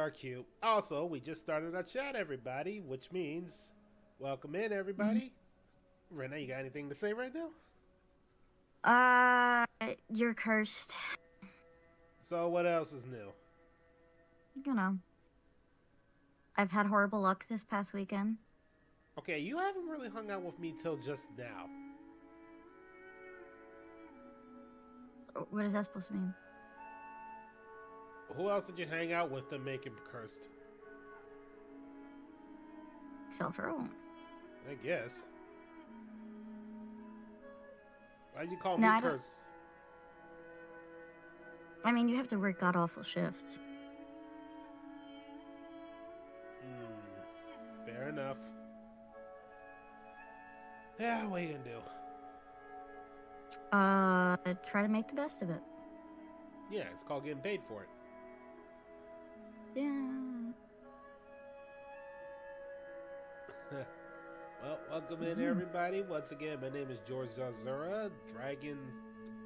our cue. Also, we just started our chat, everybody, which means welcome in, Mhm. everybody. Rena, you got anything to say right now? Uh, you're cursed. So, what else is new? You know, I've had horrible luck this past weekend. Okay, you haven't really hung out with me till just now. What is that supposed to mean? Who else did you hang out with to make him cursed? Except for I guess. Why'd you call no, me I don't. cursed? I mean, you have to work god awful shifts. Fair enough. Yeah, what are you gonna do? Try to make the best of it. Yeah, it's called getting paid for it. Yeah. Well, welcome in, Mhm. everybody. Once again, my name is George Zazura, dragon,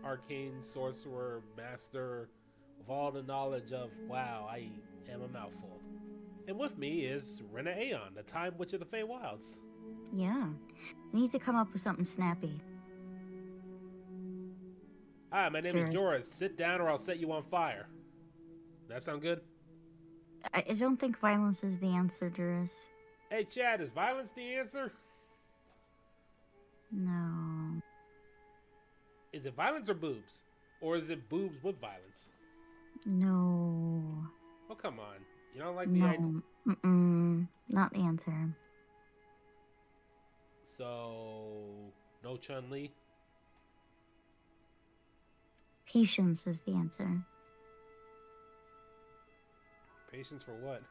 arcane sorcerer, master of all the knowledge of, wow, I am a mouthful. And with me is Rena Aeon, the Time Witch of the Feywilds. Yeah. We need to come up with something snappy. Hi, my name is Jurist. Joris. Sit down or I'll set you on fire. That sound good? I don't think violence is the answer, Jurist. Hey, Chad, is violence the answer? No. Is it violence or boobs? Or is it boobs with violence? No. Oh, come on. You don't like the idea? No. Mm-mm. Not the answer. So, no Chun Li? Patience is the answer. Patience for what?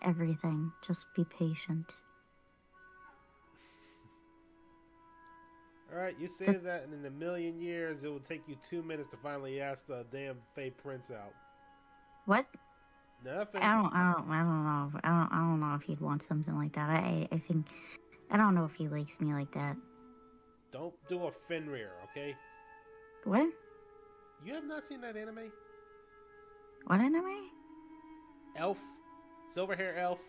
Everything. Just be patient. Alright, you say The, that, and in a million years, it will take you 2 minutes to finally ask the damn Fey Prince out. what? Nothing. I don't know. I don't know if he'd want something like that. I think, I don't know if he likes me like that. Don't do a Fenrir, okay? What? You have not seen that anime? What anime? Elf? Silver hair elf?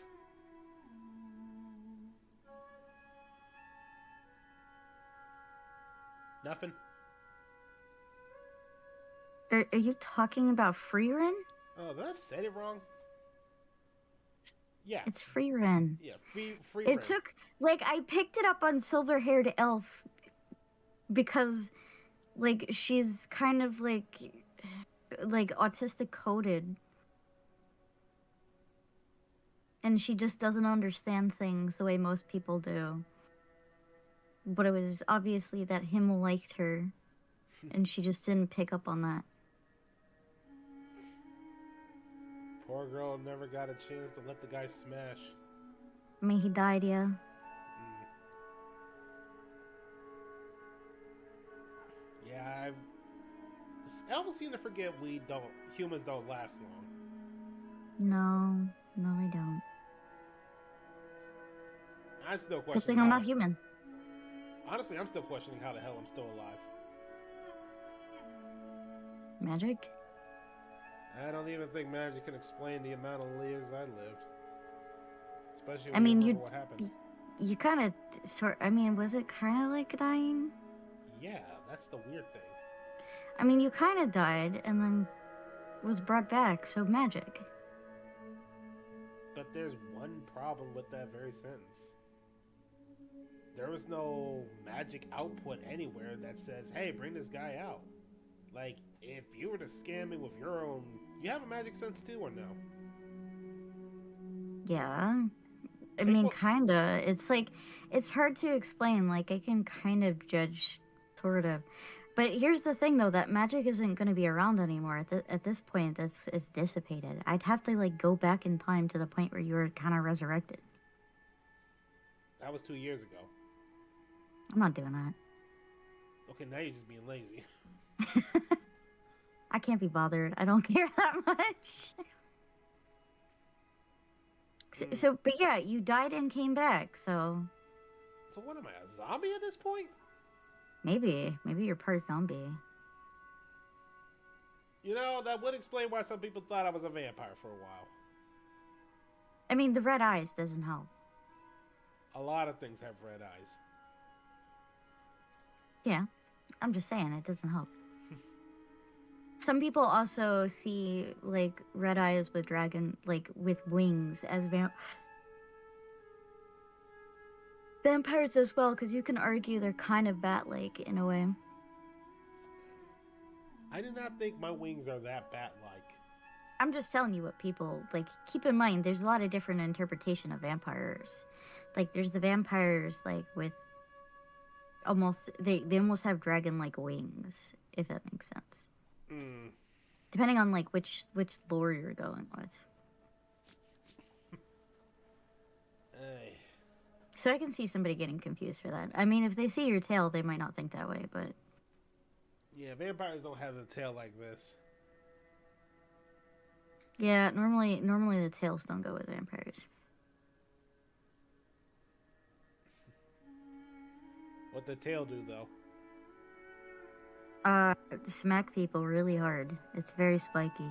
Nothing? Are you talking about Freerin? Oh, did I say it wrong? Yeah. It's Freerin. Yeah, free It rent. took, like, I picked it up on Silver Haired Elf because, like, she's kind of like autistic coded, and she just doesn't understand things the way most people do. But it was obviously that him liked her, and she just didn't pick up on that. Poor girl never got a chance to let the guy smash. I mean, he died, yeah. Yeah, elves seem to forget humans don't last long. No, they don't. I'm still Good questioning thing I'm how not the. human. Honestly, I'm still questioning how the hell I'm still alive. Magic? I don't even think magic can explain the amount of years I lived. Especially I when you mean, remember what happened. you kind of I mean, was it kind of like dying? Yeah, that's the weird thing. I mean, you kind of died and then was brought back, so magic. But there's one problem with that very sentence. There was no magic output anywhere that says, hey, bring this guy out. Like, if you were to scan me with your own. You have a magic sense too, or no? Yeah. I Take mean, what. kinda. It's like, it's hard to explain. Like, I can kind of judge, sort of. But here's the thing, though, that magic isn't going to be around anymore. At this point, it's dissipated. I'd have to, like, go back in time to the point where you were kind of resurrected. That was 2 years ago. I'm not doing that. Okay, now you're just being lazy. I can't be bothered. I don't care that much. But yeah, you died and came back, so So what am I, a zombie at this point? maybe you're part zombie. You know, that would explain why some people thought I was a vampire for a while. I mean, the red eyes doesn't help. A lot of things have red eyes. Yeah, I'm just saying it doesn't help. Some people also see like red eyes with dragon, like with wings, as vampires as well, because you can argue they're kind of bat-like in a way. I did not think my wings are that bat-like. I'm just telling you what people like. Keep in mind, there's a lot of different interpretation of vampires. Like, there's the vampires like with almost they almost have dragon-like wings, if that makes sense. Mm. Depending on like which lore you're going with. Ay. So I can see somebody getting confused for that. I mean, if they see your tail, they might not think that way, but Yeah, vampires don't have a tail like this. yeah, normally the tails don't go with vampires. What the tail do, though? Smack people really hard. It's very spiky.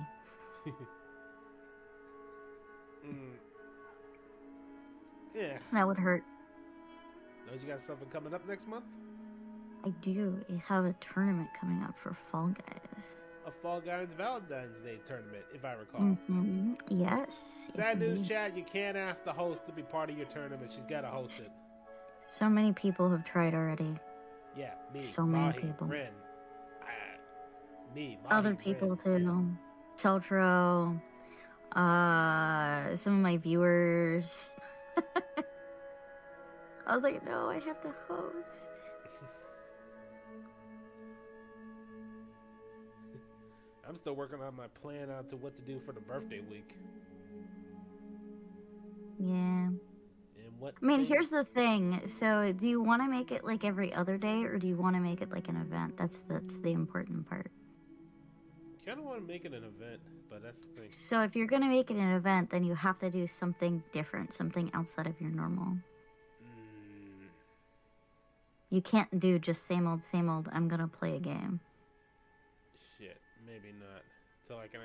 Yeah. That would hurt. Know you got something coming up next month? I do. I have a tournament coming up for Fall Guys. A Fall Guys Valentine's Day tournament, if I recall. Mm-hmm. Yes. Sad yes, news, chat. You can't ask the host to be part of your tournament. She's got to host it. So many people have tried already. Yeah, me. So many people. Ren. Me. Other people too. Celtro. Some of my viewers. I was like, no, I have to host. I'm still working on my plan on to what to do for the birthday week. Yeah. And what? I mean, here's the thing. So, do you want to make it like every other day, or do you want to make it like an event? That's the important part. Kind of want to make it an event, but that's the thing. So, if you're gonna make it an event, then you have to do something different, something outside of your normal. You can't do just same old, I'm gonna play a game. Shit, maybe not. So I can,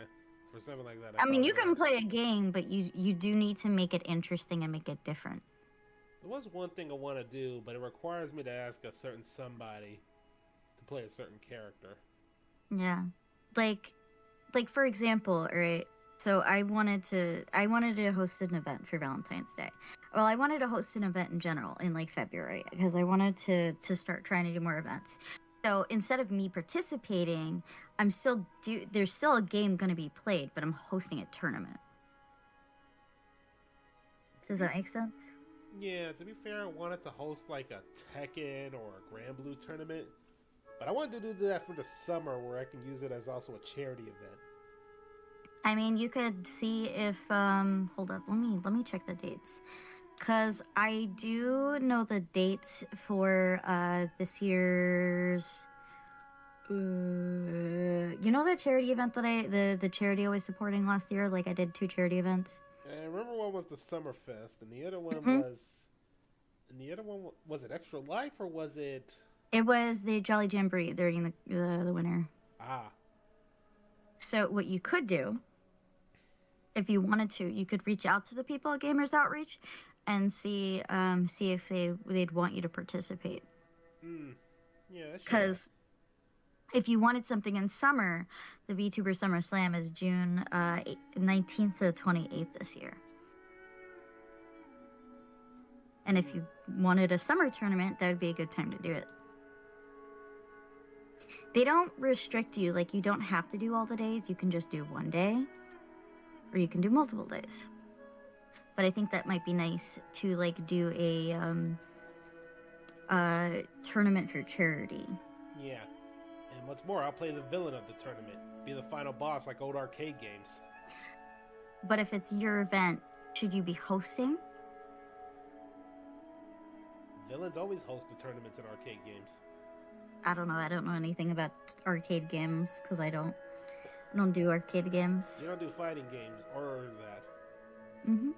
for something like that. I mean, you can play a game, but you do need to make it interesting and make it different. There was one thing I want to do, but it requires me to ask a certain somebody to play a certain character. Yeah, like for example, right? So I wanted to host an event for Valentine's Day. Well, I wanted to host an event in general in like February because I wanted to start trying to do more events. So instead of me participating, there's still a game going to be played, but I'm hosting a tournament. Does that make sense? Yeah, to be fair, I wanted to host like a Tekken or a Grand Blue tournament, but I wanted to do that for the summer where I can use it as also a charity event. I mean, you could see if hold up, let me check the dates. Cause I do know the dates for this year's you know that charity event that the charity I was supporting last year? Like I did 2 charity events. I remember one was the Summerfest and the other one was it Extra Life or was it? It was the Jolly Jamboree during the winter. Ah. So what you could do, if you wanted to, you could reach out to the people at Gamers Outreach and see if they'd want you to participate. Yeah. Because if you wanted something in summer, the VTuber Summer Slam is June 19th to 28th this year. And if you wanted a summer tournament, that would be a good time to do it. They don't restrict you, like you don't have to do all the days. You can just do one day, or you can do multiple days. But I think that might be nice to like do a tournament for charity. Yeah. And what's more, I'll play the villain of the tournament, be the final boss like old arcade games. But if it's your event, should you be hosting? Villains always host the tournaments in arcade games. I don't know. I don't know anything about arcade games because I don't do arcade games. You don't do fighting games or that. Mm-hmm.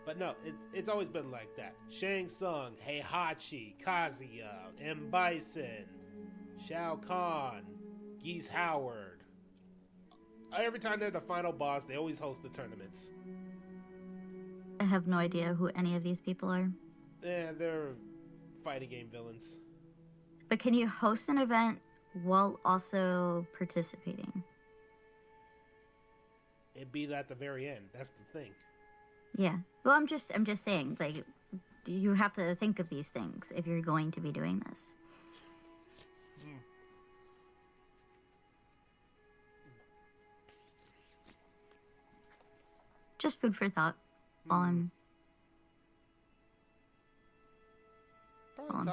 But no, it's always been like that. Shang Tsung, Heihachi, Kazuya, M. Bison, Shao Kahn, Geese Howard. Every time they're the final boss, they always host the tournaments. I have no idea who any of these people are. Yeah, they're fighting game villains. But can you host an event while also participating? It'd be at the very end. That's the thing. Yeah. Well, I'm just saying, like, you have to think of these things if you're going to be doing this. Just food for thought while I'm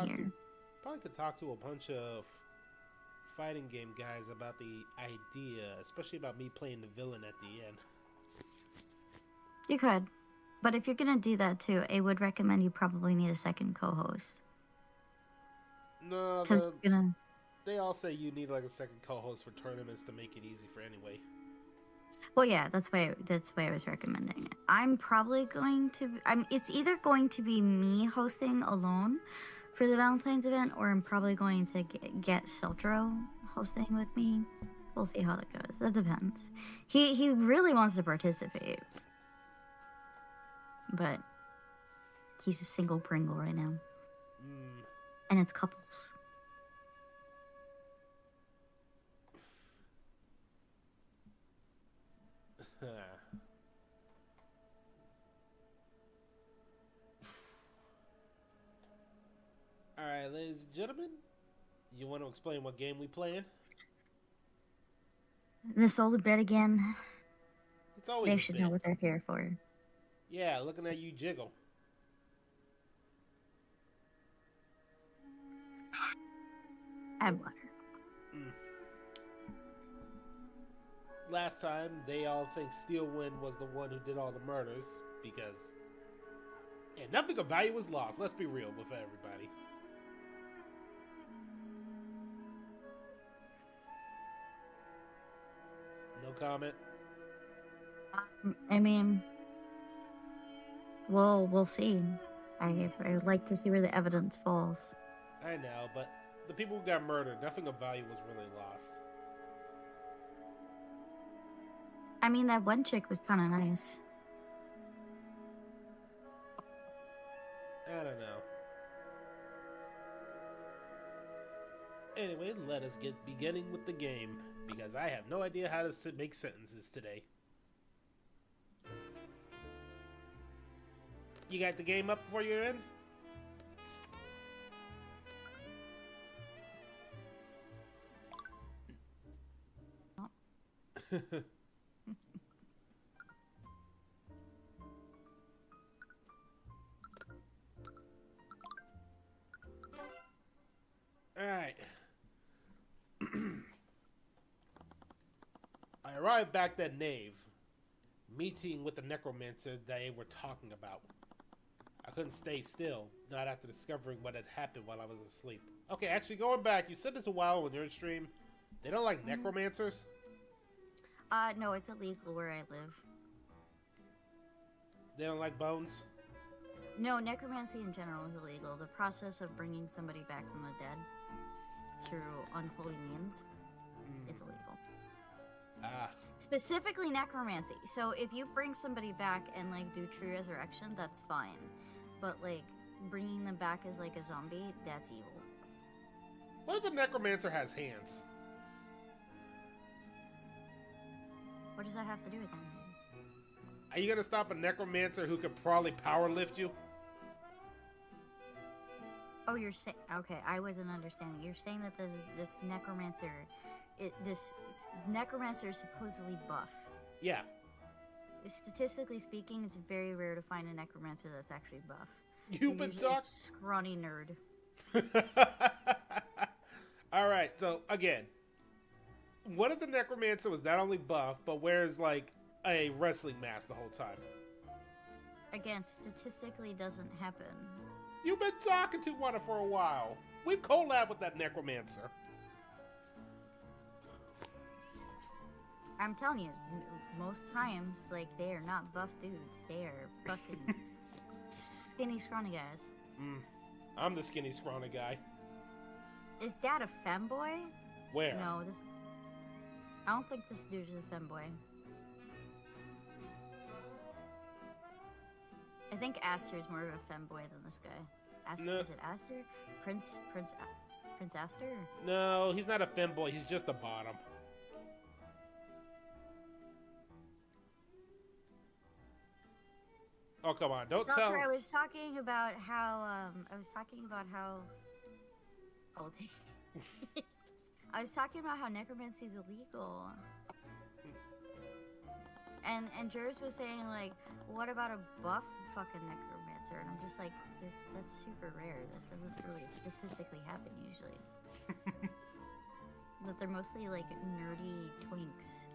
here. Probably could talk to a bunch of fighting game guys about the idea, especially about me playing the villain at the end. You could. But if you're going to do that too, I would recommend you probably need a second co-host. No, they all say you need like a second co-host for tournaments to make it easy for anyway. Well, yeah, that's why I was recommending it. I'm probably going to... it's either going to be me hosting alone for the Valentine's event, or I'm probably going to get Siltro hosting with me. We'll see how that goes. That depends. He really wants to participate. But he's a single Pringle right now. And it's couples. Alright, ladies and gentlemen, you want to explain what game we playing? This old bit again. It's always they should know what they're here for. Yeah, looking at you jiggle. Add water. Last time, they all think Steelwind was the one who did all the murders, because... And nothing of value was lost, let's be real with everybody. No comment? I mean... we'll see. I would like to see where the evidence falls. I know, but the people who got murdered, nothing of value was really lost. I mean, that one chick was kind of nice. I don't know. Anyway, let us get beginning with the game, because I have no idea how to make sentences today. You got the game up before you're in? Alright. I arrived back at Nave, meeting with the necromancer they were talking about. I couldn't stay still, not after discovering what had happened while I was asleep. Okay, actually going back, you said this a while on your stream. They don't like necromancers? No, it's illegal where I live. They don't like bones? No, necromancy in general is illegal. The process of bringing somebody back from the dead through unholy means, it's illegal. Specifically necromancy. So if you bring somebody back and like do true resurrection, that's fine. But like bringing them back as like a zombie, that's evil. What if the necromancer has hands? What does that have to do with anything? Are you gonna stop a necromancer who could probably power lift you? Oh, you're saying... Okay, I wasn't understanding. You're saying that this necromancer... necromancer is supposedly buff. Yeah. Statistically speaking, it's very rare to find a necromancer that's actually buff. You've been talking... a scrawny nerd. Alright, so, again. What if the necromancer was not only buff, but wears, like, a wrestling mask the whole time? Again, statistically doesn't happen. You've been talking to one for a while. We've collabed with that necromancer. I'm telling you, most times, like, they are not buff dudes. They are fucking skinny, scrawny guys. I'm the skinny, scrawny guy. Is that a femboy? Where? No, this... I don't think this dude is a femboy. I think Aster is more of a femboy than this guy. Aster, No. Is it Aster? Prince Aster? No, he's not a femboy. He's just a bottom. Oh, come on. Don't tell... I was talking about how, oh, I was talking about how necromancy is illegal. And Jers was saying, like, what about a buff fucking necromancer? And I'm just like, that's super rare. That doesn't really statistically happen usually. That they're mostly, like, nerdy twinks.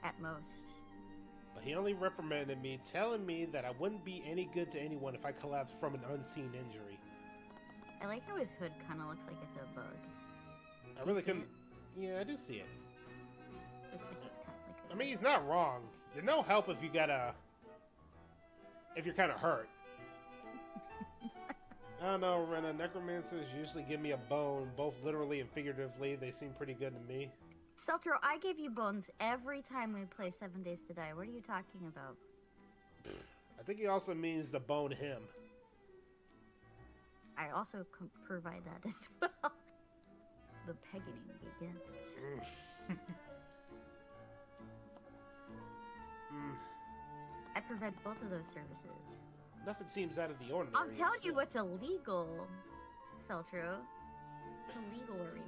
At most. But he only reprimanded me, telling me that I wouldn't be any good to anyone if I collapsed from an unseen injury. I like how his hood kind of looks like it's a bug. I really couldn't... Yeah, I do see it. Looks like it's kind of like a... I mean, he's not wrong. You're no help if you gotta... If you're kind of hurt. I don't know, Rena. Necromancers usually give me a bone, both literally and figuratively. They seem pretty good to me. Seltro, I give you bones every time we play 7 Days to Die. What are you talking about? I think he also means to bone him. I also provide that as well. The pegging begins. I provide both of those services. Nothing seems out of the ordinary. I'm telling you what's illegal, Seltro. It's illegal where we live.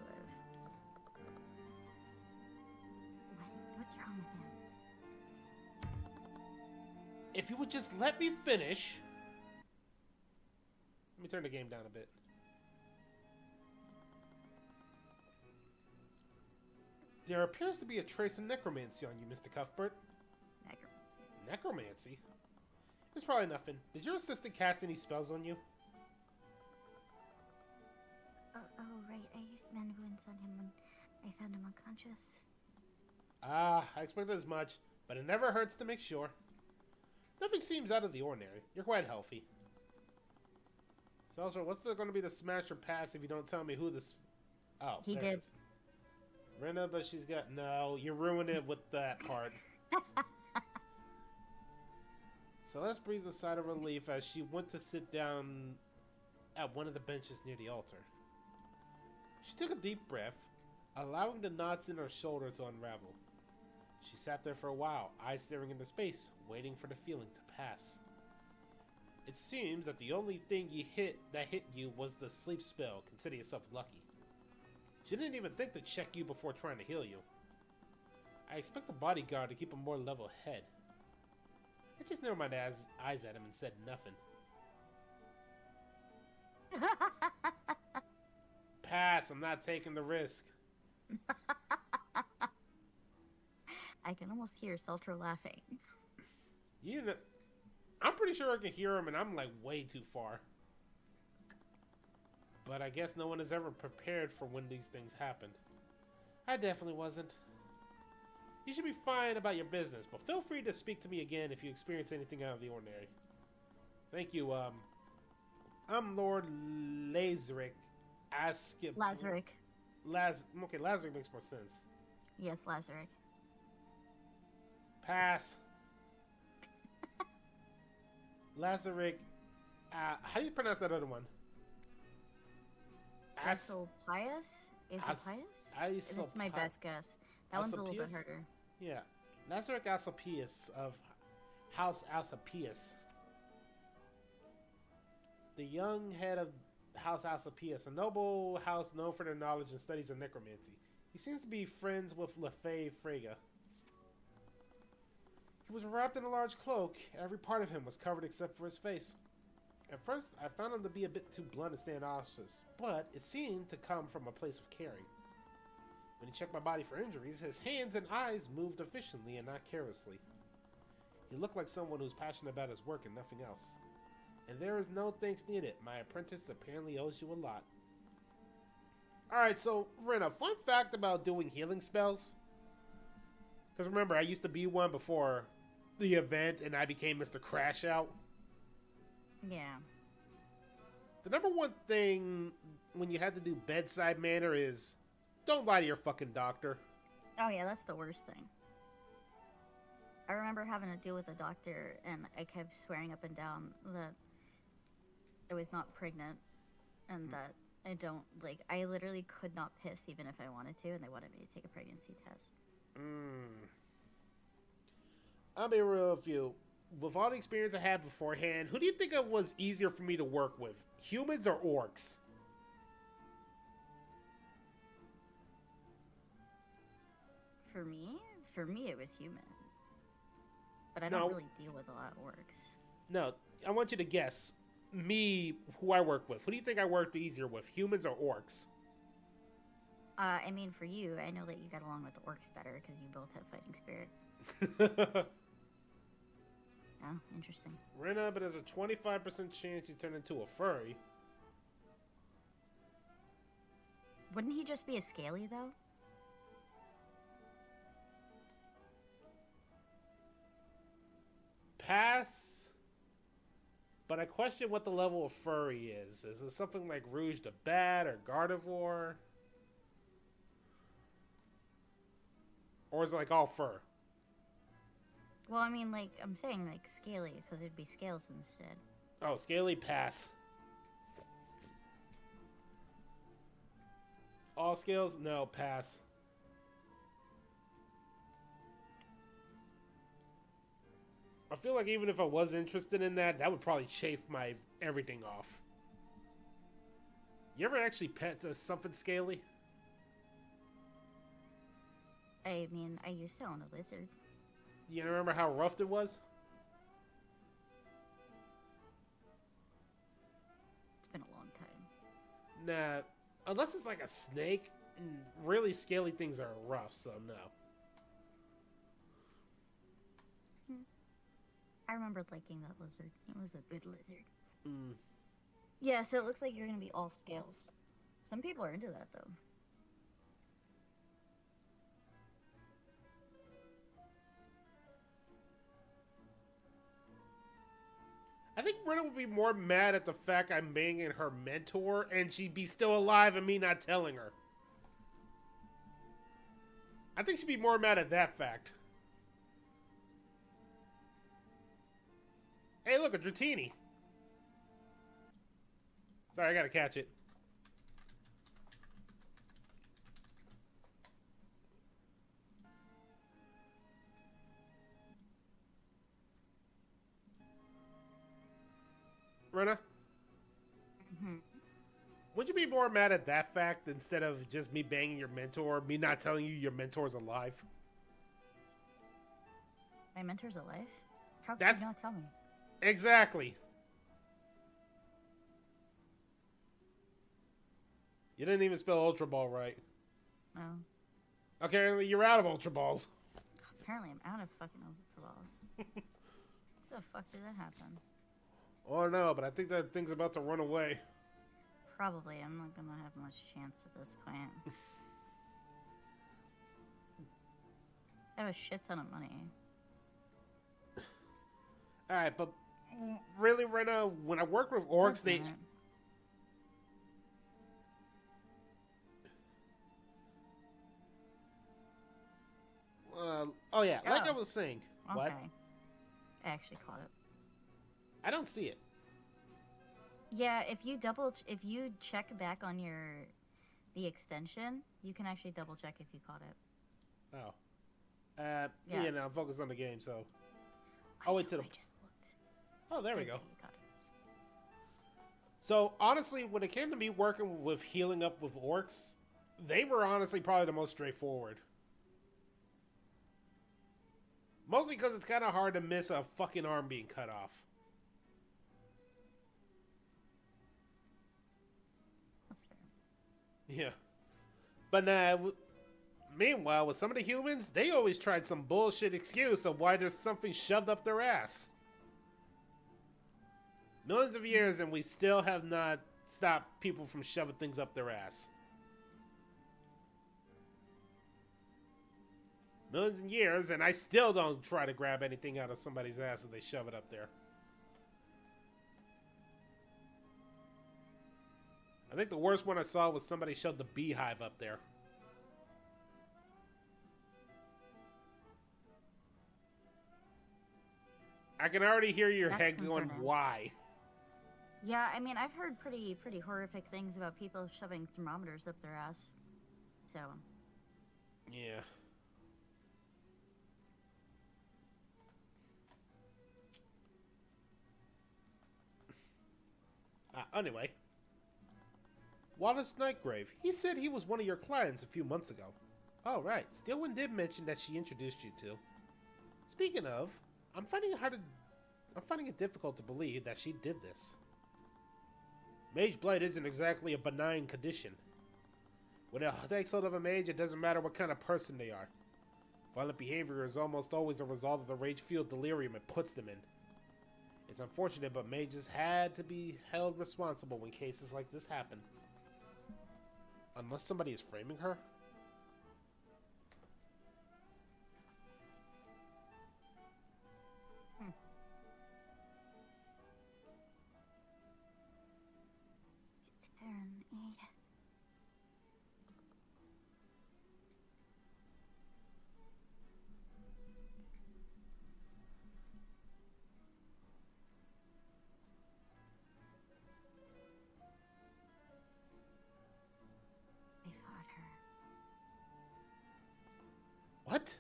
What's wrong with him? If you would just let me finish... Let me turn the game down a bit. There appears to be a trace of necromancy on you, Mr. Cuthbert. Necromancy. Necromancy? There's probably nothing. Did your assistant cast any spells on you? Oh, right. I used mana wounds on him when I found him unconscious. Ah, I expected as much, but it never hurts to make sure. Nothing seems out of the ordinary. You're quite healthy. Seltzer, what's going to be the smash or pass if you don't tell me who this... Oh, he did. Rena, but she's got... No, you ruined it with that part. So let's breathe a sigh of relief as she went to sit down at one of the benches near the altar. She took a deep breath, allowing the knots in her shoulder to unravel. She sat there for a while, eyes staring into space, waiting for the feeling to pass. It seems that the only thing that hit you was the sleep spell. Consider yourself lucky. She didn't even think to check you before trying to heal you. I expect the bodyguard to keep a more level head. I just narrowed my eyes at him and said nothing. Pass, I'm not taking the risk. I can almost hear Seltro laughing. You know, I'm pretty sure I can hear him, and I'm like way too far. But I guess no one is ever prepared for when these things happened. I definitely wasn't. You should be fine about your business, but feel free to speak to me again if you experience anything out of the ordinary. Thank you, I'm Lord Lazarick. Lazarick. Okay, Lazarick makes more sense. Yes, Lazarick. Pass. Lazarick. How do you pronounce that other one? Aesophias? Aesophias? That's my best guess. That one's a little bit harder. Yeah. Lazarick Aesophias of House Aesophias. The young head of House Aesophias, a noble house known for their knowledge and studies of necromancy. He seems to be friends with Lefay Frege. He was wrapped in a large cloak. Every part of him was covered except for his face. At first, I found him to be a bit too blunt and standoffish, but it seemed to come from a place of caring. When he checked my body for injuries, his hands and eyes moved efficiently and not carelessly. He looked like someone who's passionate about his work and nothing else. And there is no thanks needed. My apprentice apparently owes you a lot. Alright, so, Rena, fun fact about doing healing spells. Because remember, I used to be one before the event, and I became Mr. Crash Out. Yeah. The number one thing when you had to do bedside manner is don't lie to your fucking doctor. Oh yeah, that's the worst thing. I remember having to deal with a doctor, and I kept swearing up and down that I was not pregnant, and that I don't, like, I literally could not piss even if I wanted to, and they wanted me to take a pregnancy test. I'll be real with you. With all the experience I had beforehand, who do you think it was easier for me to work with? Humans or orcs? For me, it was human. But I No. don't really deal with a lot of orcs. No, I want you to guess. Me, who I work with. Who do you think I worked easier with? Humans or orcs? I mean, for you, I know that you got along with the orcs better because you both have fighting spirit. Oh, interesting. Rena, but there's a 25% chance you turn into a furry. Wouldn't he just be a scaly, though? Pass. But I question what the level of furry is. Is it something like Rouge the Bat or Gardevoir? Or is it like all fur? Well, I mean, like, I'm saying, like, scaly, because it'd be scales instead. Oh, scaly, pass. All scales? No, pass. I feel like even if I was interested in that, that would probably chafe my everything off. You ever actually pet something scaly? I mean, I used to own a lizard. You remember how rough it was? It's been a long time. Nah, unless it's like a snake, really scaly things are rough, so no. I remembered liking that lizard. It was a good lizard. Mm. Yeah, so it looks like you're gonna be all scales. Some people are into that, though. I think Rena would be more mad at the fact I'm banging her mentor, and she'd be still alive and me not telling her. I think she'd be more mad at that fact. Hey, look, a Dratini. Sorry, I gotta catch it. Rena? Mm-hmm. Would you be more mad at that fact instead of just me banging your mentor, me not telling you your mentor's alive? My mentor's alive? How That's- can you not tell me? Exactly. You didn't even spell Ultra Ball right. No. Okay, you're out of Ultra Balls. Apparently I'm out of fucking Ultra Balls. How the fuck did that happen? Oh no, but I think that thing's about to run away. Probably. I'm not gonna have much chance at this point. I have a shit ton of money. Alright, but really, Rena, when I work with orcs, they... oh yeah, like I was saying. Okay. What? I actually caught it. I don't see it. Yeah, if you check back on the extension, you can actually double check if you caught it. Oh. Yeah. Yeah, no, I'm focused on the game, so... I'll wait till the... I just looked. Oh, there we go. You got it. So, honestly, when it came to me working with healing up with orcs, they were honestly probably the most straightforward. Mostly because it's kind of hard to miss a fucking arm being cut off. That's fair. Yeah. But meanwhile, with some of the humans, they always tried some bullshit excuse of why there's something shoved up their ass. Millions of years and we still have not stopped people from shoving things up their ass. Millions of years and I still don't try to grab anything out of somebody's ass if they shove it up there. I think the worst one I saw was somebody shoved the beehive up there. I can already hear your That's head going, concerning. why? Yeah, I mean, I've heard pretty horrific things about people shoving thermometers up their ass. So. Yeah. Anyway. Wallace Nightgrave. He said he was one of your clients a few months ago. Oh, right. Stillwind did mention that she introduced you to. Speaking of, I'm finding it difficult to believe that she did this. Mage blight isn't exactly a benign condition. When it takes hold of a mage, it doesn't matter what kind of person they are. Violent behavior is almost always a result of the rage-fueled delirium it puts them in. It's unfortunate, but mages had to be held responsible when cases like this happen. Unless somebody is framing her? What?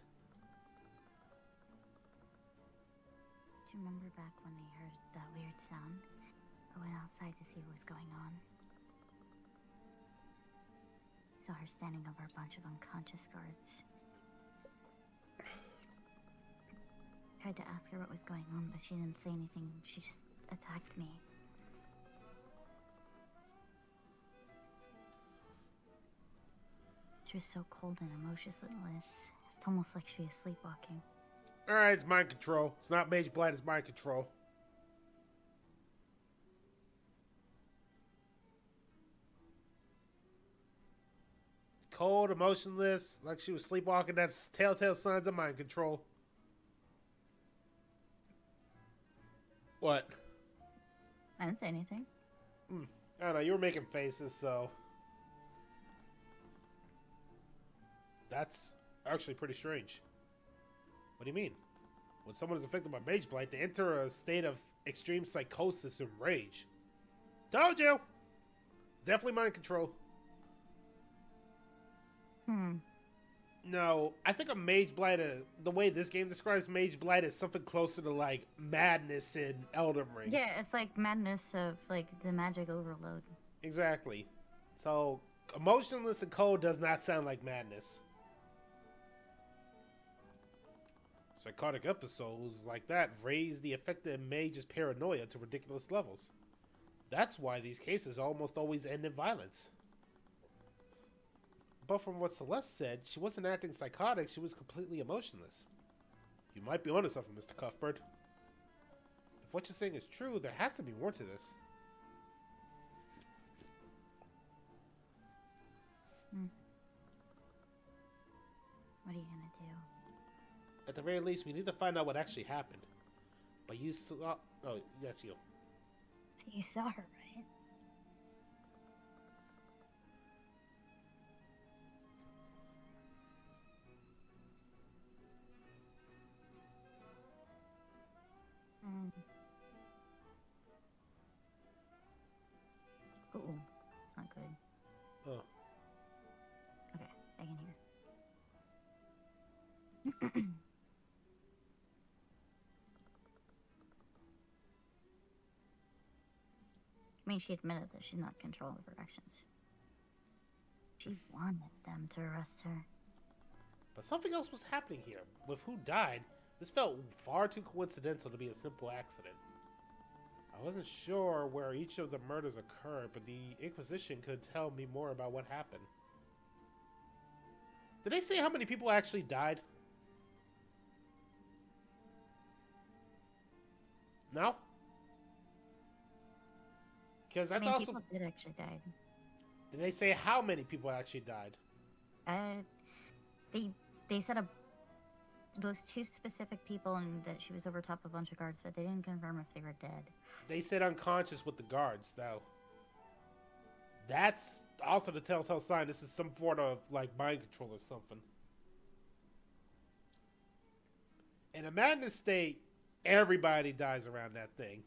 Do you remember back when they heard that weird sound? I went outside to see what was going on. Saw her standing over a bunch of unconscious guards. Tried to ask her what was going on, but she didn't say anything. She just attacked me. She was so cold and emotionless. It's almost like she was sleepwalking. Alright, it's mind control. It's not mage blight, it's mind control. Cold, emotionless, like she was sleepwalking. That's telltale signs of mind control. What? I didn't say anything. I don't know, you were making faces, so... That's actually pretty strange. What do you mean? When someone is affected by mage blight, they enter a state of extreme psychosis and rage. Told you! Definitely mind control. No, I think a mage blight, the way this game describes mage blight, is something closer to like madness in Elden Ring. Yeah, it's like madness of like the magic overload. Exactly. So, emotionless and cold does not sound like madness. Psychotic episodes like that raise the affected mage's paranoia to ridiculous levels. That's why these cases almost always end in violence. But from what Celeste said, she wasn't acting psychotic, she was completely emotionless. You might be onto something, Mr. Cuthbert. If what you're saying is true, there has to be more to this. What are you gonna do? At the very least, we need to find out what actually happened. But you saw... Oh, that's you. You saw her, right? Uh-oh. It's not good. Oh. Okay, I can hear. I mean, she admitted that she's not in control of her actions. She wanted them to arrest her. But something else was happening here. With who died, this felt far too coincidental to be a simple accident. I wasn't sure where each of the murders occurred, but the Inquisition could tell me more about what happened. Did they say how many people actually died? No? Because that's also... people did actually die. Did they say how many people actually died? They said those two specific people and that she was over top of a bunch of guards, but they didn't confirm if they were dead. They said unconscious with the guards, though. That's also the telltale sign this is some sort of, like, mind control or something. In a madness state, Everybody dies around that thing.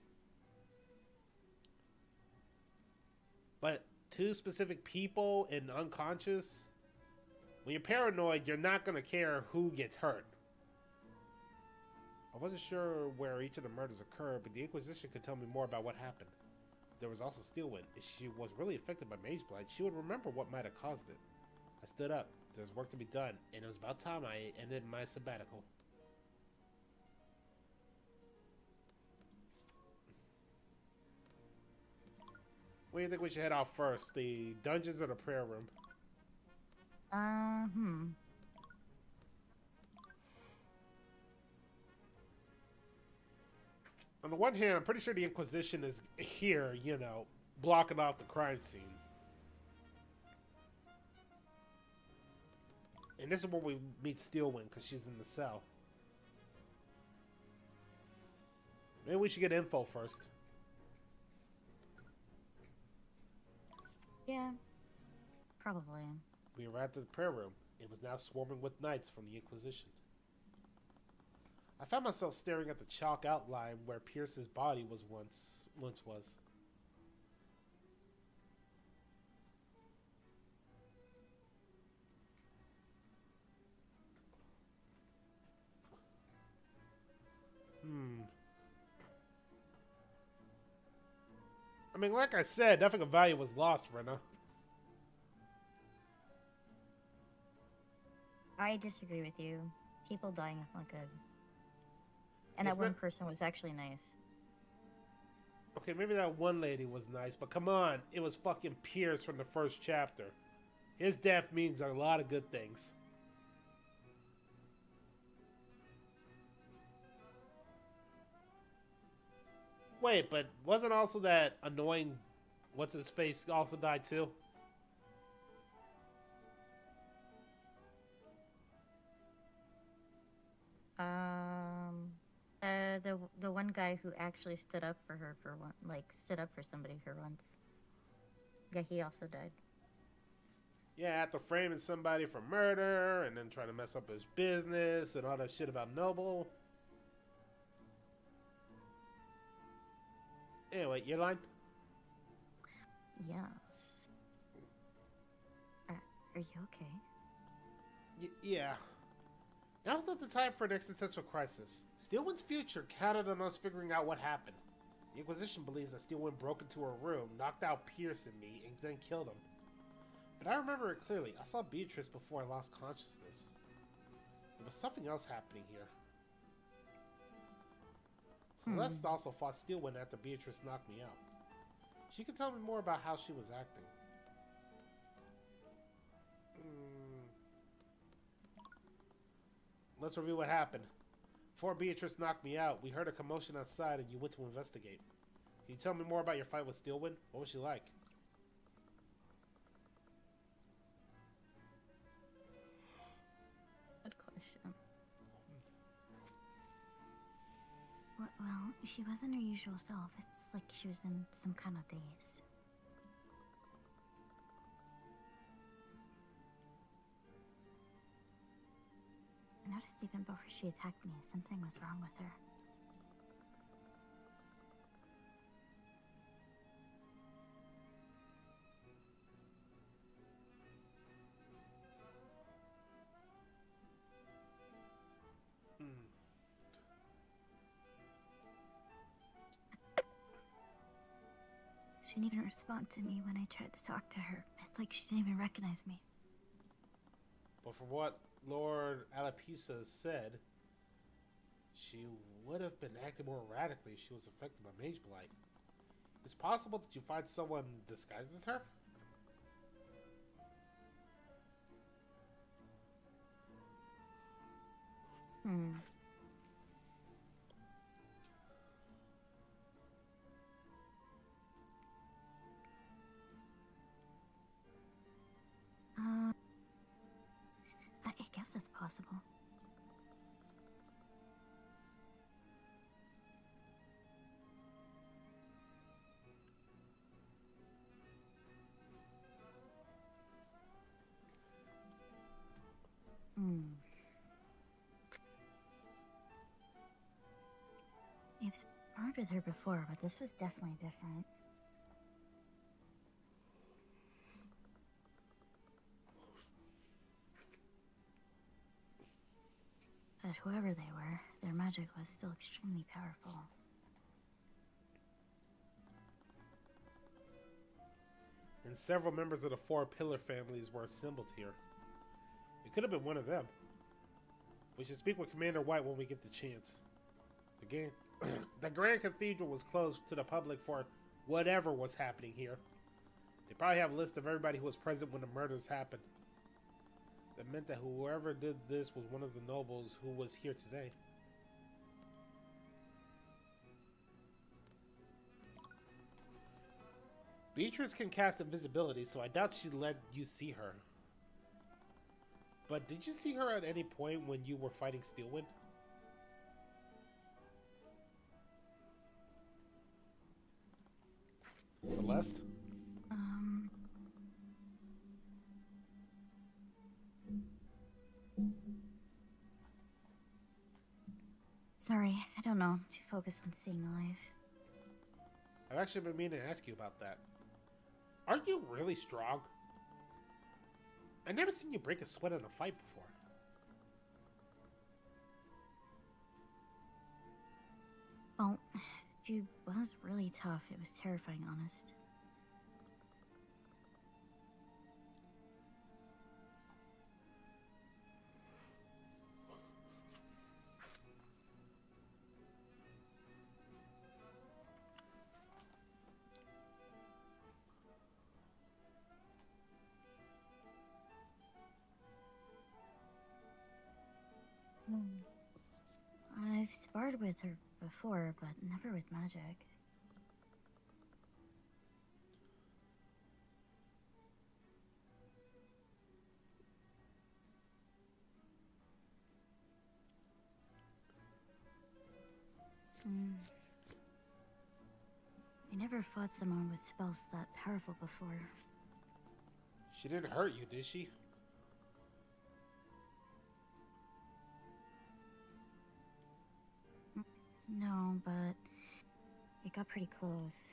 But two specific people and unconscious, when you're paranoid, you're not going to care who gets hurt. I wasn't sure where each of the murders occurred, but the Inquisition could tell me more about what happened. There was also Steelwind. If she was really affected by mage blight, she would remember what might have caused it. I stood up. There's work to be done, and it was about time I ended my sabbatical. Where do you think we should head off first? The dungeons or the prayer room? On the one hand, I'm pretty sure the Inquisition is here, you know, blocking off the crime scene. And this is where we meet Steelwind, because she's in the cell. Maybe we should get info first. Yeah, probably. We arrived at the prayer room. It was now swarming with knights from the Inquisition. I found myself staring at the chalk outline where Pierce's body was once was. I mean, like I said, nothing of value was lost, Rena. I disagree with you. People dying is not good. And that one person was actually nice. Okay, maybe that one lady was nice, but come on. It was fucking Pierce from the first chapter. His death means a lot of good things. Wait, but wasn't also that annoying what's-his-face also died too? The one guy who actually stood up for her for one, like stood up for somebody for once. Yeah, he also died. Yeah, after framing somebody for murder and then trying to mess up his business and all that shit about Noble. Anyway, your line? Yes. Are you okay? Yeah. Now's not the time for an existential crisis. Steelwind's future counted on us figuring out what happened. The Inquisition believes that Steelwind broke into her room, knocked out Pierce and me, and then killed him. But I remember it clearly. I saw Beatrice before I lost consciousness. There was something else happening here. Celeste also fought Steelwind after Beatrice knocked me out. She could tell me more about how she was acting. Let's review what happened. Before Beatrice knocked me out, we heard a commotion outside and you went to investigate. Can you tell me more about your fight with Steelwind? What was she like? Good question. Well, she wasn't her usual self. It's like she was in some kind of daze. I noticed even before she attacked me, something was wrong with her. She didn't even respond to me when I tried to talk to her. It's like she didn't even recognize me. But from what Lord Alapisa said, she would have been acting more erratically if she was affected by mage blight. It's possible that you find someone disguised as her? I guess that's possible. armed with her before, but this was definitely different. But whoever they were, their magic was still extremely powerful. And several members of the four pillar families were assembled here. It could have been one of them. We should speak with Commander White when we get the chance. The Grand Cathedral was closed to the public for whatever was happening here. They probably have a list of everybody who was present when the murders happened. That meant that whoever did this was one of the nobles who was here today. Beatrice can cast invisibility, so I doubt she'd let you see her. But did you see her at any point when you were fighting Steelwind? Celeste? Sorry, I don't know. I'm too focused on staying alive. I've actually been meaning to ask you about that. Are you really strong? I've never seen you break a sweat in a fight before. Well, she was really tough. It was terrifying, honest. I've sparred with her before, but never with magic. I never fought someone with spells that powerful before. She didn't hurt you, did she? No, but it got pretty close.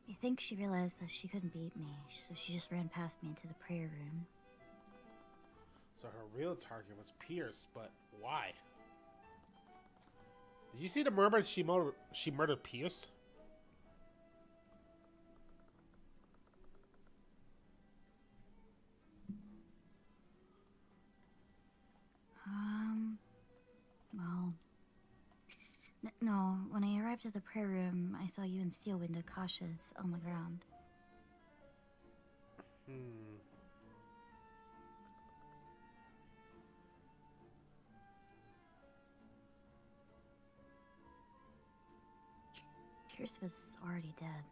I think she realized that she couldn't beat me, so she just ran past me into the prayer room. So her real target was Pierce, but why? Did you see the murder she murdered Pierce? Well... no, when I arrived at the prayer room, I saw you and Steelwind cautious on the ground. Pierce was already dead.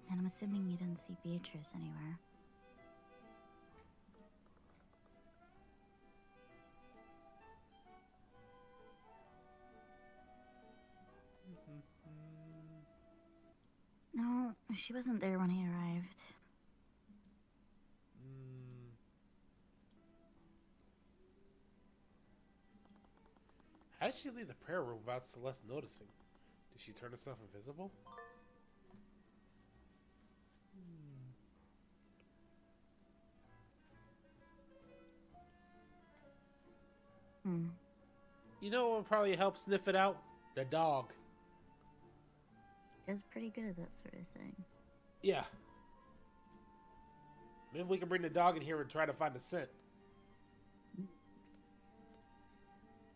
And I'm assuming you didn't see Beatrice anywhere. No, she wasn't there when I arrived. How did she leave the prayer room without Celeste noticing? Did she turn herself invisible? You know what would probably help sniff it out? The dog. It's pretty good at that sort of thing. Yeah. Maybe we can bring the dog in here and try to find the scent.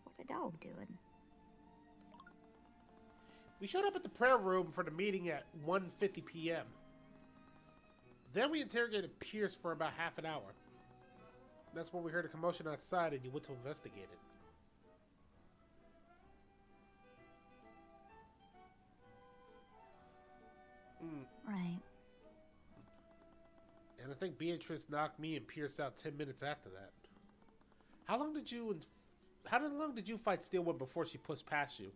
What a dog doing? We showed up at the prayer room for the meeting at 1:50 p.m. Then we interrogated Pierce for about half an hour. That's when we heard a commotion outside and you went to investigate it. Right. And I think Beatrice knocked me and Pierce out 10 minutes after that. How long did you... How long did you fight Steelwood before she pushed past you?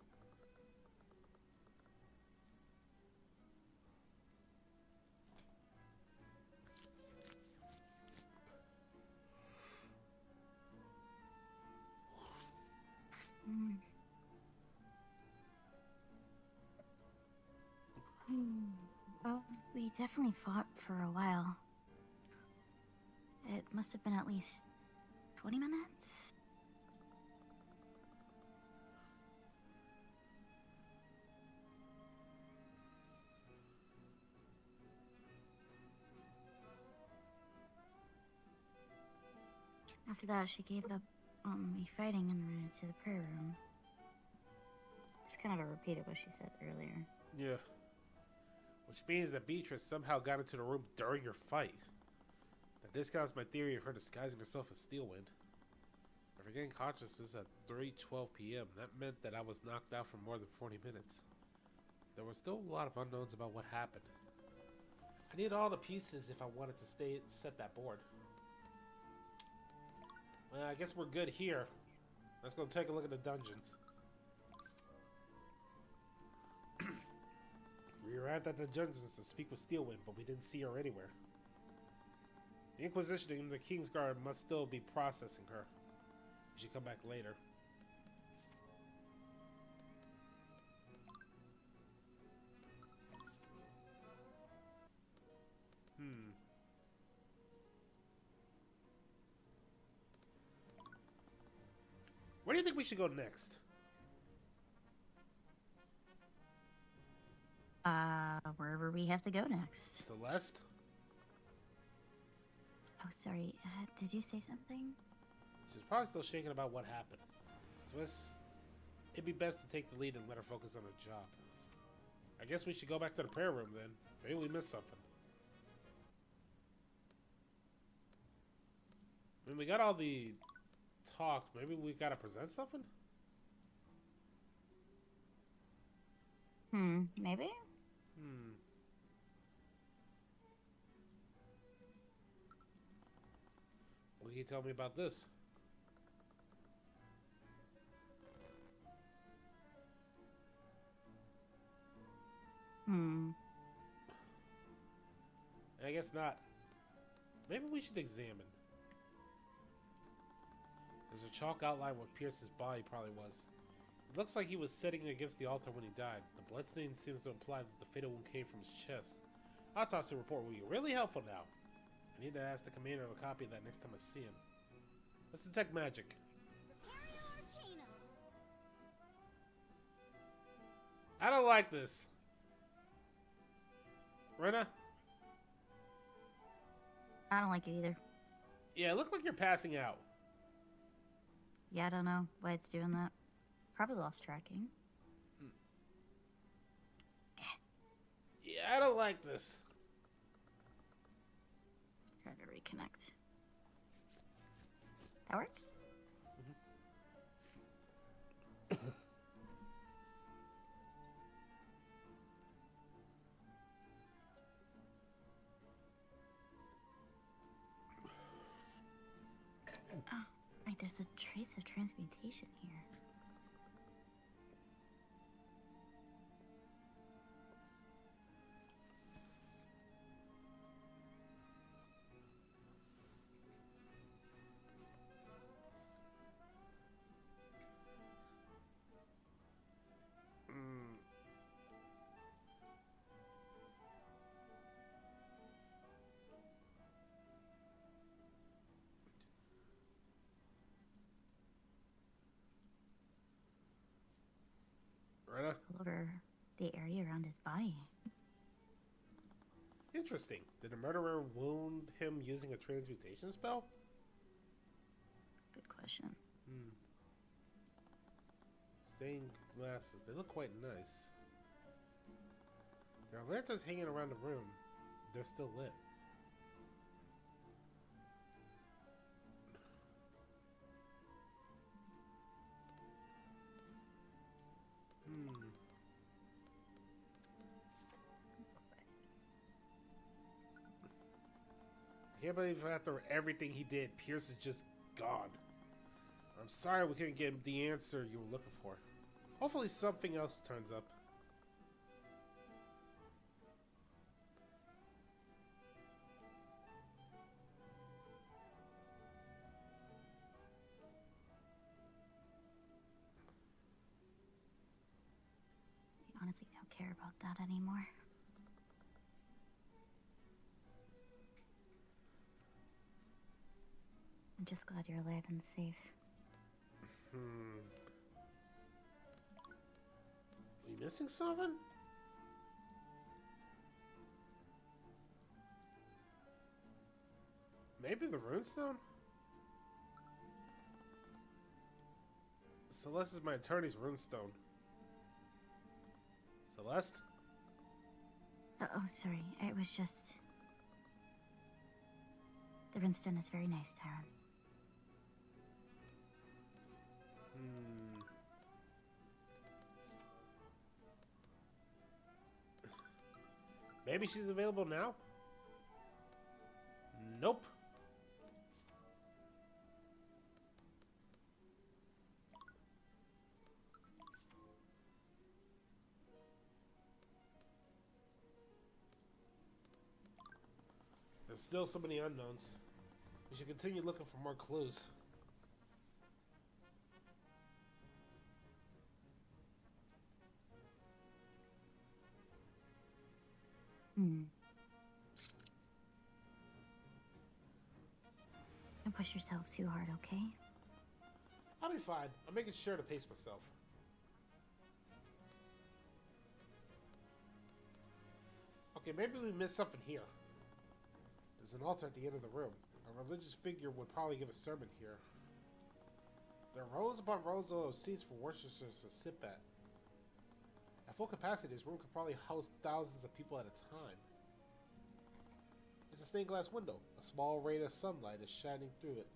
Well, we definitely fought for a while. It must have been at least 20 minutes. After that, she gave up on me fighting and ran into the prayer room. It's kind of a repeat of what she said earlier. Yeah. Which means that Beatrice somehow got into the room during your fight. That discounts my theory of her disguising herself as Steelwind. I regained consciousness at 3:12 p.m. That meant that I was knocked out for more than 40 minutes. There were still a lot of unknowns about what happened. I need all the pieces if I wanted to set that board. Well, I guess we're good here. Let's go take a look at the dungeons. We arrived at the dungeons to speak with Steelwind, but we didn't see her anywhere. The Inquisition and the Kingsguard must still be processing her. We should come back later. Where do you think we should go next? Wherever we have to go next. Celeste? Oh, sorry. Did you say something? She's probably still shaking about what happened. So it'd be best to take the lead and let her focus on her job. I guess we should go back to the prayer room then. Maybe we missed something. I mean, we got all the talk. Maybe we gotta present something? Maybe? What can you tell me about this? I guess not. Maybe we should examine. There's a chalk outline where Pierce's body probably was. It looks like he was sitting against the altar when he died. The bloodstain seems to imply that the fatal wound came from his chest. Autopsy report will be really helpful now. I need to ask the commander of a copy of that next time I see him. Let's detect magic. I don't like this. Rena? I don't like it either. Yeah, it looked like you're passing out. Yeah, I don't know why it's doing that. Probably lost tracking. Yeah, I don't like this. Try to reconnect. That work? Oh, right, there's a trace of transmutation here. Rena? All over the area around his body. Interesting. Did the murderer wound him using a transmutation spell? Good question. Stained glasses. They look quite nice. There are lanterns hanging around the room. They're still lit. I can't believe after everything he did, Pierce is just gone. I'm sorry we couldn't get the answer you were looking for. Hopefully something else turns up. I honestly don't care about that anymore. I'm just glad you're alive and safe. We missing something? Maybe the runestone? Celeste is my attorney's runestone. Celeste? Oh, sorry. It was just... The runestone is very nice, Tyrion. Maybe she's available now? Nope. There's still so many unknowns. We should continue looking for more clues. Don't push yourself too hard, okay? I'll be fine. I'm making sure to pace myself. Okay, maybe we missed something here. There's an altar at the end of the room. A religious figure would probably give a sermon here. There are rows upon rows of seats for worshippers to sit at. At full capacity, this room could probably house thousands of people at a time. It's a stained glass window. A small ray of sunlight is shining through it.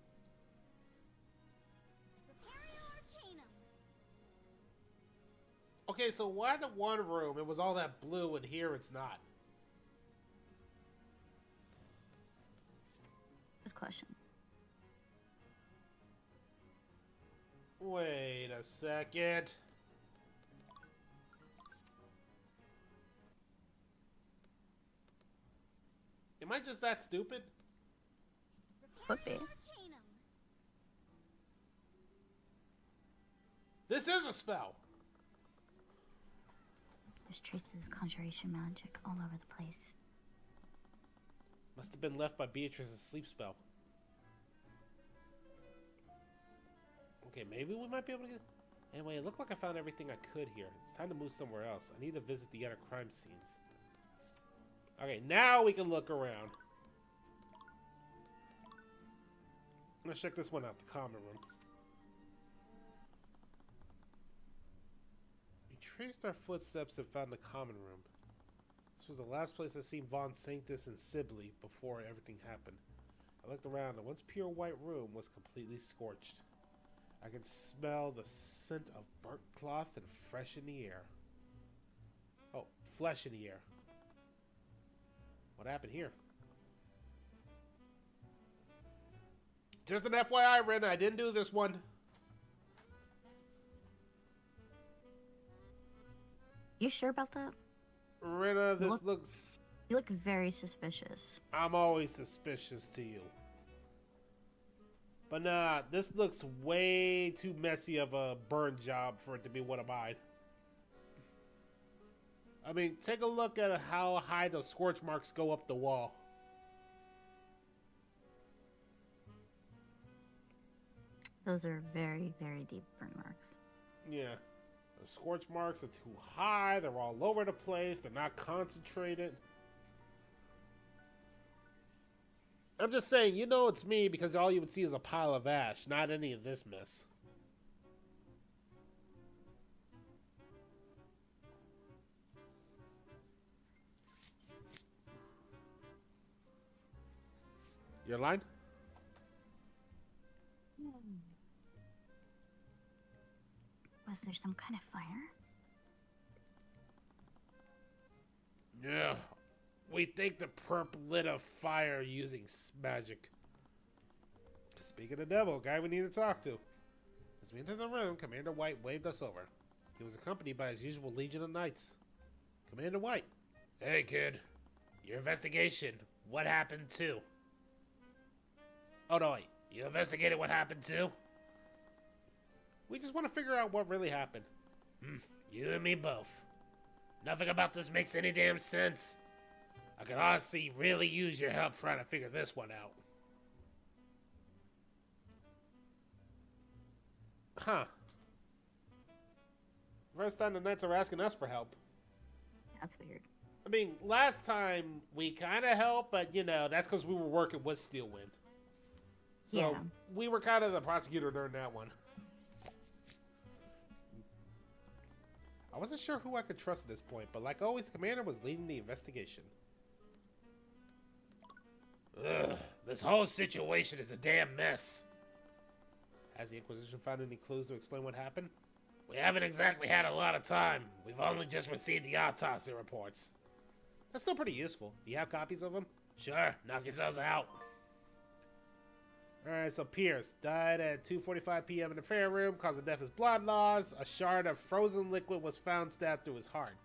Okay, so why in the one room it was all that blue and here it's not? Good question. Wait a second. Am I just that stupid? Could be. This is a spell. There's traces of conjuration magic all over the place. Must have been left by Beatrice's sleep spell. Okay, maybe we might be able to get... Anyway, it looked like I found everything I could here. It's time to move somewhere else. I need to visit the other crime scenes. Okay, now we can look around. Let's check this one out, the common room. We traced our footsteps and found the common room. This was the last place I seen Von Sanctus and Sibley before everything happened. I looked around, and once pure white room was completely scorched. I could smell the scent of burnt cloth and fresh in the air. Oh, flesh in the air. What happened here? Just an FYI, Ren, I didn't do this one. You sure about that? Rena, this looks... You look very suspicious. I'm always suspicious to you. But nah, this looks way too messy of a burn job for it to be one of mine. I mean, take a look at how high the scorch marks go up the wall. Those are very, very deep burn marks. Yeah. The scorch marks are too high. They're all over the place. They're not concentrated. I'm just saying, you know it's me because all you would see is a pile of ash, not any of this mess. Your line? Was there some kind of fire? Yeah. We think the perp lit a fire using magic. Speak of the devil, guy we need to talk to. As we entered the room, Commander White waved us over. He was accompanied by his usual legion of knights. Commander White. Hey, kid. Your investigation. What happened to? Oh, no, wait. You investigated what happened to? We just want to figure out what really happened. You and me both. Nothing about this makes any damn sense. I could honestly really use your help trying to figure this one out. Huh. First time the Knights are asking us for help. That's weird. I mean, last time we kind of helped, but you know, that's because we were working with Steelwind. So Yeah. we were kind of the prosecutor during that one. I wasn't sure who I could trust at this point, but like always, the commander was leading the investigation. Ugh, this whole situation is a damn mess. Has the Inquisition found any clues to explain what happened? We haven't exactly had a lot of time. We've only just received the autopsy reports. That's still pretty useful. Do you have copies of them? Sure, knock yourselves out. Alright, so Pierce died at 2:45 p.m. in the fair room. Cause of death is blood loss. A shard of frozen liquid was found stabbed through his heart.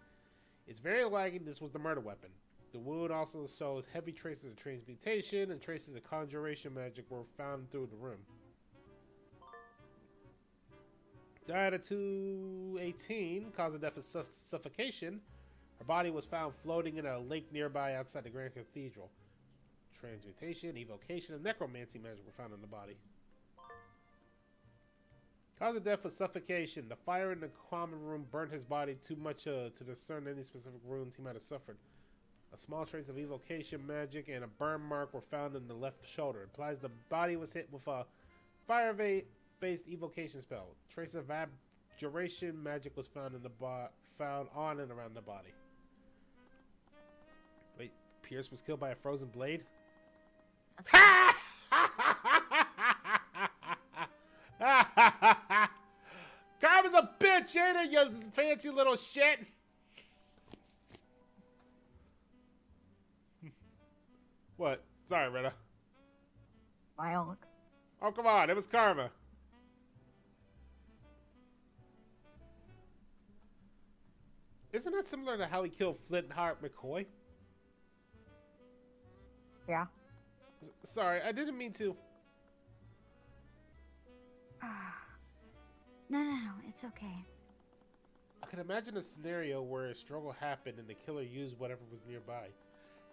It's very likely this was the murder weapon. The wound also shows heavy traces of transmutation, and traces of conjuration magic were found through the room. Died at 2:18. Cause of death is suffocation. Her body was found floating in a lake nearby outside the Grand Cathedral. Transmutation, evocation, and necromancy magic were found in the body. Cause of death was suffocation. The fire in the common room burnt his body too much to discern any specific wounds he might have suffered. A small trace of evocation magic and a burn mark were found in the left shoulder. It implies the body was hit with a fire-based evocation spell. Trace of abjuration magic was found in the found on and around the body. Wait, Pierce was killed by a frozen blade? Karma's a bitch, ain't it, you fancy little shit? What? Sorry, Retta. Wild. Oh, come on. It was Karma. Isn't that similar to how he killed Flintheart McCoy? Yeah. Sorry, I didn't mean to. No, it's okay. I can imagine a scenario where a struggle happened and the killer used whatever was nearby.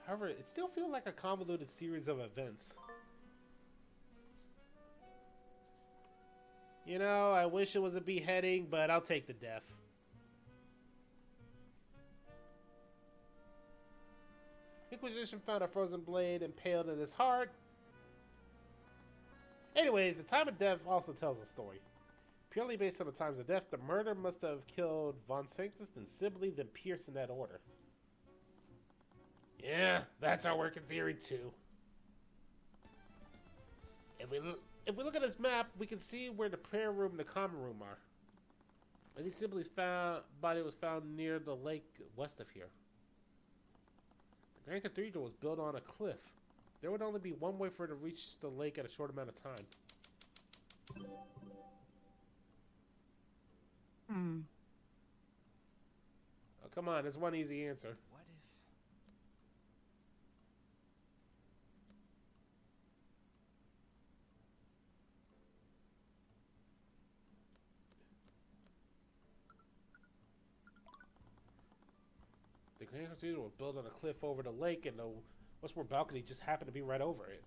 However, it still feels like a convoluted series of events. You know, I wish it was a beheading, but I'll take the death. Inquisition found a frozen blade impaled in his heart. Anyways, the time of death also tells a story. Purely based on the times of death, the murder must have killed Von Sanctus, then Sibley, then Pierce in that order. Yeah, that's our working theory too. If we look at this map, we can see where the prayer room and the common room are. Lady Sibley's body was found near the lake west of here. The Grand Cathedral was built on a cliff. There would only be one way for it to reach the lake at a short amount of time. Oh, come on, there's one easy answer. What if... The Grand Cathedral was built on a cliff over the lake, and the westward balcony just happened to be right over it.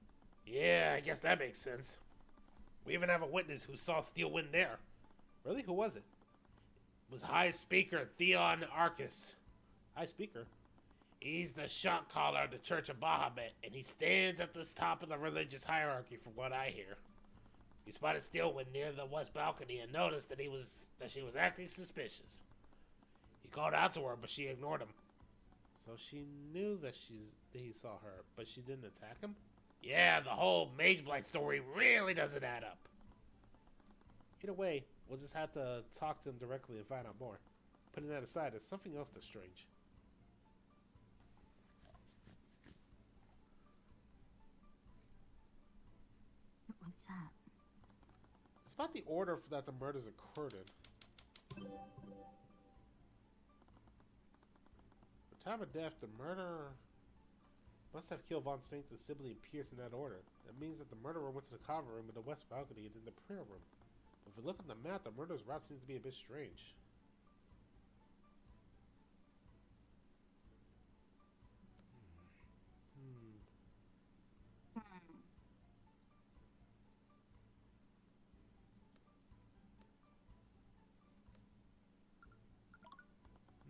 Yeah, I guess that makes sense. We even have a witness who saw Steelwind there. Really? Who was it? It was High Speaker Theon Arcus. High Speaker? He's the shot caller of the Church of Bahamut, and he stands at the top of the religious hierarchy from what I hear. He spotted Steelwind near the west balcony and noticed that she was acting suspicious. He called out to her, but she ignored him. So she knew that he saw her, but she didn't attack him? Yeah, the whole mage blight story really doesn't add up. Either way, we'll just have to talk to him directly and find out more. Putting that aside, there's something else that's strange. What's that? about the order that the murders occurred in? The time of death, the murderer must have killed Von Sanctus, Sibley, and Pierce in that order. That means that the murderer went to the common room in the west balcony and then the prayer room. If we look at the map, the murderer's route seems to be a bit strange.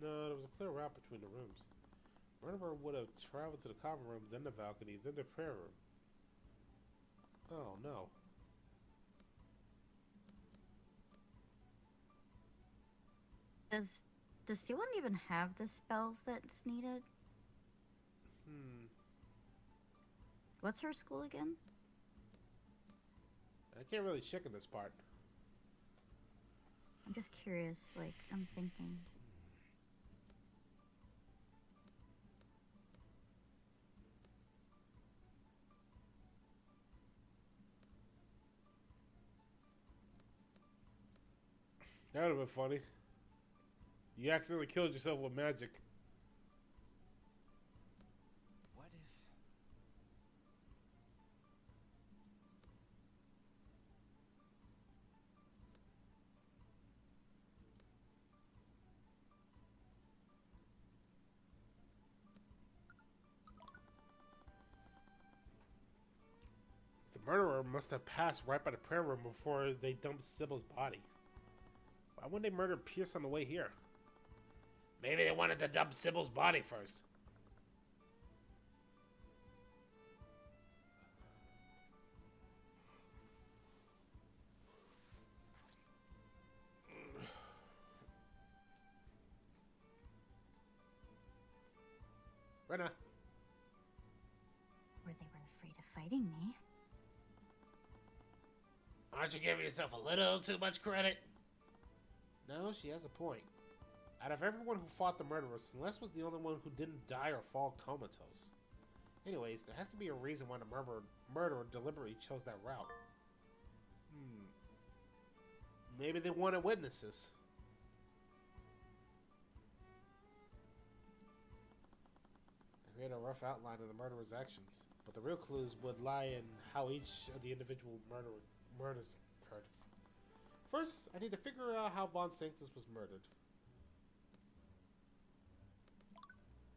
No, there was a clear route between the rooms. Murderer would have traveled to the common room, then the balcony, then the prayer room. Oh no. Does C1 even have the spells that's needed? What's her school again? I can't really check in this part. I'm just curious, like, I'm thinking. That would have been funny. You accidentally killed yourself with magic. What if... The murderer must have passed right by the prayer room before they dumped Sybil's body. Why wouldn't they murder Pierce on the way here? Maybe they wanted to dump Sybil's body first. Rena. Or they were afraid of fighting me. Aren't you giving yourself a little too much credit? No, she has a point. Out of everyone who fought the murderer, Celeste was the only one who didn't die or fall comatose. Anyways, there has to be a reason why the murderer deliberately chose that route. Maybe they wanted witnesses. I made a rough outline of the murderer's actions, but the real clues would lie in how each of the individual murders occurred. First, I need to figure out how Von Sanctus was murdered.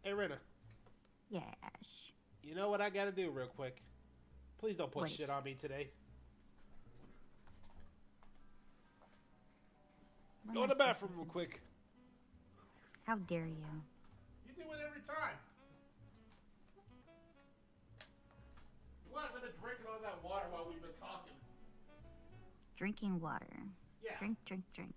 Hey, Rena. Yes. You know what I gotta do real quick? Please don't put Wait. shit on me today. What Go am to the I supposed bathroom to real do? quick. How dare you? You do it every time. Plus, I've been drinking all that water while we've been talking. Drinking water. Yeah. Drink, drink, drink.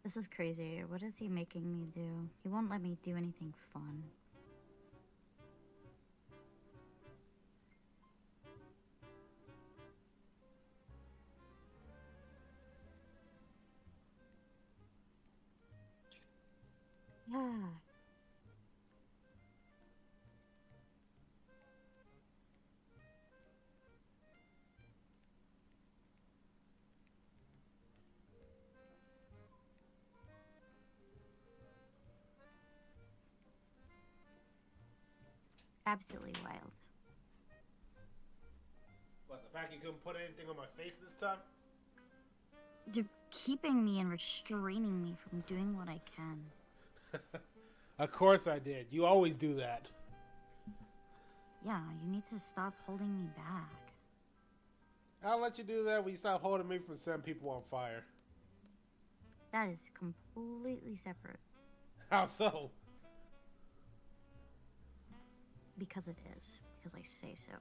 This is crazy. What is he making me do? He won't let me do anything fun. Yeah. Absolutely wild. What, the fact you couldn't put anything on my face this time? Keeping me and restraining me from doing what I can. Of course I did. You always do that. Yeah, you need to stop holding me back. I'll let you do that when you stop holding me from setting people on fire. That is completely separate. How so? Because it is. Because I say so.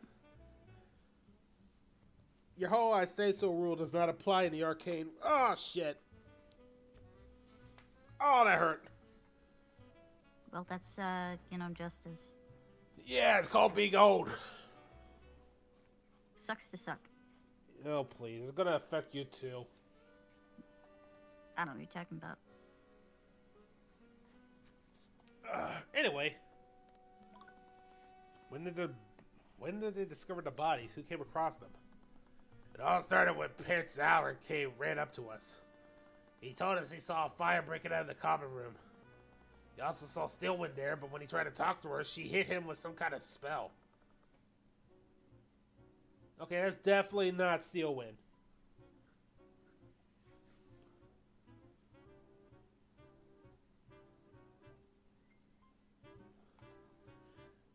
Your whole I say so rule does not apply in the arcane. Oh, shit. Oh, that hurt. Well, that's, justice. Yeah, it's called being old. Sucks to suck. Oh, please. It's gonna affect you, too. I don't know what you're talking about. Anyway. When did they discover the bodies? Who came across them? It all started when Prince Alric ran up to us. He told us he saw a fire breaking out of the common room. He also saw Steelwind there, but when he tried to talk to her, she hit him with some kind of spell. Okay, that's definitely not Steelwind.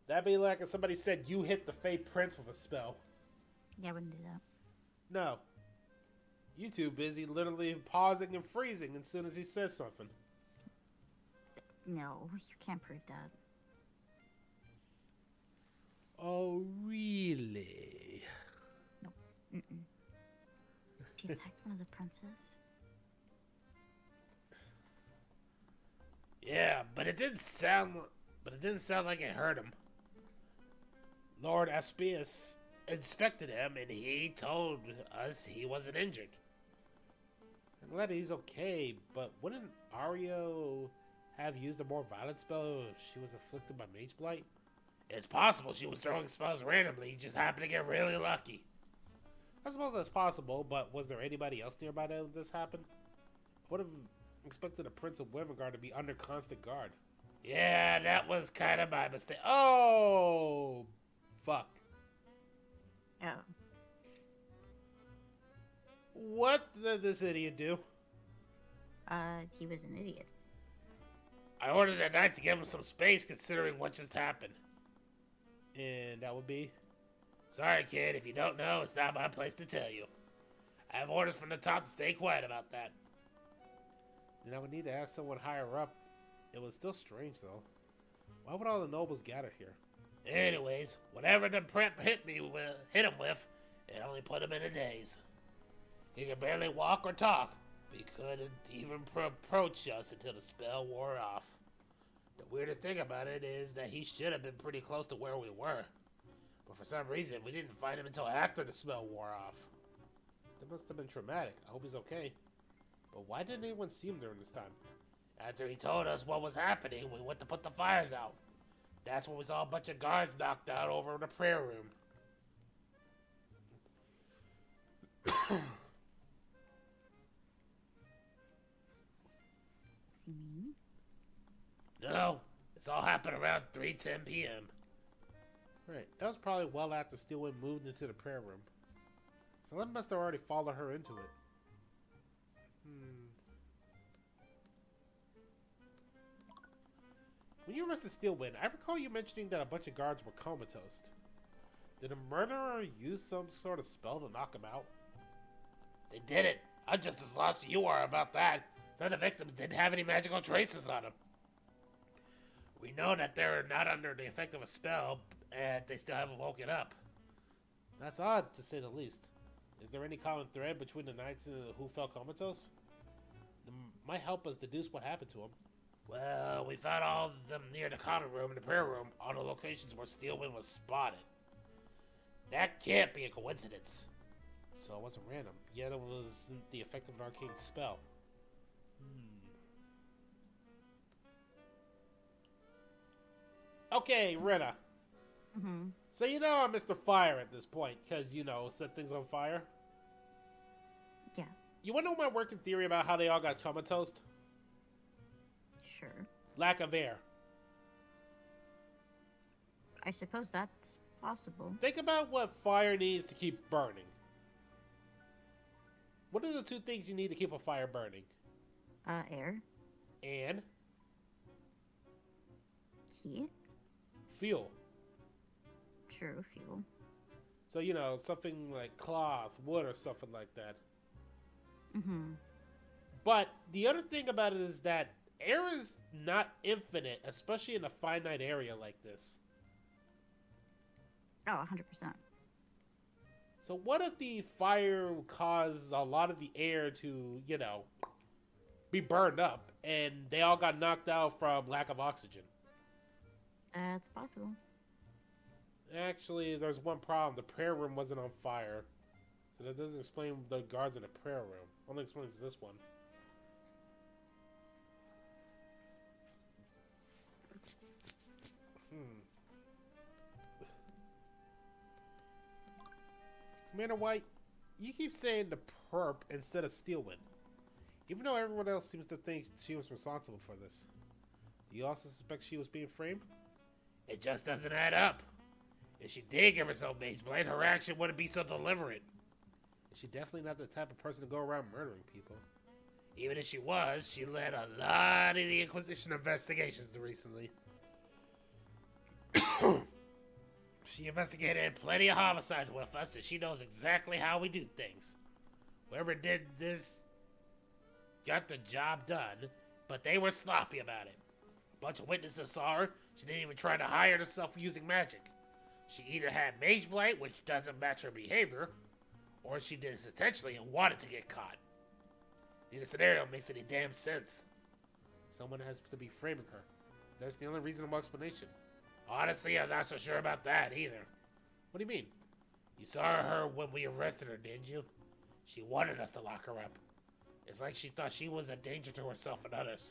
That'd be like if somebody said you hit the Fey Prince with a spell. Yeah, I wouldn't do that. No. You too busy literally pausing and freezing as soon as he says something. No, you can't prove that. Oh, really? Nope. Mm-mm. She attacked one of the princes. Yeah, but it didn't sound like it hurt him. Lord Aspius inspected him, and he told us he wasn't injured. I'm glad he's okay, but wouldn't Ario have used a more violent spell if she was afflicted by mage blight? It's possible she was throwing spells randomly, just happened to get really lucky. I suppose that's possible, but was there anybody else nearby when this happened? I would have expected the Prince of Wyverngar to be under constant guard. Yeah, that was kind of my mistake. Oh, fuck. Oh. What did this idiot do? He was an idiot. I ordered the knight to give him some space considering what just happened. And that would be? Sorry, kid, if you don't know, it's not my place to tell you. I have orders from the top to stay quiet about that. Then I would need to ask someone higher up. It was still strange, though. Why would all the nobles gather here? Anyways, whatever the prep hit him with, it only put him in a daze. He could barely walk or talk. He couldn't even approach us until the spell wore off. The weirdest thing about it is that he should have been pretty close to where we were. But for some reason, we didn't find him until after the spell wore off. That must have been traumatic. I hope he's okay. But why didn't anyone see him during this time? After he told us what was happening, we went to put the fires out. That's when we saw a bunch of guards knocked out over in the prayer room. See me? No, it's all happened around 3:10 p.m. Right, that was probably well after Steelwind moved into the prayer room. So that must have already followed her into it. When you arrested Steelwind, I recall you mentioning that a bunch of guards were comatose. Did a murderer use some sort of spell to knock him out? They did it. I'm just as lost as you are about that. Some of the victims didn't have any magical traces on them. We know that they're not under the effect of a spell, and they still haven't woken up. That's odd, to say the least. Is there any common thread between the knights who fell comatose? It might help us deduce what happened to them. Well, we found all of them near the common room and the prayer room, all the locations where Steelwind was spotted. That can't be a coincidence. So it wasn't random, yet it wasn't the effect of an arcane spell. Okay, Rena. So you know I'm Mr. Fire at this point, because, set things on fire? Yeah. You want to know my working theory about how they all got comatose? Sure. Lack of air. I suppose that's possible. Think about what fire needs to keep burning. What are the two things you need to keep a fire burning? Air. And? Heat. Fuel. True, fuel. So, something like cloth, wood, or something like that. But the other thing about it is that air is not infinite, especially in a finite area like this. Oh, 100%. So what if the fire caused a lot of the air to, be burned up, and they all got knocked out from lack of oxygen? That's possible. Actually, there's one problem. The prayer room wasn't on fire. So that doesn't explain the guards in the prayer room. Only explains this one. Commander White, you keep saying the perp instead of Steelwind. Even though everyone else seems to think she was responsible for this. Do you also suspect she was being framed? It just doesn't add up. If she did give herself mage blight, her action wouldn't be so deliberate. She's definitely not the type of person to go around murdering people. Even if she was, she led a lot of the Inquisition investigations recently. She investigated plenty of homicides with us, and she knows exactly how we do things. Whoever did this got the job done, but they were sloppy about it. A bunch of witnesses saw her. She didn't even try to hide herself using magic. She either had mage blight, which doesn't match her behavior, or she did this intentionally and wanted to get caught. Neither scenario makes any damn sense. Someone has to be framing her. That's the only reasonable explanation. Honestly, I'm not so sure about that either. What do you mean? You saw her when we arrested her, didn't you? She wanted us to lock her up. It's like she thought she was a danger to herself and others.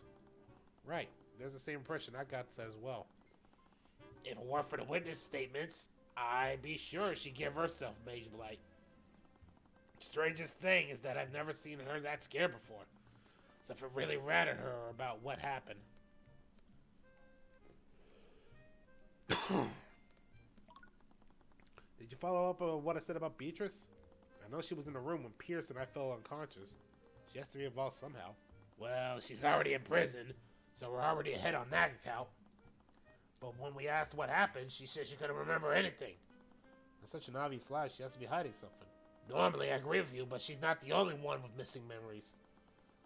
Right. There's the same impression I got as well. If it weren't for the witness statements, I'd be sure she'd give herself mage blight. Strangest thing is that I've never seen her that scared before. So if it really rattled her about what happened. Did you follow up on what I said about Beatrice? I know she was in the room when Pierce and I fell unconscious. She has to be involved somehow. Well, she's already in prison, so we're already ahead on that account. But when we asked what happened, she said she couldn't remember anything. That's such an obvious lie. She has to be hiding something. Normally, I agree with you, but she's not the only one with missing memories.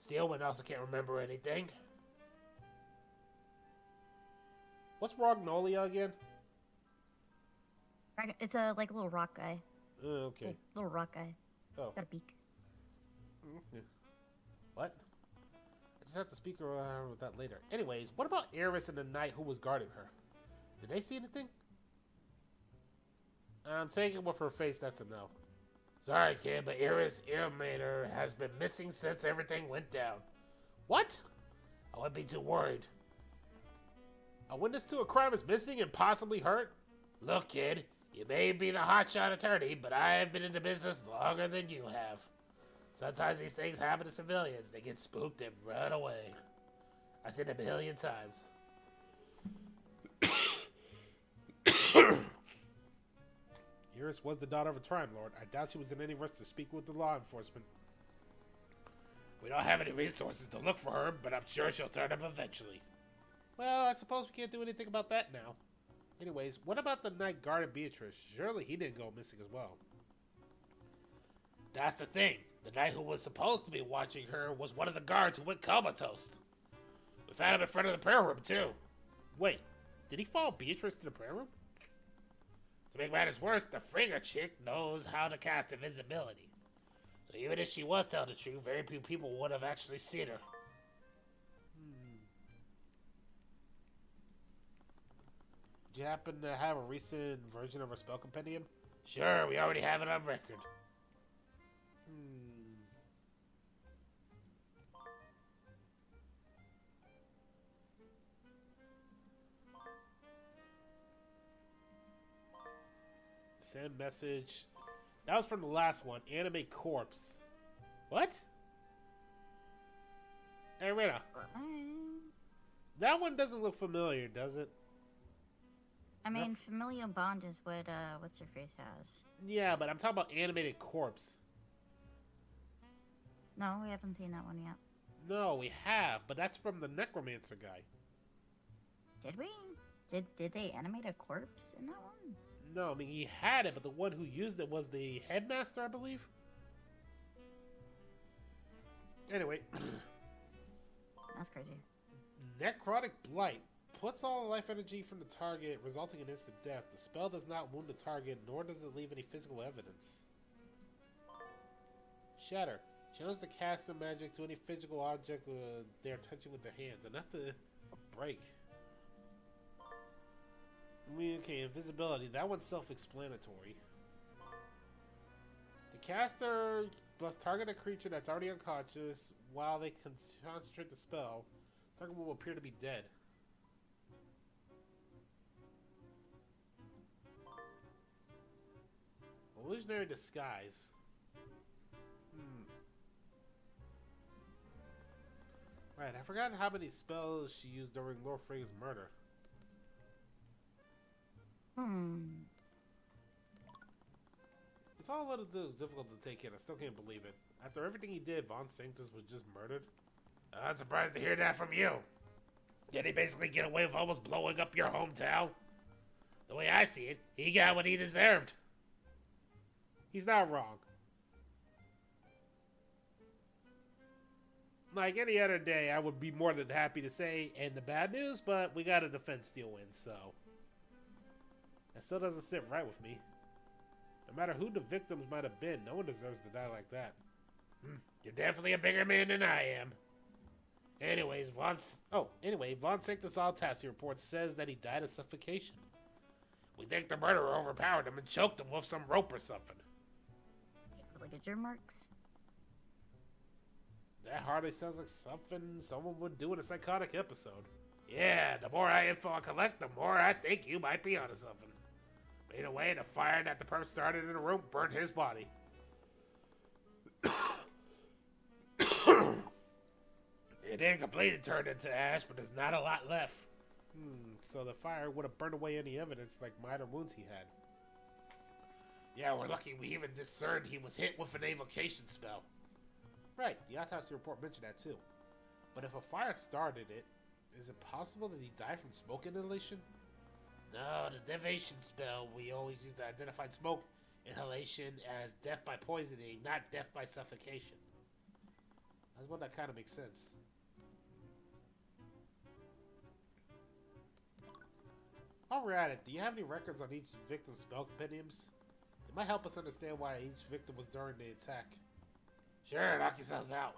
Steelwind also can't remember anything. What's Rognolia again? It's a little rock guy. Okay. Little rock guy. Oh. Got a beak. What? I just have to speak around with that later. Anyways, what about Eris and the knight who was guarding her? Did they see anything? I'm taking with her face, that's a no. Sorry, kid, but Eris Irmater has been missing since everything went down. What? I wouldn't be too worried. A witness to a crime is missing and possibly hurt? Look, kid, you may be the hotshot attorney, but I have been in the business longer than you have. Sometimes these things happen to civilians. They get spooked and run away. I've seen it a million times. Iris was the daughter of a crime lord. I doubt she was in any rush to speak with the law enforcement. We don't have any resources to look for her, but I'm sure she'll turn up eventually. Well, I suppose we can't do anything about that now. Anyways, what about the knight guarding Beatrice? Surely he didn't go missing as well. That's the thing. The knight who was supposed to be watching her was one of the guards who went comatose. We found him in front of the prayer room, too. Wait, did he follow Beatrice to the prayer room? To make matters worse, the Frigga chick knows how to cast invisibility. So even if she was telling the truth, very few people would have actually seen her. Do you happen to have a recent version of our spell compendium? Sure, we already have it on record. Send message. That was from the last one. Animate corpse. What? Hey, Rita. That one doesn't look familiar, does it? I mean, familial bond is what, what's her face has. Yeah, but I'm talking about animated corpse. No, we haven't seen that one yet. No, we have, but that's from the necromancer guy. Did we? Did they animate a corpse in that one? No, I mean, he had it, but the one who used it was the headmaster, I believe. Anyway, That's crazy. Necrotic blight. Puts all life energy from the target, resulting in instant death. The spell does not wound the target, nor does it leave any physical evidence. Shatter. Channels the caster magic to any physical object they're touching with their hands. Enough to break. Okay, invisibility. That one's self-explanatory. The caster must target a creature that's already unconscious while they concentrate the spell. The target will appear to be dead. Illusionary disguise. Right, I forgot how many spells she used during Lord Frey's murder. It's all a little difficult to take in. I still can't believe it. After everything he did, Von Sanctus was just murdered. I'm surprised to hear that from you. Did he basically get away with almost blowing up your hometown? The way I see it, he got what he deserved. He's not wrong. Like any other day, I would be more than happy to say, and the bad news, but we got a defense deal win, so that still doesn't sit right with me. No matter who the victims might have been, no one deserves to die like that. You're definitely a bigger man than I am. Anyways, Von Sanctus Autopsy report says that he died of suffocation. We think the murderer overpowered him and choked him with some rope or something. Like a germ marks? That hardly sounds like something someone would do in a psychotic episode. Yeah, the more info I collect, the more I think you might be onto something. But either way, the fire that the perp started in the room burned his body. It didn't completely turn into ash, but there's not a lot left. So the fire would have burned away any evidence like minor wounds he had. Yeah, we're lucky we even discerned he was hit with an evocation spell. Right, the autopsy report mentioned that too. But if a fire started it, is it possible that he died from smoke inhalation? No, the devastation spell we always use to identify smoke inhalation as death by poisoning, not death by suffocation. That's one that kind of makes sense. While we're at it, do you have any records on each victim's spell compendiums? It might help us understand why each victim was during the attack. Sure, knock yourselves out.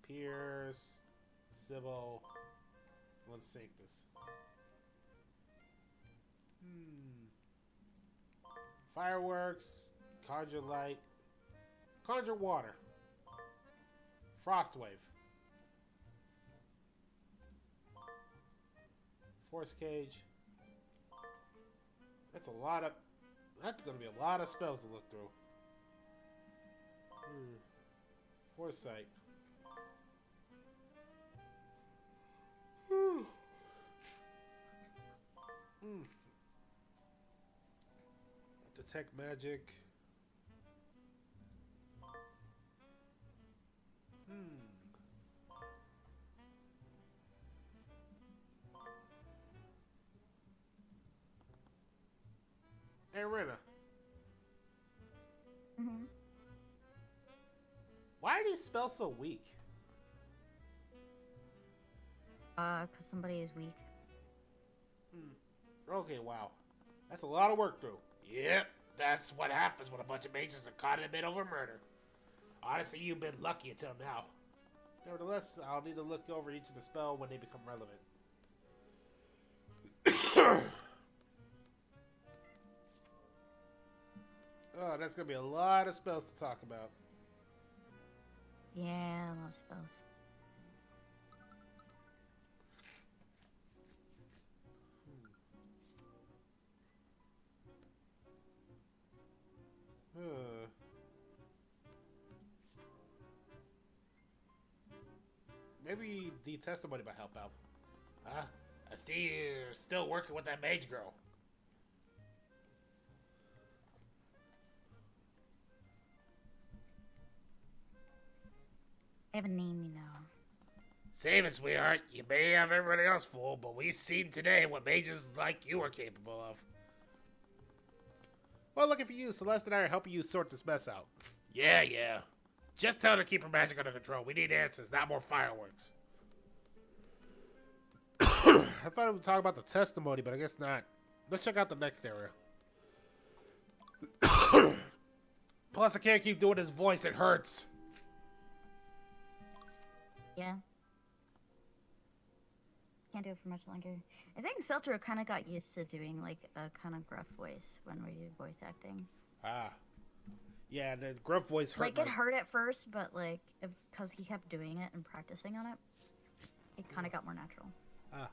Pierce, Sybil, Von Sanctus. Fireworks, conjure light, conjure water, frost wave, force cage. That's gonna be a lot of spells to look through. Foresight. Detect magic. Hey, Rena. Why are these spells so weak? Cause somebody is weak. Okay, wow. That's a lot of work through. Yep, that's what happens when a bunch of mages are caught in a bit over murder. Honestly, you've been lucky until now. Nevertheless, I'll need to look over each of the spell when they become relevant. Oh, that's gonna be a lot of spells to talk about. Yeah, a lot of spells. Maybe the testimony might help out. I see you're still working with that mage girl. I have a name, you know. Save it, sweetheart. You may have everybody else fooled, but we've seen today what mages like you are capable of. Well, looking for you. Celeste and I are helping you sort this mess out. Yeah. Just tell her to keep her magic under control. We need answers, not more fireworks. I thought we would talk about the testimony, but I guess not. Let's check out the next area. Plus, I can't keep doing his voice. It hurts. Yeah. Can't do it for much longer. I think Seltro kind of got used to doing like a kind of gruff voice when we do voice acting. Ah. Yeah, the gruff voice hurt. Like, it hurt at first, but like, because he kept doing it and practicing on it, it kind of got more natural. Ah.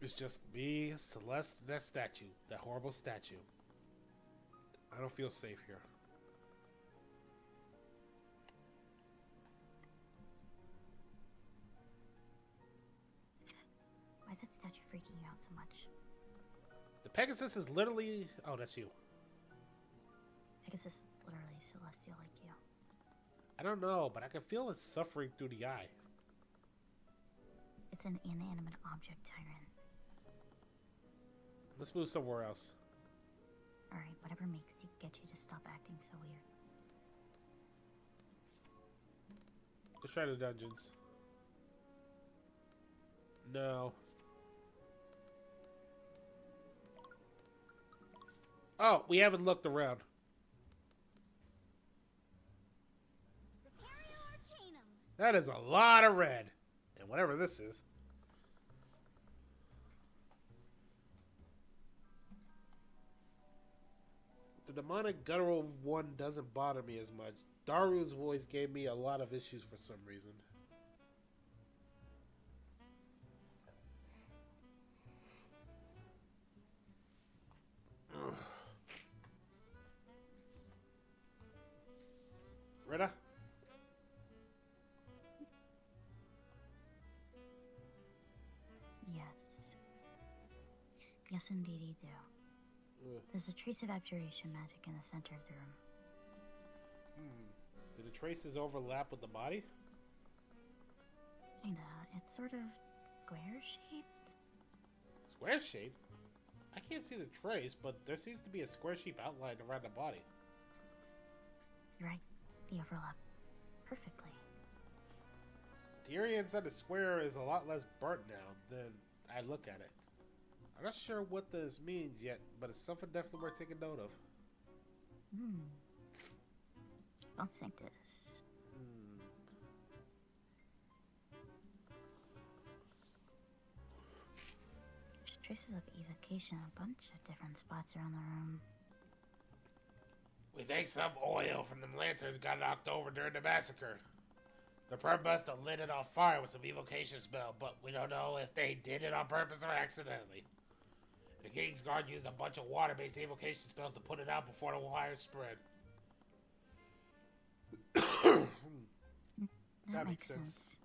It's just me, Celeste, and that statue. That horrible statue. I don't feel safe here. Why is that statue freaking you out so much? The Pegasus is literally... Oh, that's you. Pegasus is literally celestial like you. I don't know, but I can feel it suffering through the eye. It's an inanimate object, Tyrion. Let's move somewhere else. Alright, whatever makes you get you to stop acting so weird. Let's try the dungeons. No. Oh, we haven't looked around. That is a lot of red. And whatever this is. The demonic guttural one doesn't bother me as much. Daru's voice gave me a lot of issues for some reason. Ugh. Rita? Yes. Yes, indeed you do. There's a trace of abjuration magic in the center of the room. Do the traces overlap with the body? Kinda. It's sort of square-shaped. Square-shaped? I can't see the trace, but there seems to be a square-shaped outline around the body. You're right. They overlap perfectly. The area inside the square is a lot less burnt now than I look at it. I'm not sure what this means yet, but it's something definitely worth taking note of. Don't think this. There's traces of evocation in a bunch of different spots around the room. We think some oil from them lanterns got knocked over during the massacre. The perp must have lit it on fire with some evocation spell, but we don't know if they did it on purpose or accidentally. The King's Guard used a bunch of water-based evocation spells to put it out before the wire spread. That makes sense.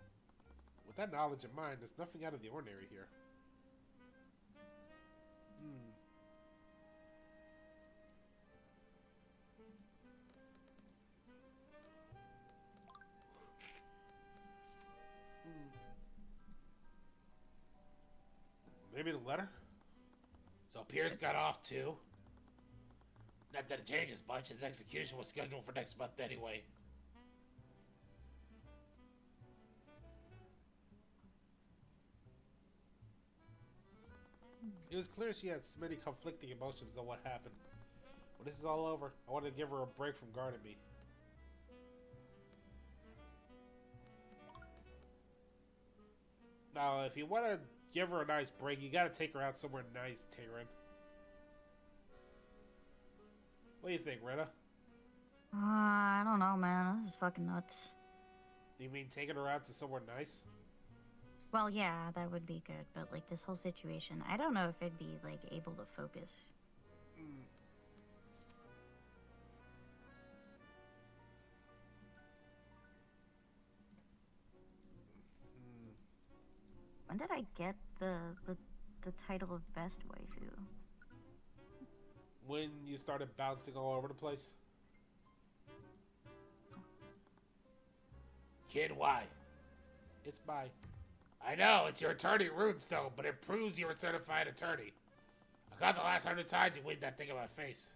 With that knowledge in mind, there's nothing out of the ordinary here. Maybe the letter? So Pierce got off too? Not that it changes much, his execution was scheduled for next month anyway. It was clear she had many conflicting emotions on what happened. When this is all over, I want to give her a break from guarding me. Now, if you want to give her a nice break, you gotta take her out somewhere nice, Tyrion. What do you think, Rita? I don't know, man. This is fucking nuts. You mean taking her out to somewhere nice? Well, yeah, that would be good, but like this whole situation, I don't know if I'd be like able to focus. When did I get the title of best waifu? When you started bouncing all over the place? Kid, why? It's by... I know, it's your attorney runestone, but it proves you're a certified attorney. I got the last 100 times you waved that thing in my face.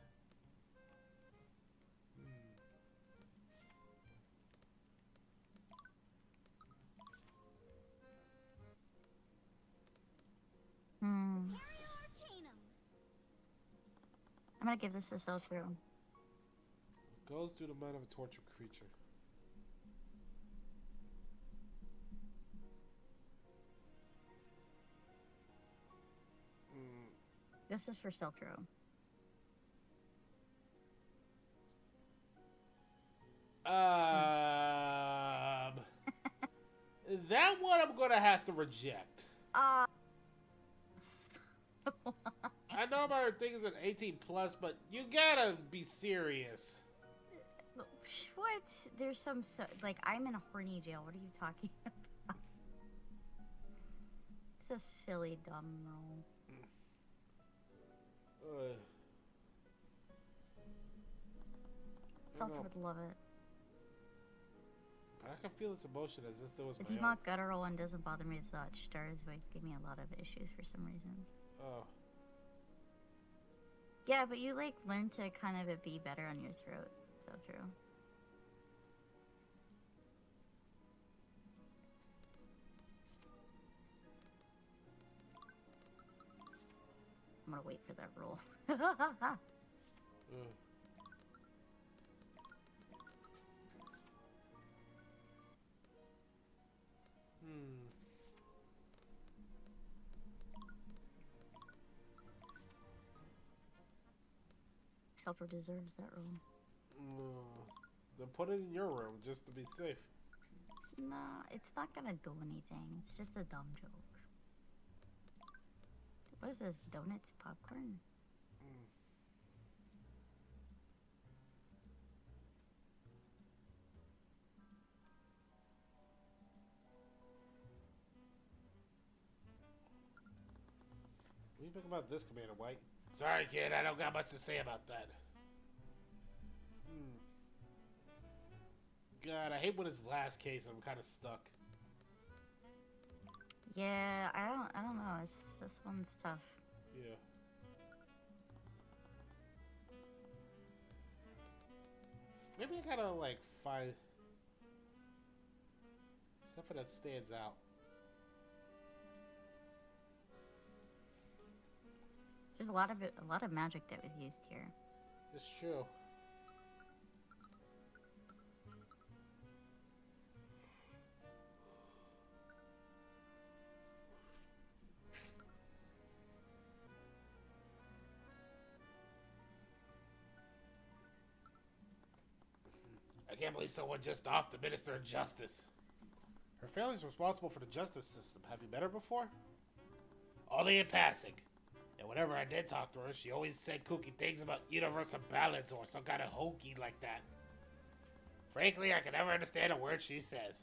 gonna give this a sell through. Goes through the mind of a tortured creature. This is for sell through. That one I'm gonna have to reject. I know my thing is an 18 plus, but you gotta be serious. What? There's some like I'm in a horny jail. What are you talking about? It's a silly dumb roll. Selfie would love it. I can feel its emotion as if there was The my Demon guttural one doesn't bother me as much. Dara's voice gave me a lot of issues for some reason. Oh. Yeah, but you like learn to kind of it be better on your throat. So true. I'm gonna wait for that roll. Selfer deserves that roll. Then put it in your room just to be safe. Nah, it's not gonna do anything. It's just a dumb joke. What is this? Donuts? Popcorn? What do you think about this, Commander White? Sorry, kid, I don't got much to say about that. God, I hate when it's last case and I'm kind of stuck. Yeah, I don't know. This one's tough. Yeah. Maybe I gotta like find something that stands out. There's a lot of magic that was used here. It's true. I can't believe someone just off the Minister of Justice. Her family's responsible for the justice system. Have you met her before? Only in passing. And whenever I did talk to her, she always said kooky things about universal balance or some kind of hokey like that. Frankly, I can never understand a word she says.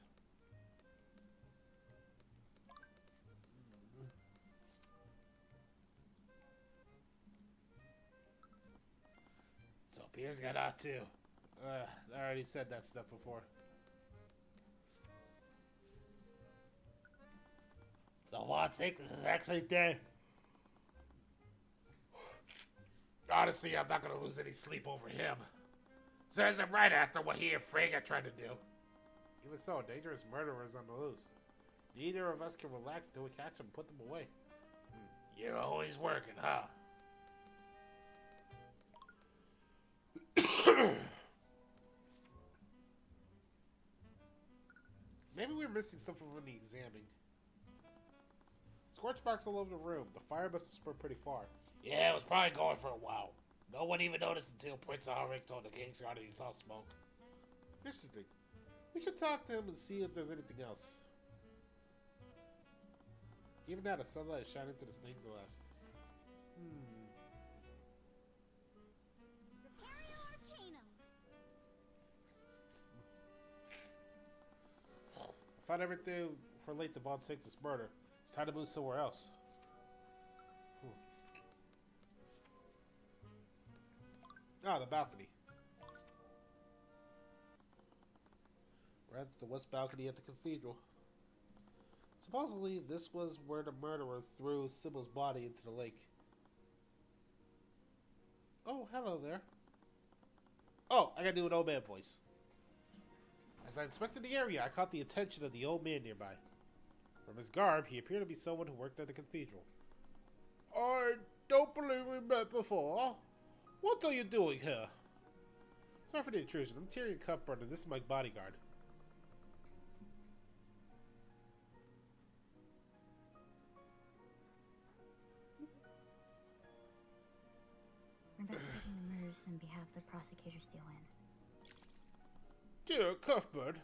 So Pierre's got out too. I already said that stuff before. So I think this is actually dead. Honestly, I'm not gonna lose any sleep over him. Says it right after what he and Frege tried to do. Even so, dangerous murderers on the loose. Neither of us can relax until we catch them and put them away. You're always working, huh? Maybe we're missing something from the examining. Scorch marks all over the room. The fire must have spread pretty far. Yeah, it was probably going for a while. No one even noticed until Prince Ulrich told the King's Guard he saw smoke. Interesting. We should talk to him and see if there's anything else. Even now, the sunlight is shining through the stained glass. I found everything relate to Von Sanctus' murder. It's time to move somewhere else. Ah, the balcony. We're at the west balcony at the cathedral. Supposedly, this was where the murderer threw Sybil's body into the lake. Oh, hello there. Oh, I gotta do an old man voice. As I inspected the area, I caught the attention of the old man nearby. From his garb, he appeared to be someone who worked at the cathedral. I don't believe we met before. What are you doing here? Sorry for the intrusion. I'm Tyrion Cuthbert, and this is my bodyguard. We're investigating the murders on behalf of the prosecutor Steelwind. Dear Cuthbert,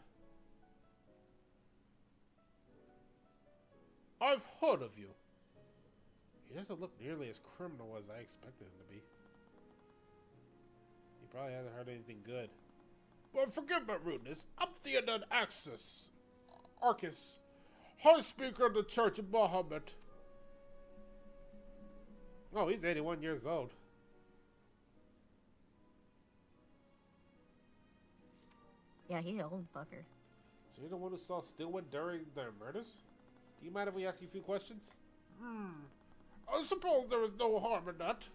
I've heard of you. He doesn't look nearly as criminal as I expected him to be. He probably hasn't heard anything good. Well, forgive my rudeness. I'm Theodon Axis, Arcus, High Speaker of the Church of Bahamut. Oh, he's 81 years old. Yeah, he's an old fucker. So you're the one who saw Stillwood during their murders? Do you mind if we ask you a few questions? I suppose there is no harm in that.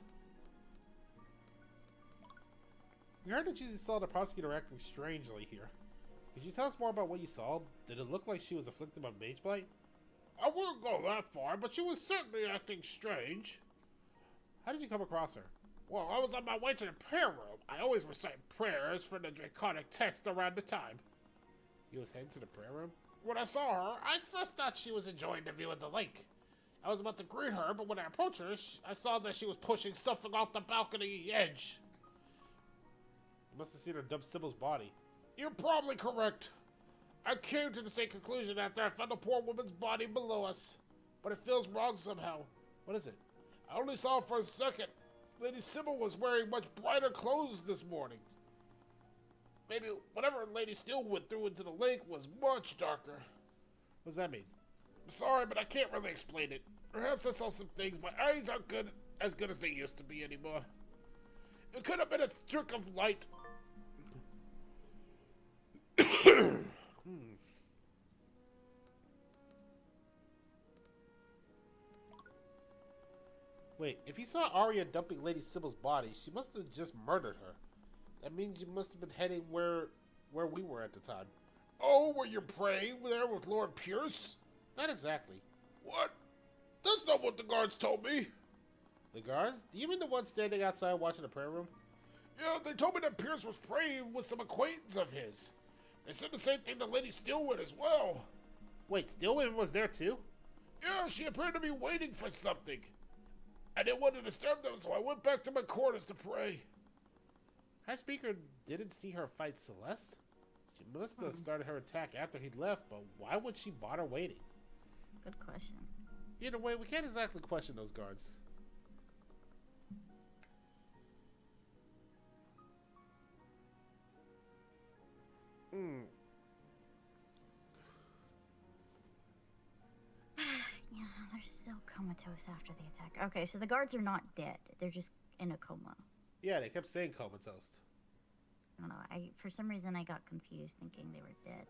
We heard that you saw the prosecutor acting strangely here. Could you tell us more about what you saw? Did it look like she was afflicted by mage blight? I wouldn't go that far, but she was certainly acting strange. How did you come across her? Well, I was on my way to the prayer room. I always recite prayers for the draconic text around the time. You was heading to the prayer room? When I saw her, I first thought she was enjoying the view of the lake. I was about to greet her, but when I approached her, I saw that she was pushing something off the balcony edge. You must have seen her dump Sybil's body. You're probably correct. I came to the same conclusion after I found the poor woman's body below us. But it feels wrong somehow. What is it? I only saw her for a second. Lady Sybil was wearing much brighter clothes this morning. Maybe whatever Lady Steelwood threw into the lake was much darker. What does that mean? I'm sorry, but I can't really explain it. Perhaps I saw some things. My eyes aren't as good as they used to be anymore. It could have been a trick of light. Wait, if you saw Arya dumping Lady Sybil's body, she must have just murdered her. That means you must have been heading where we were at the time. Oh, were you praying there with Lord Pierce? Not exactly. What? That's not what the guards told me. The guards? Do you mean the ones standing outside watching the prayer room? Yeah, they told me that Pierce was praying with some acquaintance of his. They said the same thing to Lady Steelwood as well. Wait, Steelwood was there too? Yeah, she appeared to be waiting for something. I didn't want to disturb them, so I went back to my quarters to pray. High Speaker didn't see her fight Celeste? She must have started her attack after he'd left, but why would she bother waiting? Good question. Either way, we can't exactly question those guards. Yeah, they're still comatose after the attack. Okay, so the guards are not dead. They're just in a coma. Yeah, they kept saying comatose. I don't know. For some reason I got confused thinking they were dead.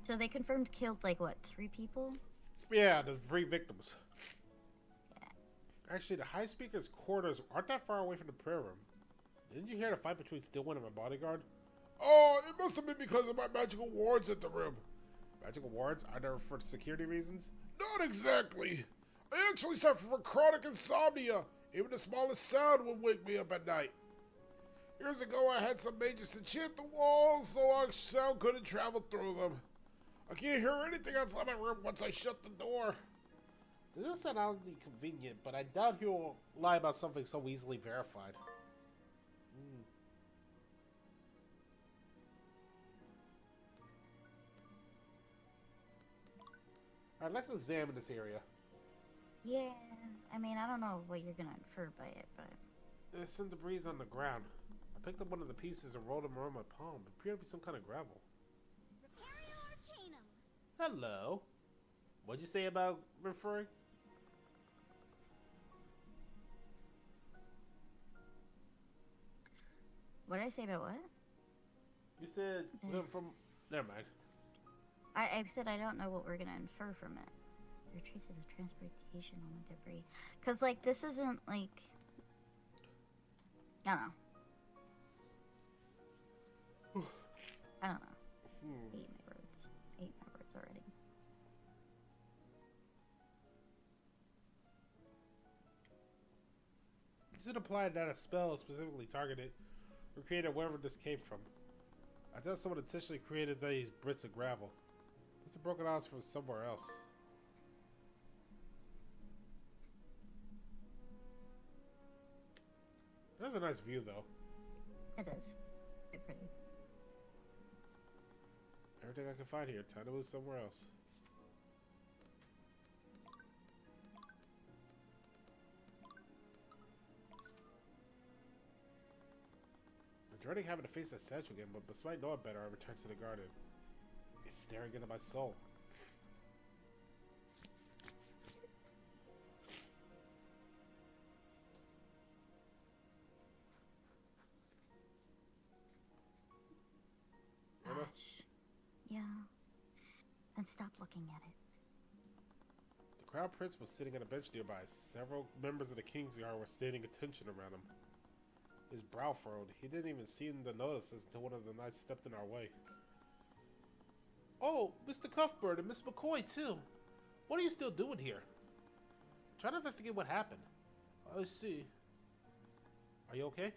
So they confirmed killed like what, 3 people? Yeah, the 3 victims. Yeah. Actually, the High Speaker's quarters aren't that far away from the prayer room. Didn't you hear the fight between Stillwind and my bodyguard? Oh, it must have been because of my magical wards at the room. Magical wards? Are there for security reasons? Not exactly. I actually suffer from chronic insomnia. Even the smallest sound would wake me up at night. Years ago, I had some mages enchant the walls so our sound couldn't travel through them. I can't hear anything outside my room once I shut the door. This does sound oddly convenient, but I doubt he'll lie about something so easily verified. Alright, let's examine this area. Yeah, I mean, I don't know what you're gonna infer by it, but... There's some debris on the ground. I picked up one of the pieces and rolled them around my palm. It appeared to be some kind of gravel. Hello. What'd you say about referring? What did I say about what? You said from... Never mind. I said I don't know what we're gonna infer from it. There are traces of transportation on the debris. Cause like this isn't like... I don't know. I don't know. Ate my words already. This would imply that a spell specifically targeted or created wherever this came from. I thought someone intentionally created these bricks of gravel. It's a broken house from somewhere else. That's a nice view, though. It is. Very pretty. Everything I can find here. Time to move somewhere else. I'm dreading having to face that statue again, but despite knowing better, I return to the garden. It's staring into my soul. Gosh. Yeah. And stop looking at it. The crown prince was sitting on a bench nearby. Several members of the king's guard were standing attention around him. His brow furrowed. He didn't even seem to notice us until one of the knights stepped in our way. Oh, Mr. Cuthbert and Miss McCoy, too. What are you still doing here? Trying to investigate what happened. I see. Are you okay?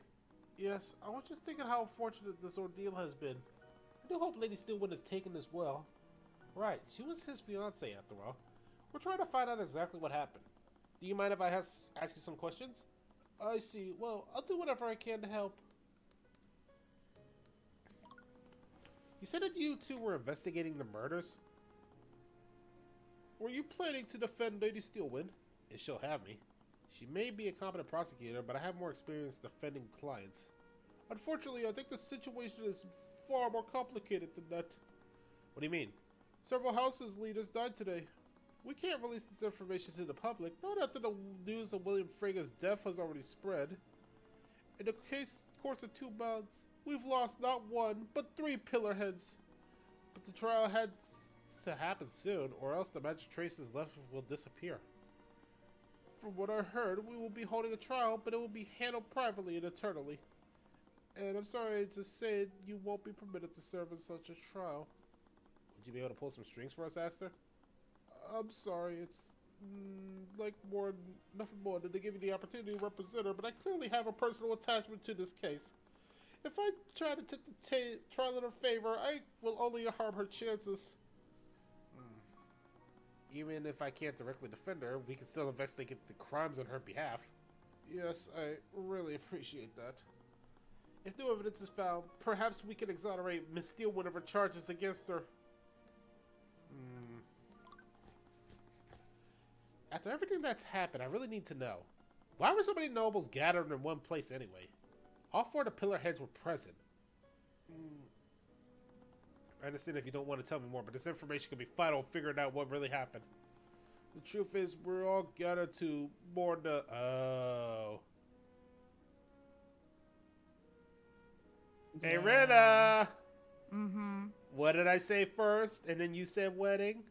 Yes, I was just thinking how unfortunate this ordeal has been. I do hope Lady Steelwind is taken as well. Right, she was his fiancée after all. We're trying to find out exactly what happened. Do you mind if I ask you some questions? I see. Well, I'll do whatever I can to help. You said that you two were investigating the murders? Were you planning to defend Lady Steelwind? If she'll have me. She may be a competent prosecutor, but I have more experience defending clients. Unfortunately, I think the situation is far more complicated than that. What do you mean? Several houses leaders died today. We can't release this information to the public, not after the news of William Frega's death has already spread. In the course of 2 months, we've lost not 1, but 3 pillar heads. But the trial had to happen soon, or else the magic traces left will disappear. From what I heard, we will be holding a trial, but it will be handled privately and eternally. And I'm sorry to say you won't be permitted to serve in such a trial. Would you be able to pull some strings for us, Aster? I'm sorry, it's nothing more than to give you the opportunity to represent her, but I clearly have a personal attachment to this case. If I try to take the trial in her favor, I will only harm her chances. Even if I can't directly defend her, we can still investigate the crimes on her behalf. Yes, I really appreciate that. If no evidence is found, perhaps we can exonerate Miss Steelwind of her charges against her. After everything that's happened, I really need to know. Why were so many nobles gathered in one place anyway? All 4 of the pillar heads were present. I understand if you don't want to tell me more, but this information can be vital in figuring out what really happened. The truth is, we're all gathered to mourn the... Oh. Yeah. Hey, Rita! Mm-hmm. What did I say first? And then you said wedding?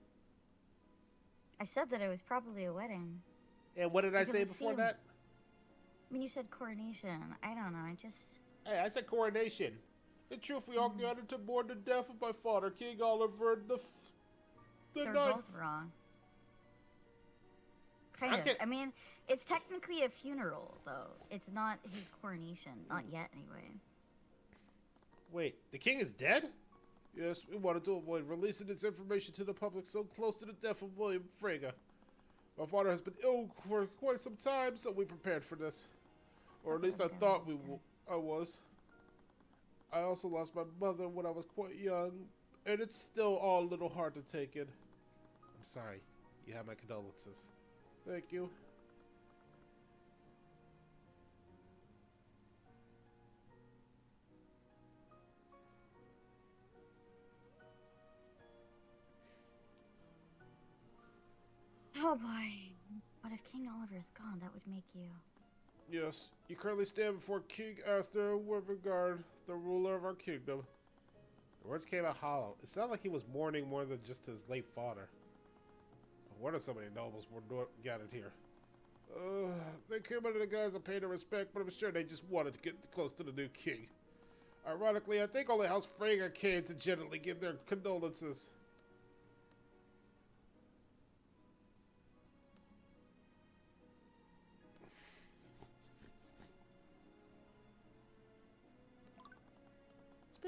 I said that it was probably a wedding. And what did I say before that? I mean, you said coronation. I don't know, Hey, I said coronation. In truth, we all gathered to mourn the death of my father, King Oliver the So we're Ninth. both wrong. Kind of. I mean, it's technically a funeral, though. It's not his coronation. Not yet, anyway. Wait, the king is dead? Yes, we wanted to avoid releasing this information to the public so close to the death of William Frega. My father has been ill for quite some time, so we prepared for this. Or at least I thought I was. I also lost my mother when I was quite young, and it's still all a little hard to take in. I'm sorry. You have my condolences. Thank you. Oh boy. But if King Oliver is gone, that would make you... Yes, you currently stand before King Aster Wivengard, the ruler of our kingdom. The words came out hollow. It sounded like he was mourning more than just his late father. What are so many nobles were gathered here? They came under the guise of pain and respect, but I'm sure they just wanted to get close to the new king. Ironically, I think only House Frega came to gently give their condolences.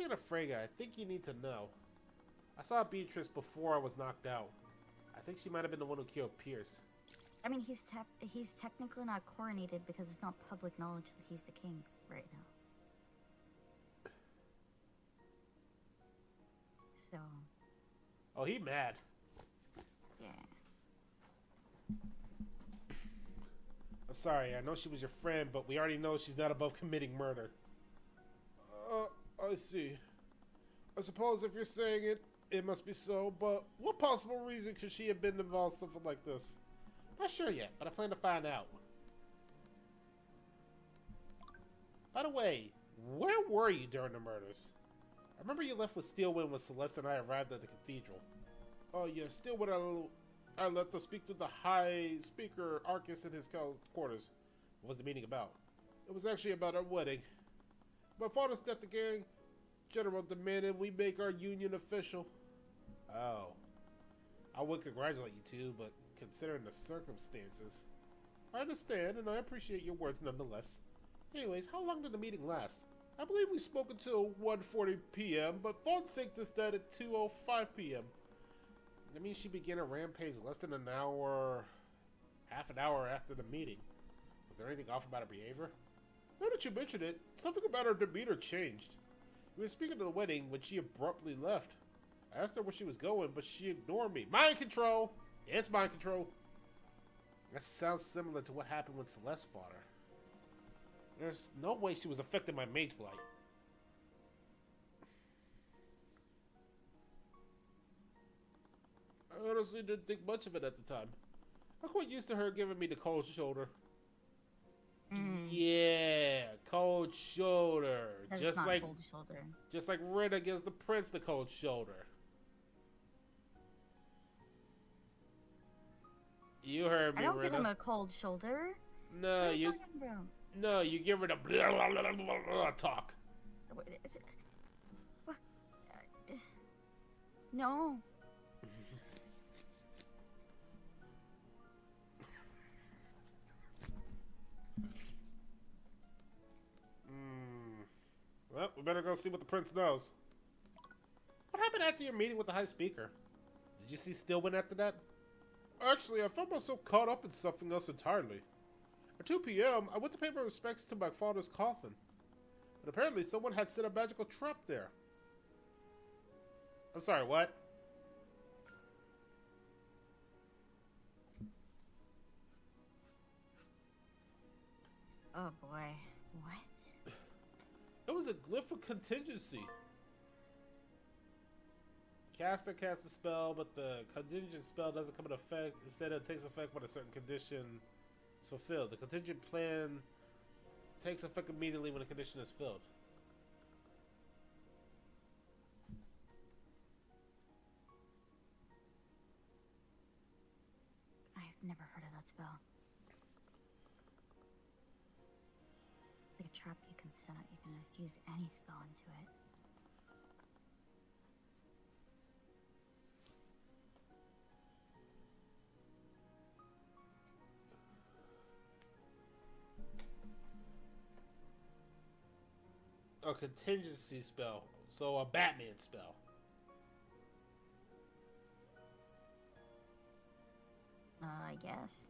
Speaking of Freyga, I think you need to know. I saw Beatrice before I was knocked out. I think she might have been the one who killed Pierce. I mean, he's technically not coronated because it's not public knowledge that he's the king right now. So. Oh, he mad. Yeah. I'm sorry, I know she was your friend, but we already know she's not above committing murder. I see. I suppose if you're saying it, it must be so, but what possible reason could she have been involved in something like this? Not sure yet, but I plan to find out. By the way, where were you during the murders? I remember you left with Steelwind when Celeste and I arrived at the cathedral. Oh yeah, Steelwind I left to speak to the High Speaker Arcus in his quarters. What was the meeting about? It was actually about our wedding. My father's death again. General demanded we make our union official. Oh. I would congratulate you two, but considering the circumstances. I understand, and I appreciate your words nonetheless. Anyways, how long did the meeting last? I believe we spoke until 1:40 p.m., but Fonseca just died at 2:05 p.m. That means she began a rampage less than an hour, half an hour after the meeting. Was there anything off about her behavior? Now that you mention it, something about her demeanor changed. We were speaking of the wedding when she abruptly left. I asked her where she was going, but she ignored me. Mind control! It's mind control. That sounds similar to what happened when Celeste fought her. There's no way she was affected by mage blight. I honestly didn't think much of it at the time. I'm quite used to her giving me the cold shoulder. Yeah, cold shoulder. That's just not like cold shoulder. Just like Rita gives the prince the cold shoulder. You heard me, I don't Rita. give him a cold shoulder. No, what are you you. talking about? No, you give her the blah, blah, blah, blah, blah, talk. What? No. Well, we better go see what the prince knows. What happened after your meeting with the High Speaker? Did you see Steelwind after that? Actually, I found myself caught up in something else entirely. At 2 p.m., I went to pay my respects to my father's coffin. But apparently someone had set a magical trap there. I'm sorry, what? Oh boy. What? It was a glyph of contingency. Caster casts a spell, but the contingent spell doesn't come into effect. Instead, it takes effect when a certain condition is fulfilled. The contingent plan takes effect immediately when a condition is filled. I've never heard of that spell. It's like a trap you can set up. You can use any spell into it. A contingency spell. So a Batman spell. I guess.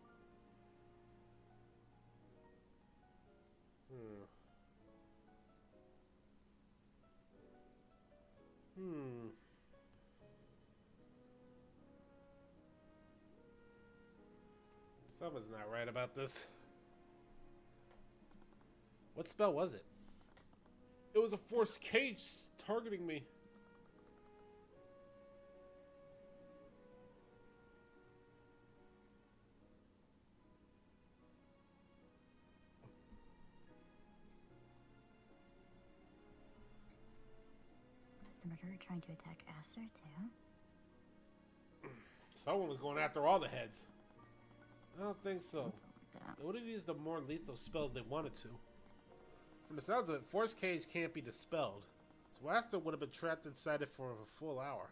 Something's not right about this. What spell was it? It was a forced cage targeting me. Is the murderer trying to attack Aster too? Someone was going after all the heads. I don't think so. Something like that. They would have used a more lethal spell if they wanted to. From the sounds of it, Force Cage can't be dispelled, so Aster would have been trapped inside it for a full hour.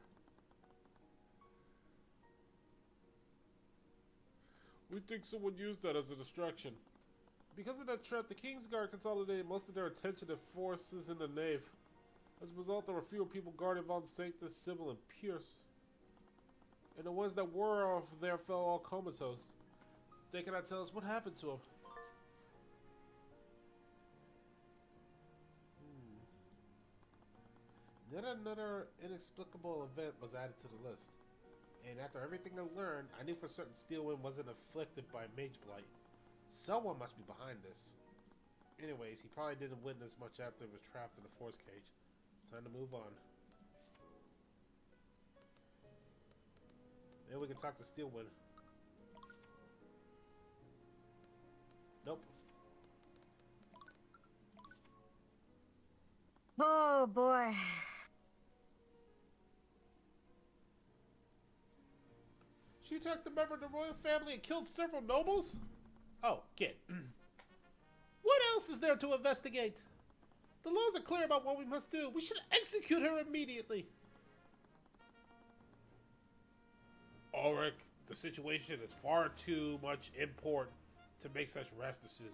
We think someone used that as a distraction. Because of that trap, the Kingsguard consolidated most of their attention and forces in the nave. As a result, there were fewer people guarding Von Sanctus, Sybil, and Pierce. And the ones that were there fell all comatose. They cannot tell us what happened to them. Then another inexplicable event was added to the list. And after everything I learned, I knew for certain Steelwind wasn't afflicted by mage blight. Someone must be behind this. Anyways, he probably didn't witness much after he was trapped in the force cage. It's time to move on. Maybe we can talk to Steelwind. Nope. Oh boy. She attacked a member of the royal family and killed several nobles? Oh, kid. What else is there to investigate? The laws are clear about what we must do. We should execute her immediately. Ulrich, the situation is far too much import to make such rash decisions.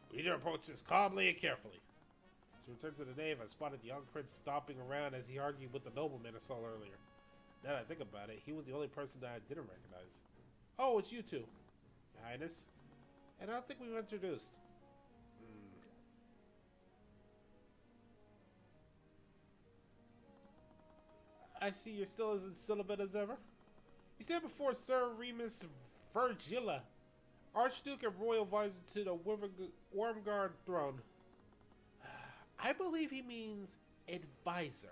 We need to approach this calmly and carefully. As we return to the nave, I spotted the young prince stomping around as he argued with the nobleman I saw earlier. Now that I think about it, he was the only person that I didn't recognize. Oh, it's you two, Your Highness. And I don't think we were introduced. I see you're still as celibate as ever. You stand before Sir Remus Virgilla, Archduke and Royal Advisor to the Wormguard throne. I believe he means advisor.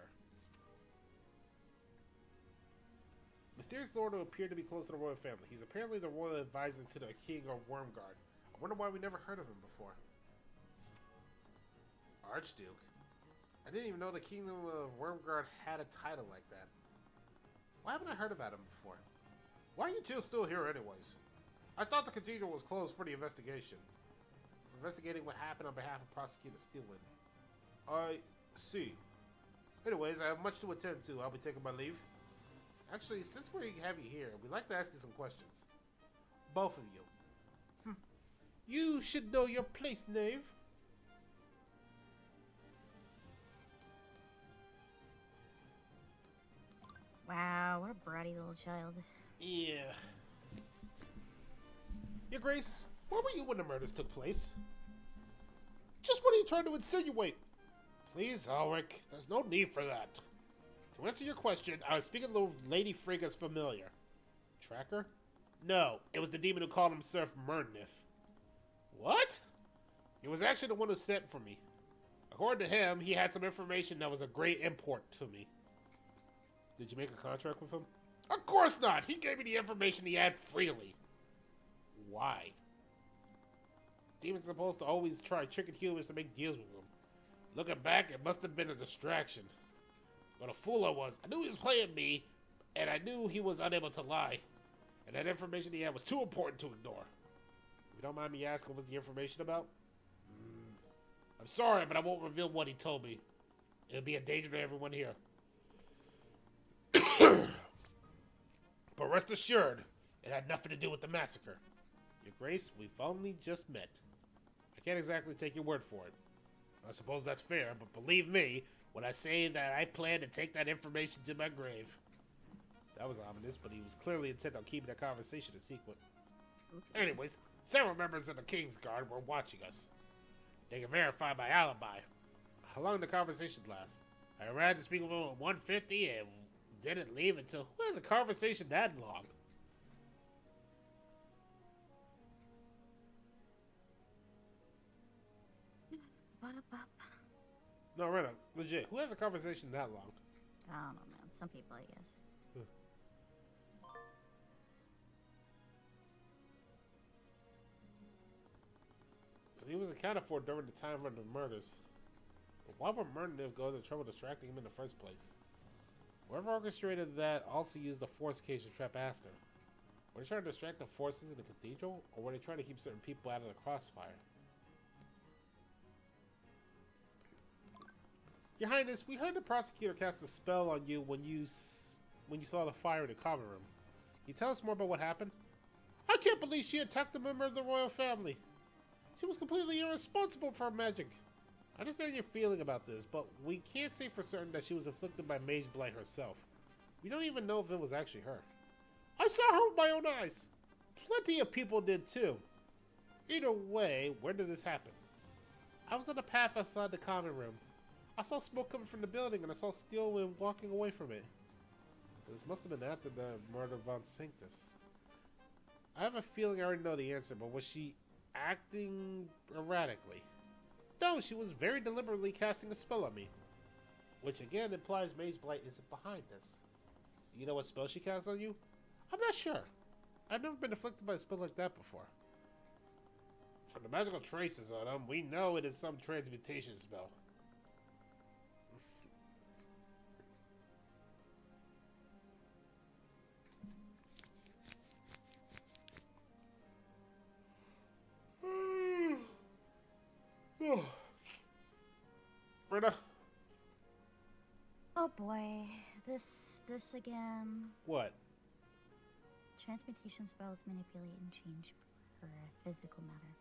Mysterious lord who appeared to be close to the royal family. He's apparently the royal advisor to the king of Wormguard. I wonder why we never heard of him before. Archduke? I didn't even know the kingdom of Wormguard had a title like that. Why haven't I heard about him before? Why are you two still here anyways? I thought the cathedral was closed for the investigation. I'm investigating what happened on behalf of Prosecutor Steelwind. I see. Anyways, I have much to attend to. I'll be taking my leave. Actually, since we have you here, we'd like to ask you some questions. Both of you. You should know your place, knave. Wow, what a bratty little child. Yeah. Your Grace, where were you when the murders took place? Just what are you trying to insinuate? Please, Ulrich, there's no need for that. To answer your question, I was speaking to Lady Frigga's familiar. Tracker? No, it was the demon who called himself Mernif. What? He was actually the one who sent for me. According to him, he had some information that was of great import to me. Did you make a contract with him? Of course not! He gave me the information he had freely. Why? Demons are supposed to always try tricking humans to make deals with them. Looking back, it must have been a distraction. What a fool I was. I knew he was playing me, and I knew he was unable to lie. And that information he had was too important to ignore. If you don't mind me asking, what was the information about? I'm sorry, but I won't reveal what he told me. It'll be a danger to everyone here. But rest assured, it had nothing to do with the massacre. Your Grace, we've only just met. I can't exactly take your word for it. I suppose that's fair, but believe me when I say that I plan to take that information to my grave. That was ominous, but he was clearly intent on keeping that conversation a secret. Anyways, several members of the King's Guard were watching us. They can verify my alibi. How long did the conversation last? I arrived to speak with him at 1:50 and didn't leave until... Who has a conversation that long? No, right on. Legit. Who has a conversation that long? I don't know, man. Some people, I guess. So he was accounted for during the time of the murders. But why would Mernif go to the trouble distracting him in the first place? Whoever orchestrated that also used a force cage to trap Aster. Were they trying to distract the forces in the cathedral, or were they trying to keep certain people out of the crossfire? Your Highness, we heard the prosecutor cast a spell on you when you saw the fire in the common room. Can you tell us more about what happened? I can't believe she attacked a member of the royal family. She was completely irresponsible for her magic. I understand your feeling about this, but we can't say for certain that she was afflicted by mage blight herself. We don't even know if it was actually her. I saw her with my own eyes. Plenty of people did too. Either way, where did this happen? I was on the path outside the common room. I saw smoke coming from the building and I saw Steelwind walking away from it. This must have been after the murder of Von Sanctus. I have a feeling I already know the answer, but was she acting erratically? No, she was very deliberately casting a spell on me. Which again implies Mage Blight isn't behind this. Do you know what spell she cast on you? I'm not sure. I've never been afflicted by a spell like that before. From the magical traces on them, we know it is some transmutation spell. Britta? Oh boy, this again. What? Transmutation spells manipulate and change her physical matter.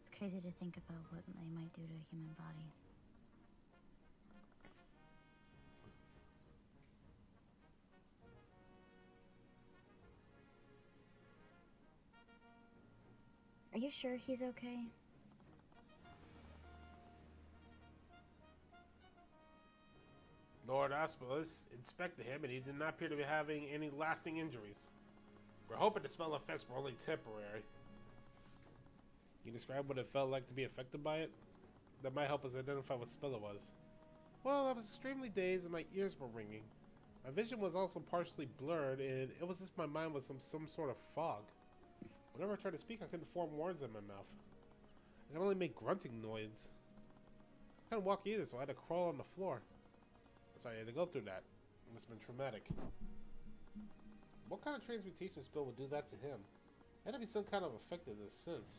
It's crazy to think about what they might do to a human body. Are you sure he's okay? Lord Aspelus inspected him and he did not appear to be having any lasting injuries. We're hoping the spell effects were only temporary. Can you describe what it felt like to be affected by it? That might help us identify what spell it was. Well, I was extremely dazed and my ears were ringing. My vision was also partially blurred and it was as if my mind was some sort of fog. Whenever I tried to speak, I couldn't form words in my mouth. I could only make grunting noise. I couldn't walk either, so I had to crawl on the floor. Sorry, I had to go through that. It must have been traumatic. What kind of transmutation spell would do that to him? Had to be some kind of effective in this sense.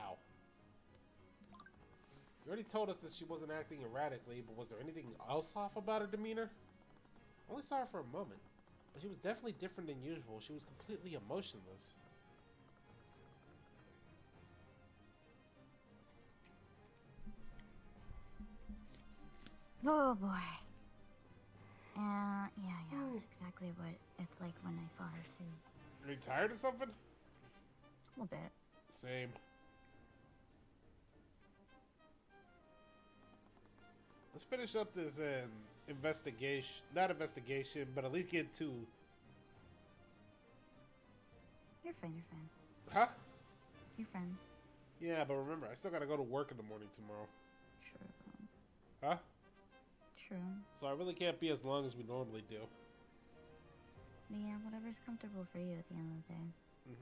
Ow. You already told us that she wasn't acting erratically, but was there anything else off about her demeanor? I only saw her for a moment, but she was definitely different than usual. She was completely emotionless. Oh boy. Yeah, that's exactly what it's like when I fought her too. Are you tired of something? A little bit. Same. Let's finish up this investigation. Not investigation, but at least get to... You're fine, you're fine. Huh? You're fine. Yeah, but remember, I still gotta go to work in the morning tomorrow. True. Huh? True. So I really can't be as long as we normally do. Yeah, whatever's comfortable for you at the end of the day.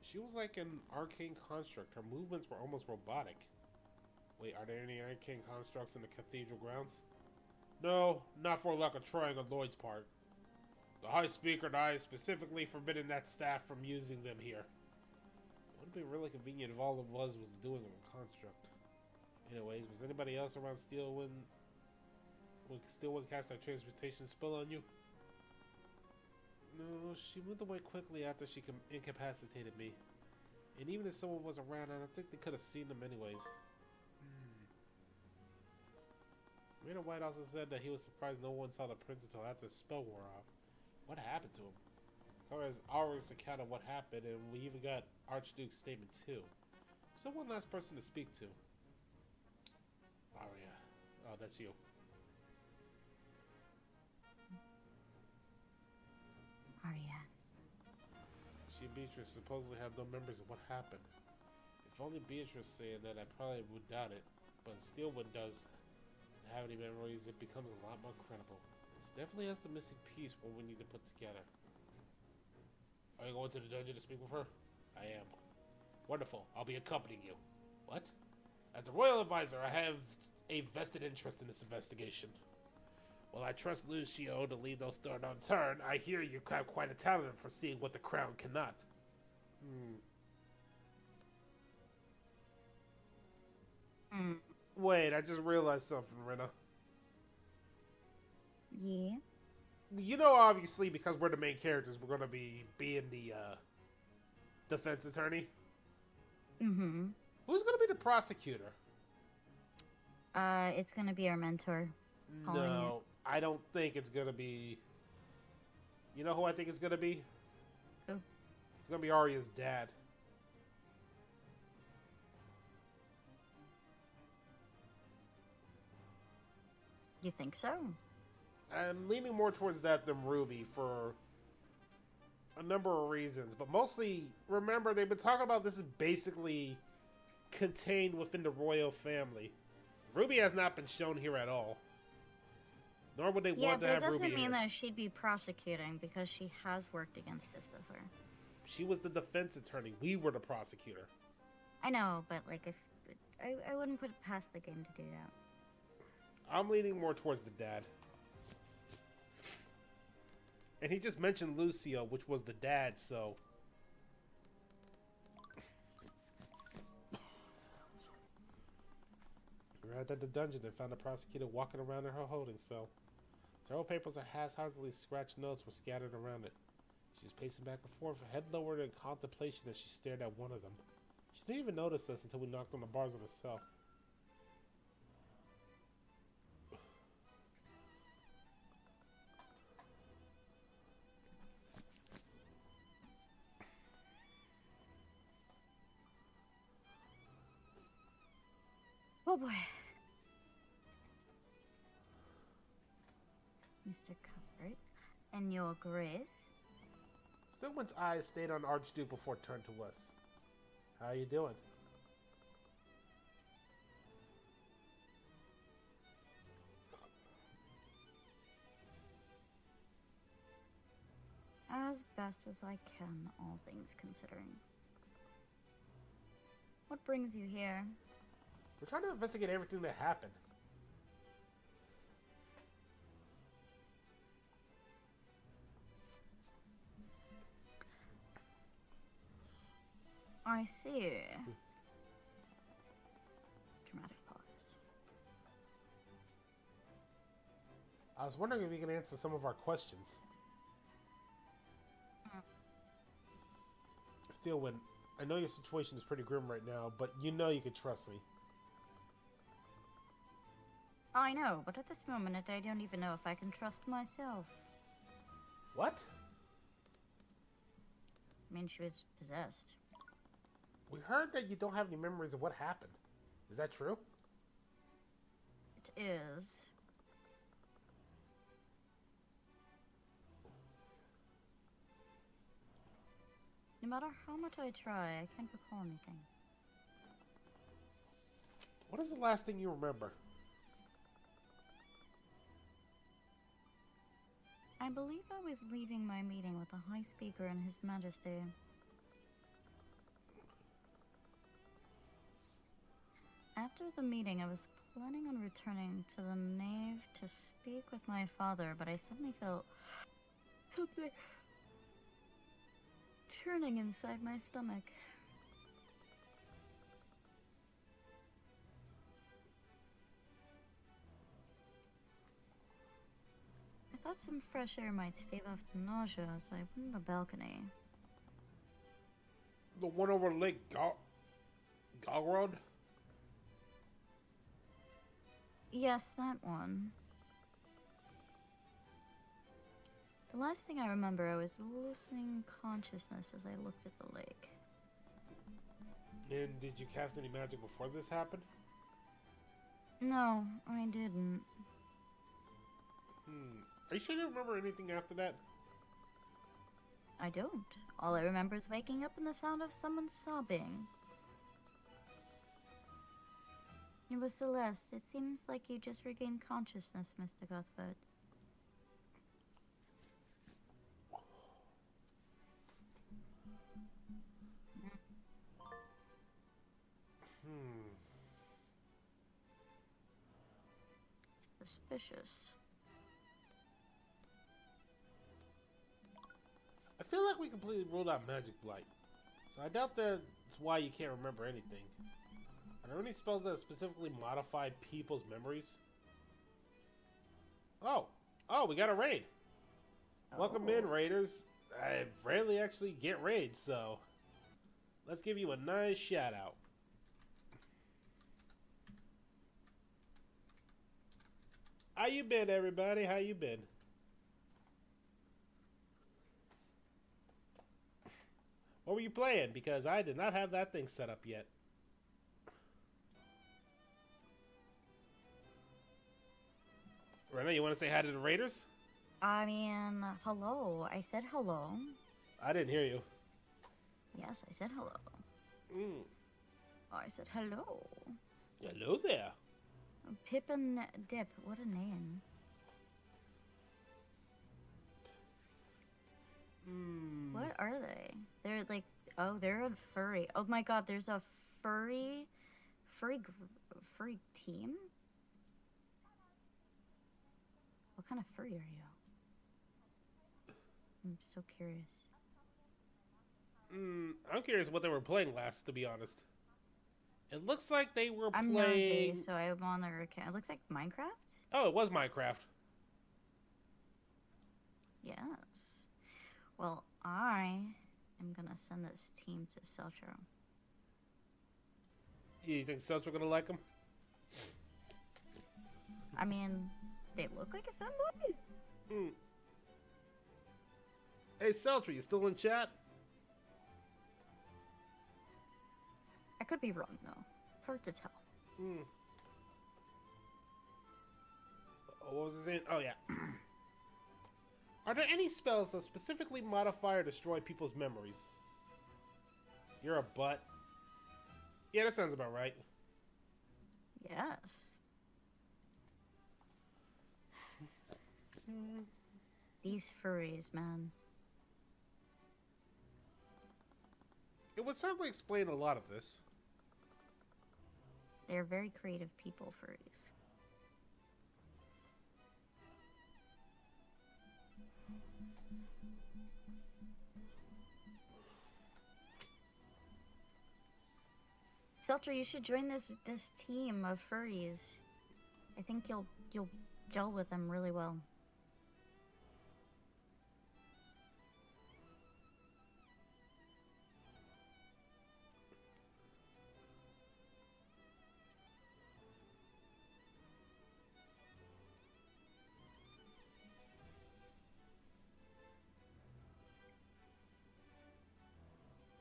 She was like an arcane construct. Her movements were almost robotic. Wait, are there any arcane constructs in the cathedral grounds? No, not for lack of trying on Lloyd's part. The High Speaker and I specifically forbidden that staff from using them here. Wouldn't be really convenient if all it was the doing of a construct. Anyways, was anybody else around Steelwind? Would Steelwind cast our transmutation spell on you? No, she moved away quickly after she incapacitated me. And even if someone was around, I don't think they could have seen them anyways. Rena White also said that he was surprised no one saw the prince until after the spell wore off. What happened to him? Cora's Aura's account of what happened, and we even got Archduke's statement too. So one last person to speak to. Aria. Oh, that's you. Arya. She and Beatrice supposedly have no memories of what happened. If only Beatrice saying that, I probably would doubt it. But Steelwood does have any memories, it becomes a lot more credible. She definitely has the missing piece what we need to put together. Are you going to the dungeon to speak with her? I am. Wonderful. I'll be accompanying you. What? As the royal advisor, I have a vested interest in this investigation. Well, I trust Lucio to leave no stone unturned. I hear you have quite a talent for seeing what the crown cannot. Wait, I just realized something, Rena. Yeah? you know, obviously, because we're the main characters, we're going to be being the defense attorney. Mm-hmm. Who's going to be the prosecutor? It's gonna be our mentor. No, I don't think it's going to be... You know who I think it's going to be? Who? It's going to be Arya's dad. You think so? I'm leaning more towards that than Ruby for a number of reasons. But mostly, remember, they've been talking about this is basically contained within the royal family. Ruby has not been shown here at all. Nor would they want to have Ruby. Yeah, but it doesn't mean here. that she'd be prosecuting because she has worked against this before. She was the defense attorney. We were the prosecutor. I know, but like if I wouldn't put it past the game to do that. I'm leaning more towards the dad. And he just mentioned Lucio, which was the dad, so... We arrived at the dungeon and found the prosecutor walking around in her holding cell. Several papers of haphazardly scratched notes were scattered around it. She was pacing back and forth, her head lowered in contemplation as she stared at one of them. She didn't even notice us until we knocked on the bars of her cell. Oh boy. Mr. Cuthbert, and your grace. Stillman's eyes stayed on Archduke before it turned to us. How you doing? As best as I can, all things considering. What brings you here? We're trying to investigate everything that happened. I see. Dramatic pause. I was wondering if you can answer some of our questions. Steelwind, I know your situation is pretty grim right now, but you know you can trust me. I know, but at this moment I don't even know if I can trust myself. What? I mean, she was possessed. We heard that you don't have any memories of what happened. Is that true? It is. No matter how much I try, I can't recall anything. What is the last thing you remember? I believe I was leaving my meeting with the High Speaker and His Majesty. After the meeting, I was planning on returning to the nave to speak with my father, but I suddenly felt something churning inside my stomach. I thought some fresh air might stave off the nausea, so I went on the balcony. The one over Lake Galrod? Yes, that one. The last thing I remember, I was losing consciousness as I looked at the lake. And did you cast any magic before this happened? No, I didn't. Are you sure you don't remember anything after that? I don't. All I remember is waking up and the sound of someone sobbing. It was Celeste. It seems like you just regained consciousness, Mr. Cuthbert. Suspicious. I feel like we completely ruled out magic blight. So I doubt that's why you can't remember anything. Are there any spells that specifically modify people's memories? Oh, we got a raid. Welcome in, raiders. I rarely actually get raids, so let's give you a nice shout out. How you been, everybody? How you been? What were you playing? Because I did not have that thing set up yet. Rena, you want to say hi to the raiders? I mean, hello. I said hello. I didn't hear you. Yes, I said hello. Mm. Oh, I said hello. Hello there. Pip and Dip, what a name. Mm. What are they? They're like, oh, they're a furry. Oh my god, there's a furry team? What kind of furry are you? I'm so curious. I'm curious what they were playing last, to be honest. It looks like they were I'm playing... nosy, so I'm on their account. It looks like Minecraft? Oh, it was Minecraft. Yes. Well, I am gonna send this team to Seltro. You think Selt's gonna like them? I mean, they look like a femboy. Hey, Seltry, you still in chat? I could be wrong, though. It's hard to tell. What was I saying? Oh, yeah. Are there any spells that specifically modify or destroy people's memories? You're a butt. Yeah, that sounds about right. Yes. These furries, man. It would certainly explain a lot of this. They're very creative people, furries. Seltra, you should join this team of furries. I think you'll gel with them really well.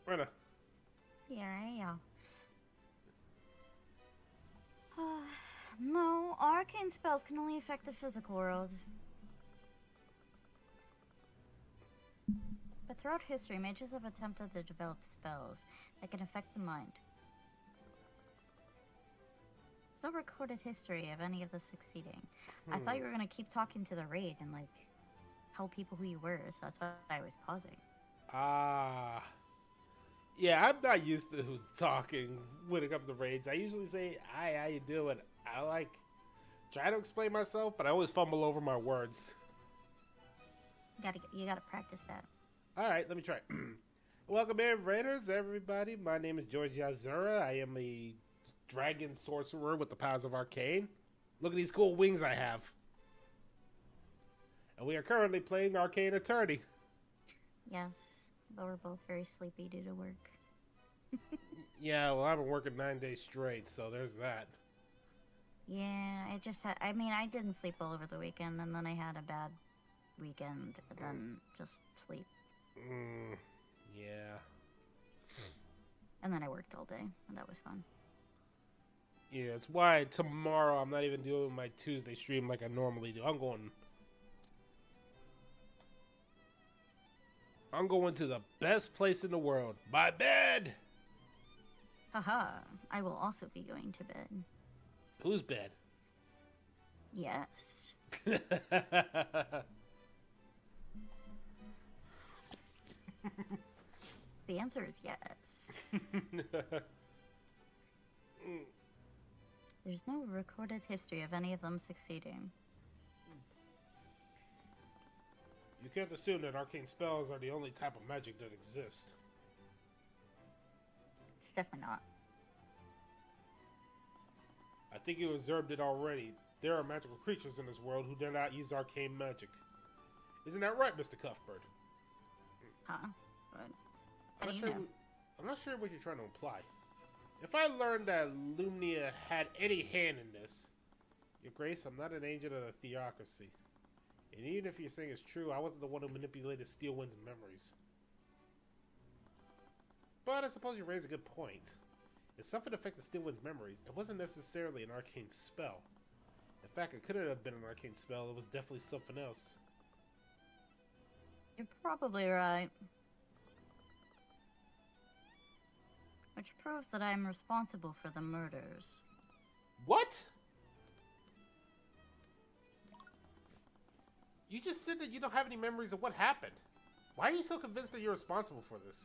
Rena. Yeah. No, arcane spells can only affect the physical world. But throughout history, mages have attempted to develop spells that can affect the mind. There's no recorded history of any of this succeeding. I thought you were gonna keep talking to the raid and like tell people who you were, so that's why I was pausing. Yeah, I'm not used to talking when it comes to raids. I usually say, hi, how you doing? I like try to explain myself, but I always fumble over my words. You gotta practice that. Alright, let me try. Welcome in, raiders, everybody. My name is George Yazura. I am a dragon sorcerer with the powers of arcane. Look at these cool wings I have. And we are currently playing Arcane Attorney. Yes, but we're both very sleepy due to work. Yeah, well, I've been working 9 days straight, so there's that. Yeah, I didn't sleep well over the weekend, and then I had a bad weekend, and then just sleep. Yeah. And then I worked all day, and that was fun. Yeah, it's why tomorrow I'm not even doing my Tuesday stream like I normally do. I'm going to the best place in the world, my bed! Haha, I will also be going to bed. Whose bed? Yes. The answer is yes. There's no recorded history of any of them succeeding. You can't assume that arcane spells are the only type of magic that exists. It's definitely not. I think you observed it already. There are magical creatures in this world who do not use arcane magic. Isn't that right, Mr. Cuthbert? Huh? What? How do you know? I'm not sure what you're trying to imply. If I learned that Lumnia had any hand in this, Your Grace, I'm not an agent of the theocracy. And even if you're saying it's true, I wasn't the one who manipulated Steelwind's memories. But I suppose you raise a good point. If something affected Steelwind's memories, it wasn't necessarily an arcane spell. In fact, it couldn't have been an arcane spell, it was definitely something else. You're probably right. Which proves that I'm responsible for the murders. What? You just said that you don't have any memories of what happened. Why are you so convinced that you're responsible for this?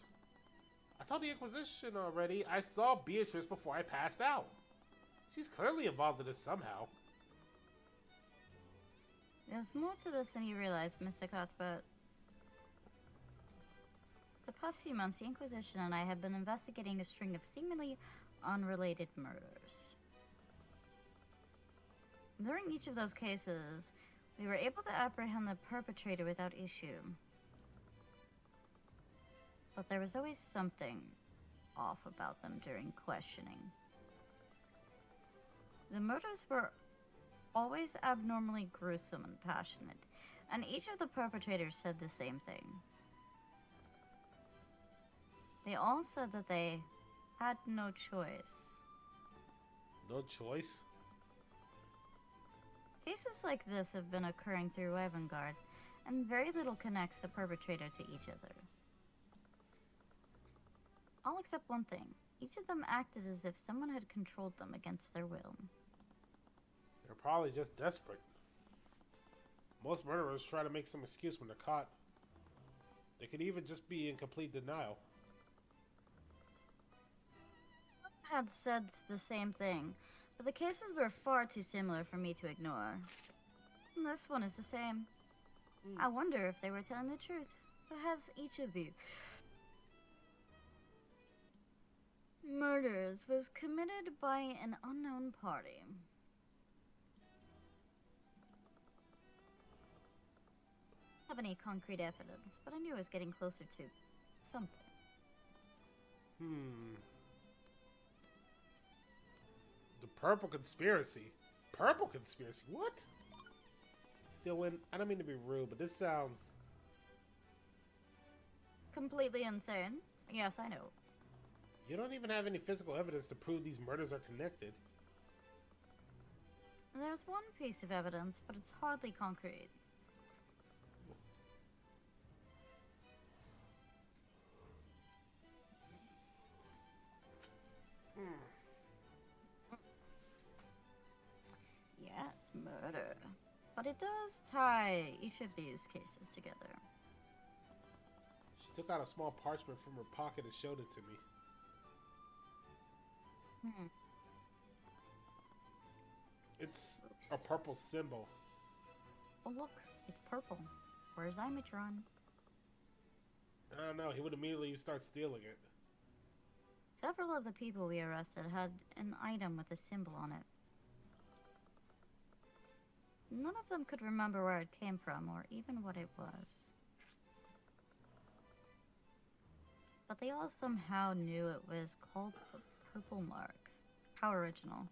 I told the Inquisition already, I saw Beatrice before I passed out. She's clearly involved in this somehow. There's more to this than you realize, Mr. Cuthbert. The past few months, the Inquisition and I have been investigating a string of seemingly unrelated murders. During each of those cases, we were able to apprehend the perpetrator without issue. But there was always something off about them during questioning. The murders were always abnormally gruesome and passionate, and each of the perpetrators said the same thing. They all said that they had no choice. No choice? Cases like this have been occurring through Avangard, and very little connects the perpetrator to each other. All except one thing. Each of them acted as if someone had controlled them against their will. They're probably just desperate. Most murderers try to make some excuse when they're caught. They could even just be in complete denial. Had said the same thing, but the cases were far too similar for me to ignore. And this one is the same. I wonder if they were telling the truth. But has each of the murders was committed by an unknown party? I don't have any concrete evidence, but I knew I was getting closer to something. The Purple Conspiracy. Purple Conspiracy? What? Steelwind, I don't mean to be rude, but this sounds... completely insane. Yes, I know. You don't even have any physical evidence to prove these murders are connected. There's one piece of evidence, but it's hardly concrete. Yes, murder. But it does tie each of these cases together. She took out a small parchment from her pocket and showed it to me. It's a purple symbol. Oh look, it's purple. Where's Imatron? I don't know, he would immediately start stealing it. Several of the people we arrested had an item with a symbol on it. None of them could remember where it came from or even what it was. But they all somehow knew it was called the Purple Mark. How original.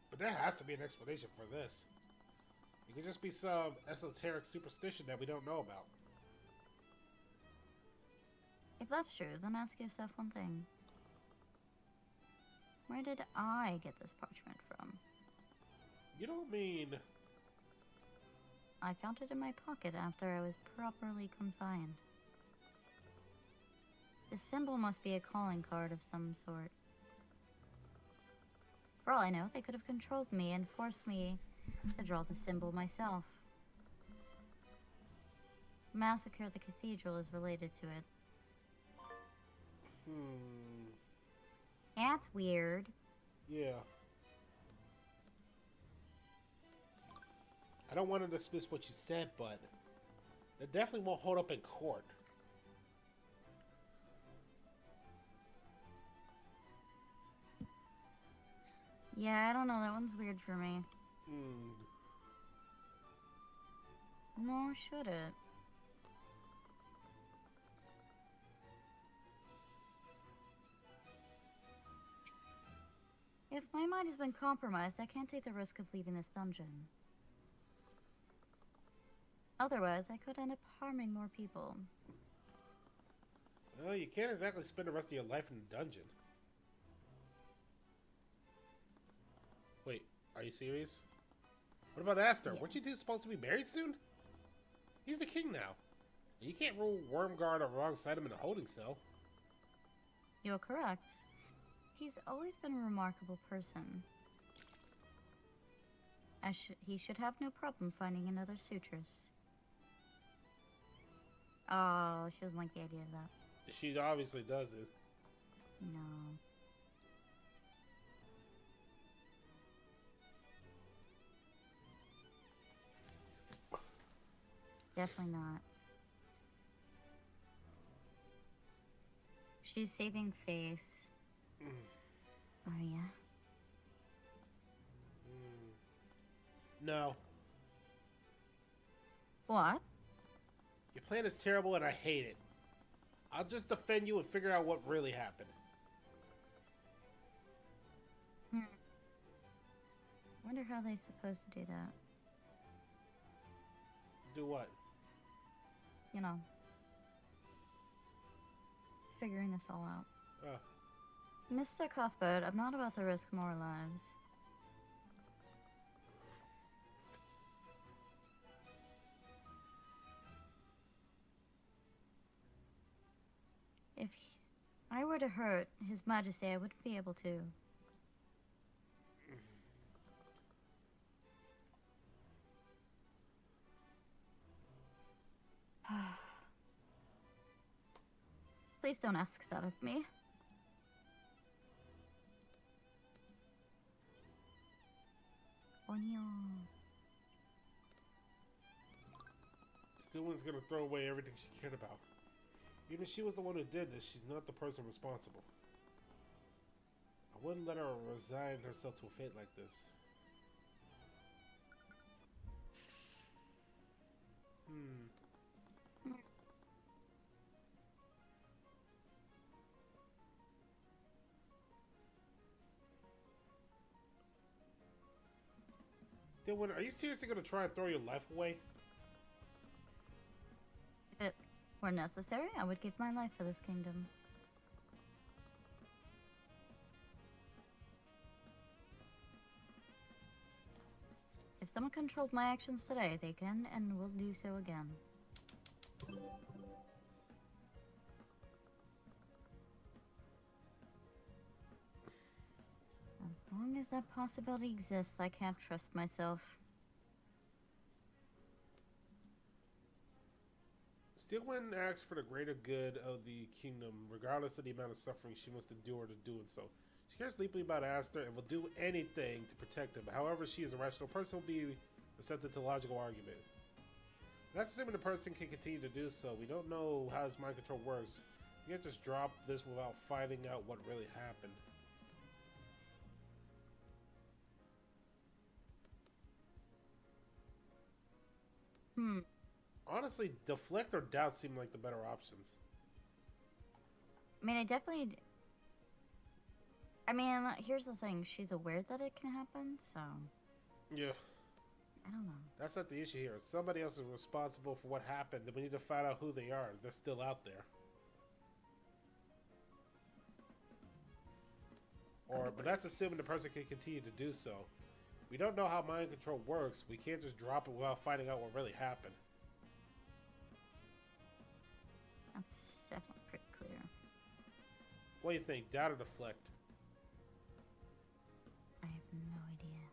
But there has to be an explanation for this. It could just be some esoteric superstition that we don't know about. If that's true, then ask yourself one thing. Where did I get this parchment from? You don't mean... I found it in my pocket after I was properly confined. The symbol must be a calling card of some sort. For all I know, they could have controlled me and forced me to draw the symbol myself. Massacre at the cathedral is related to it. That's weird. Yeah. I don't want to dismiss what you said, but it definitely won't hold up in court. Yeah, I don't know. That one's weird for me. Nor should it. If my mind has been compromised, I can't take the risk of leaving this dungeon. Otherwise, I could end up harming more people. Well, you can't exactly spend the rest of your life in a dungeon. Wait, are you serious? What about Aster? Yeah. Weren't you two supposed to be married soon? He's the king now. You can't rule Wormguard alongside him in a holding cell. You're correct. He's always been a remarkable person. He should have no problem finding another suitress. Oh, she doesn't like the idea of that. She obviously doesn't. No. Definitely not. She's saving face. Oh, yeah? No. What? Your plan is terrible and I hate it. I'll just defend you and figure out what really happened. Wonder how they're supposed to do that. Do what? You know. Figuring this all out. Mr. Cuthbert, I'm not about to risk more lives. If I were to hurt His Majesty, I wouldn't be able to. Please don't ask that of me. Stillman's gonna throw away everything she cared about. Even if she was the one who did this, she's not the person responsible. I wouldn't let her resign herself to a fate like this. Stillman, are you seriously gonna try and throw your life away? If it were necessary, I would give my life for this kingdom. If someone controlled my actions today, they can and will do so again. As long as that possibility exists, I can't trust myself. Stillman acts for the greater good of the kingdom, regardless of the amount of suffering she must endure to doing so. She cares deeply about Aster and will do anything to protect him. However, she is a rational person, will be receptive to logical argument. That's assuming the person can continue to do so. We don't know how his mind control works. You can't just drop this without finding out what really happened. Honestly, deflect or doubt seem like the better options. I mean, here's the thing. She's aware that it can happen, so... Yeah. I don't know. That's not the issue here. If somebody else is responsible for what happened, then we need to find out who they are. They're still out there. But that's assuming the person can continue to do so. We don't know how mind control works. We can't just drop it without finding out what really happened. That's definitely pretty clear. What do you think? Doubt or deflect? I have no idea.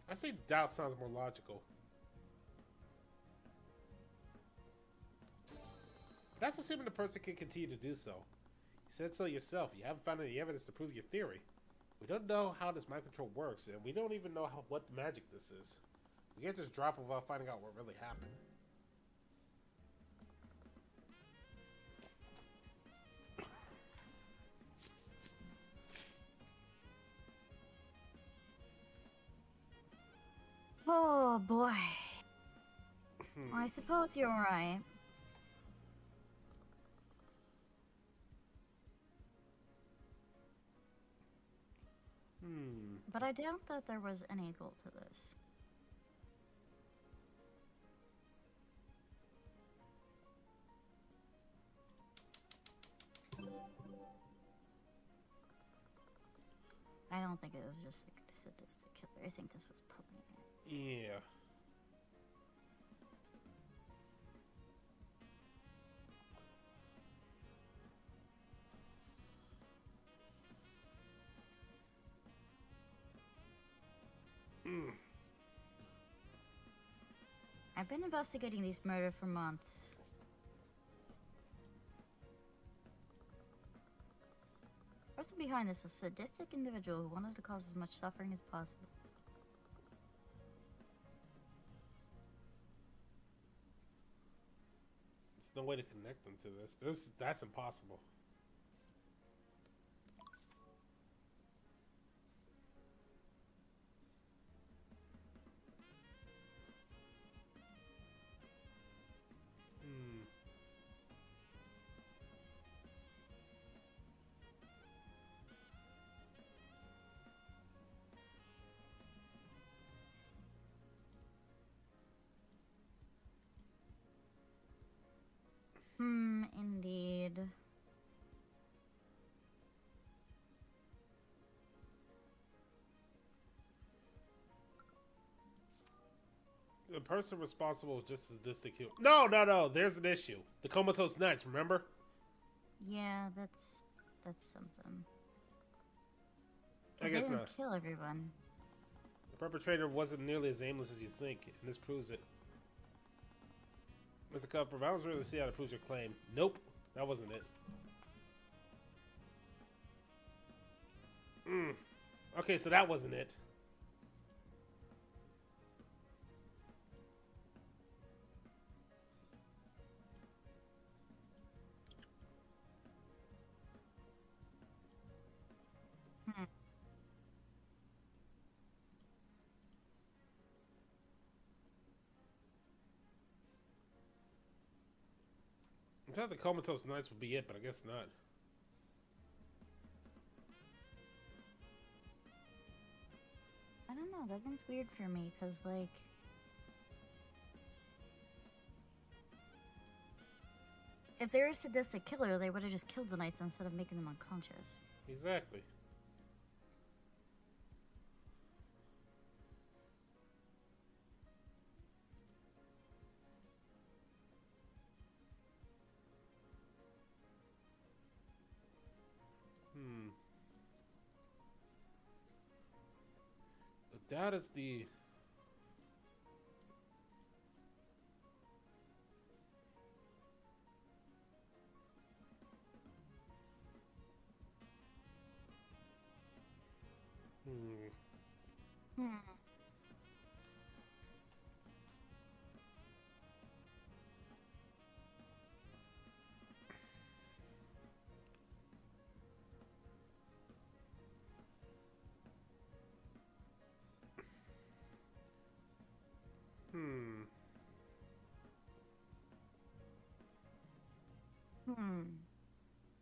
I say doubt sounds more logical. But that's assuming the person can continue to do so. You said so yourself. You haven't found any evidence to prove your theory. We don't know how this mind control works, and we don't even know what magic this is. We can't just drop it without finding out what really happened. Oh boy. I suppose you're right. But I doubt that there was any goal to this. I don't think it was just a sadistic killer. I think this was planned. Yeah. I've been investigating these murders for months. The person behind this is a sadistic individual who wanted to cause as much suffering as possible. There's no way to connect them to this. That's impossible. Indeed. The person responsible was just as sadistic. No. There's an issue. The comatose knights, remember? Yeah, that's something. I They guess didn't not. kill everyone. The perpetrator wasn't nearly as aimless as you think, and this proves it. Mr. Cuthbert, I was really see how to prove your claim. Nope, that wasn't it. Okay, so that wasn't it. I thought the comatose knights would be it, but I guess not. I don't know, that one's weird for me, because, like... If they're a sadistic killer, they would have just killed the knights instead of making them unconscious. Exactly. But that is the...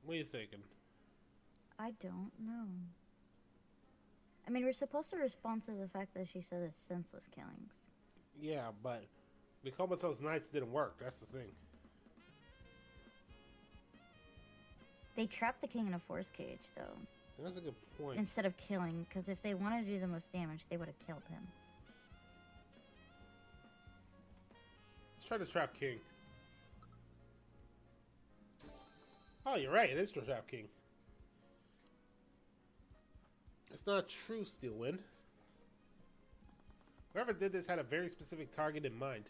What are you thinking? I don't know. I mean, we're supposed to respond to the fact that she said it's senseless killings. Yeah, but the comatose knights didn't work. That's the thing. They trapped the king in a force cage, though. That's a good point. Instead of killing, because if they wanted to do the most damage, they would have killed him. Let's try to trap King. Oh, you're right. It is to trap King. It's not true, Steelwind. Whoever did this had a very specific target in mind.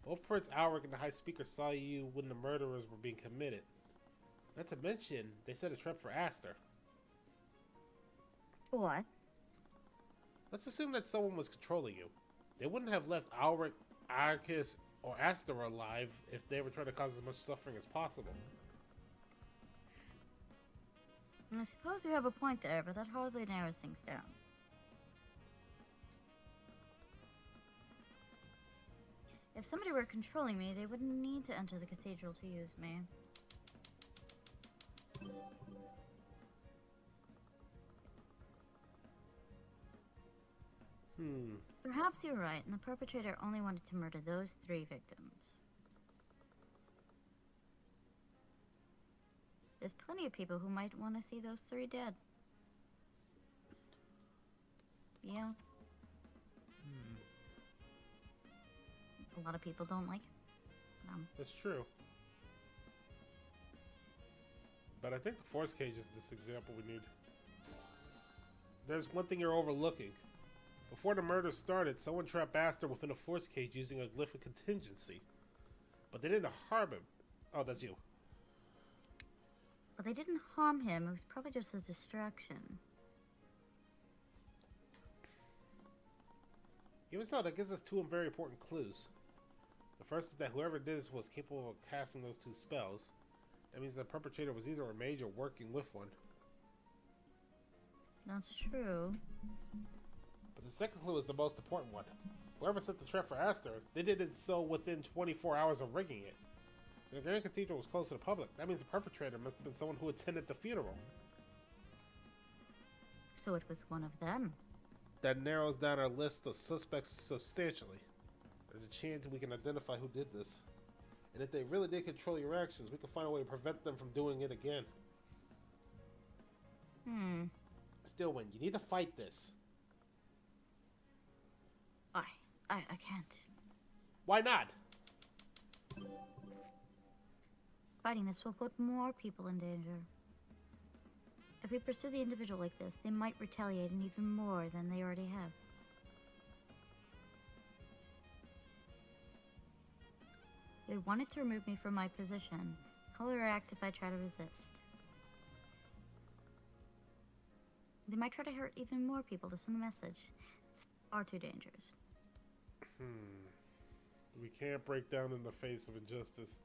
Both Prince Alric and the High Speaker saw you when the murderers were being committed. Not to mention, they set a trap for Aster. What? Let's assume that someone was controlling you. They wouldn't have left Alric, Arcus, or Aster alive if they were trying to cause as much suffering as possible. I suppose you have a point there, but that hardly narrows things down. If somebody were controlling me, they wouldn't need to enter the cathedral to use me. Perhaps you're right, and the perpetrator only wanted to murder those 3 victims. There's plenty of people who might want to see those 3 dead. Yeah. A lot of people don't like it. That's true. But I think the force cage is this example we need. There's one thing you're overlooking. Before the murder started, someone trapped Aster within a force cage using a glyph of contingency. But they didn't harm him. Oh, that's you. But they didn't harm him. It was probably just a distraction. Even so, that gives us 2 very important clues. The first is that whoever did this was capable of casting those 2 spells. That means the perpetrator was either a mage or working with one. That's true. But the second clue is the most important one. Whoever set the trap for Aster, they did it so within 24 hours of rigging it. So the Grand Cathedral was closed to the public. That means the perpetrator must have been someone who attended the funeral. So it was one of them. That narrows down our list of suspects substantially. There's a chance we can identify who did this. And if they really did control your actions, we can find a way to prevent them from doing it again. Stillwind, you need to fight this. I can't. Why not? Fighting this will put more people in danger. If we pursue the individual like this, they might retaliate and even more than they already have. They wanted to remove me from my position. How will I react if I try to resist? They might try to hurt even more people to send a message. It's far too dangerous. We can't break down in the face of injustice.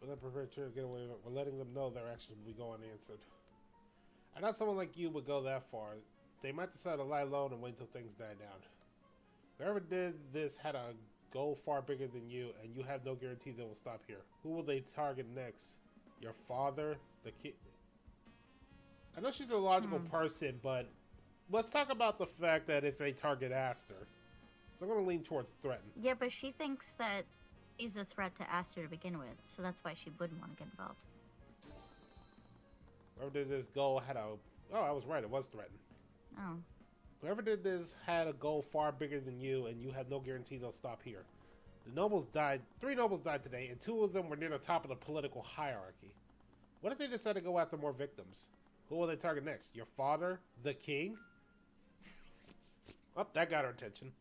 We'll let the perpetrator get away with it. We're letting them know their actions will be go unanswered. I doubt someone like you would go that far. They might decide to lie low and wait until things die down. Whoever did this had a goal far bigger than you, and you have no guarantee they will stop here. Who will they target next? Your father? The kid? I know she's a logical person, but let's talk about the fact that if they target Aster. So I'm going to lean towards threaten. Yeah, but she thinks that he's a threat to Aster to begin with, so that's why she wouldn't want to get involved. Whoever did this goal had a... Oh, I was right. It was threaten. Oh. Whoever did this had a goal far bigger than you, and you have no guarantee they'll stop here. The nobles died. 3 nobles died today, and 2 of them were near the top of the political hierarchy. What if they decide to go after more victims? Who will they target next? Your father? The king? Oh, that got our attention.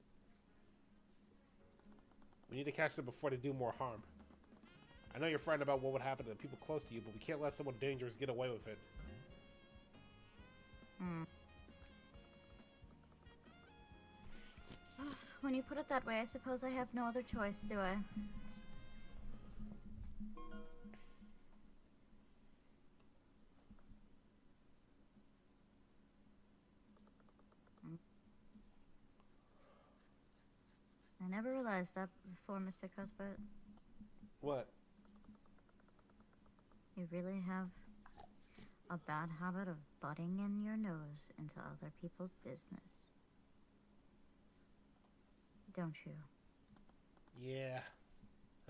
We need to catch them before they do more harm. I know you're frightened about what would happen to the people close to you, but we can't let someone dangerous get away with it. When you put it that way, I suppose I have no other choice, do I? I never realized that before, Mr. Cuthbert. What? You really have a bad habit of butting in your nose into other people's business. Don't you? Yeah,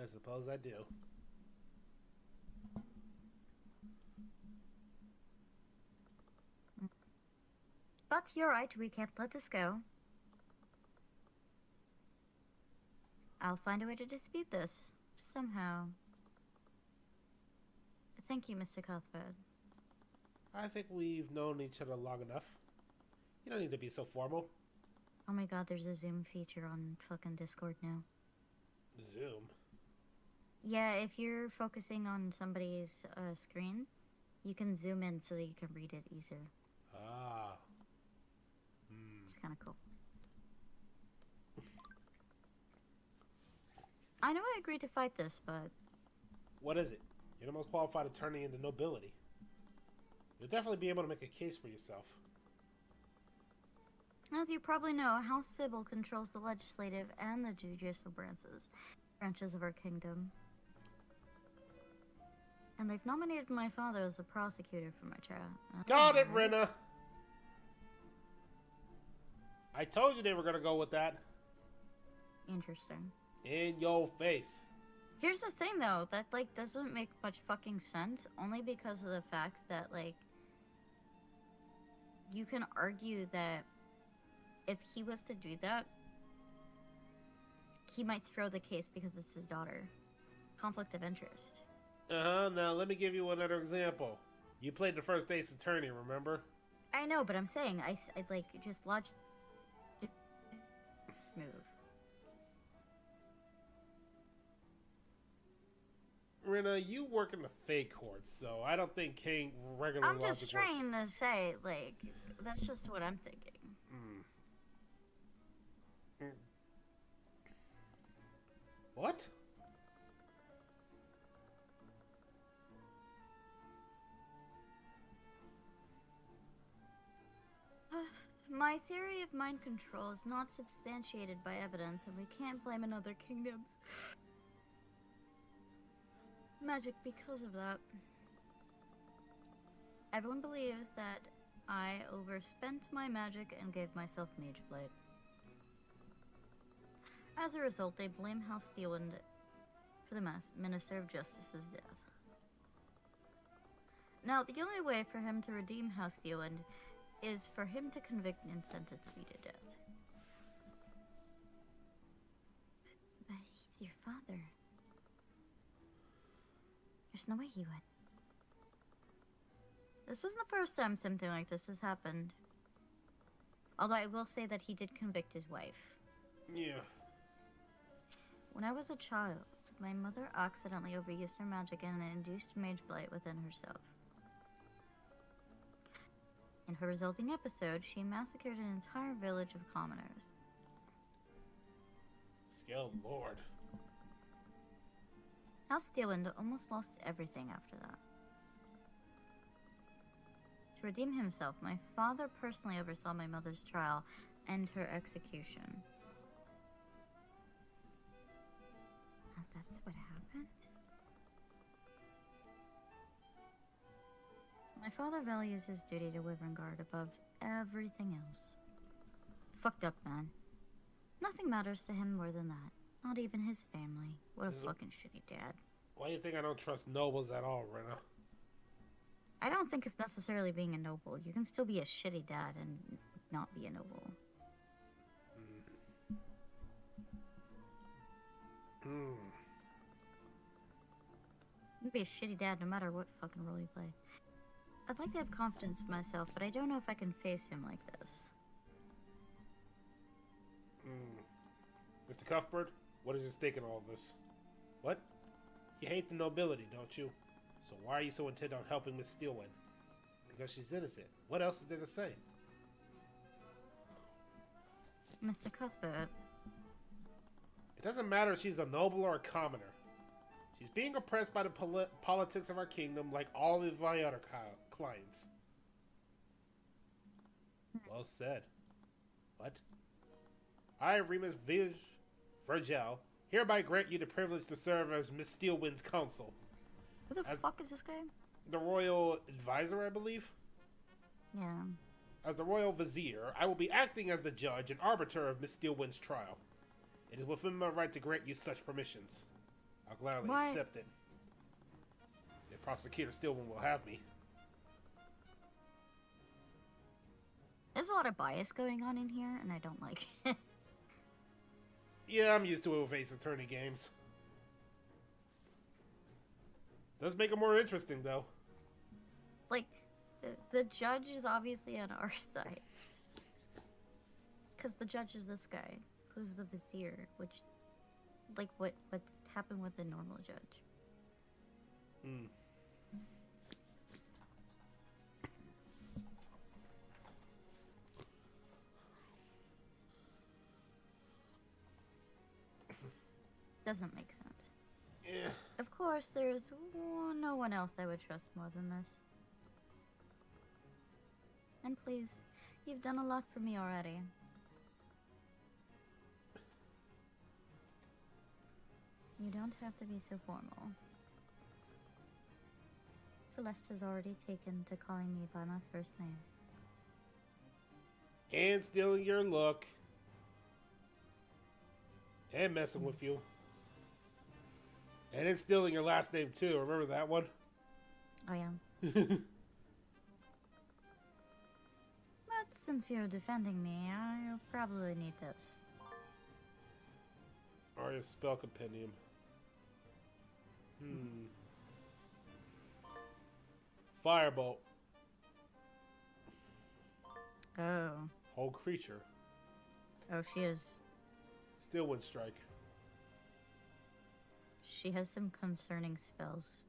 I suppose I do. But you're right, we can't let this go. I'll find a way to dispute this, somehow. Thank you, Mr. Cuthbert. I think we've known each other long enough. You don't need to be so formal. Oh my god, there's a zoom feature on fucking Discord now. Zoom? Yeah, if you're focusing on somebody's screen, you can zoom in so that you can read it easier. Ah. It's kind of cool. I know I agreed to fight this, but... What is it? You're the most qualified attorney in the nobility. You'll definitely be able to make a case for yourself. As you probably know, House Sybil controls the legislative and the judicial branches. branches of our kingdom. And they've nominated my father as a prosecutor for my trial. Got it, Rena! I told you they were gonna go with that. Interesting. In your face. Here's the thing, though, that, like, doesn't make much fucking sense, only because of the fact that, like, you can argue that if he was to do that, he might throw the case because it's his daughter. Conflict of interest. Now let me give you another example. You played the first Ace Attorney, remember? I know, but I'm saying, I like, just logic... Smooth. Rena, you work in the fake court, so I don't think regular I'm logic just trying to say, like, that's just what I'm thinking. What? My theory of mind control is not substantiated by evidence, and we can't blame another kingdom's magic because of that. Everyone believes that I overspent my magic and gave myself mage blight. As a result, they blame House Steelwind for the Minister of Justice's death. Now, the only way for him to redeem House Steelwind is for him to convict and sentence me to death. But he's your father. There's no way he would. This isn't the first time something like this has happened. Although I will say that he did convict his wife. Yeah. When I was a child, my mother accidentally overused her magic and induced mage blight within herself. In her resulting episode, she massacred an entire village of commoners. Skilled Lord. House Steelwind almost lost everything after that. To redeem himself, my father personally oversaw my mother's trial and her execution. And that's what happened? My father values his duty to Wyvern above everything else. Fucked up, man. Nothing matters to him more than that. Not even his family. What a fucking shitty dad. Why do you think I don't trust nobles at all, Rena? I don't think it's necessarily being a noble. You can still be a shitty dad and not be a noble. You can be a shitty dad no matter what fucking role you play. I'd like to have confidence in myself, but I don't know if I can face him like this. Mr. Cuthbert, what is your stake in all this? What? You hate the nobility, don't you? So why are you so intent on helping Miss Steelwind? Because she's innocent. What else is there to say? Mr. Cuthbert. It doesn't matter if she's a noble or a commoner. She's being oppressed by the politics of our kingdom like all of my other clients. Well said. What? I, Remus Virgil, hereby grant you the privilege to serve as Miss Steelwind's counsel. Who the fuck is this guy? The royal advisor, I believe? Yeah. As the royal vizier, I will be acting as the judge and arbiter of Miss Steelwind's trial. It is within my right to grant you such permissions. I'll gladly accept it. If Prosecutor Steelwind will have me. There's a lot of bias going on in here, and I don't like it. Yeah, I'm used to it with Ace Attorney games. Does make it more interesting, though. Like, the judge is obviously on our side. Because the judge is this guy, who's the vizier, which, like, what happened with the normal judge. Doesn't make sense. Yeah. Of course, there's no one else I would trust more than this. And please, you've done a lot for me already. don't have to be so formal. Celeste has already taken to calling me by my first name. And stealing your look. And messing with you. And then stealing your last name too. Remember that one? I am. But since you're defending me, I'll probably need this. Arya spell compendium. Firebolt. Oh. Whole creature. Oh, she is. Still wind strike. She has some concerning spells.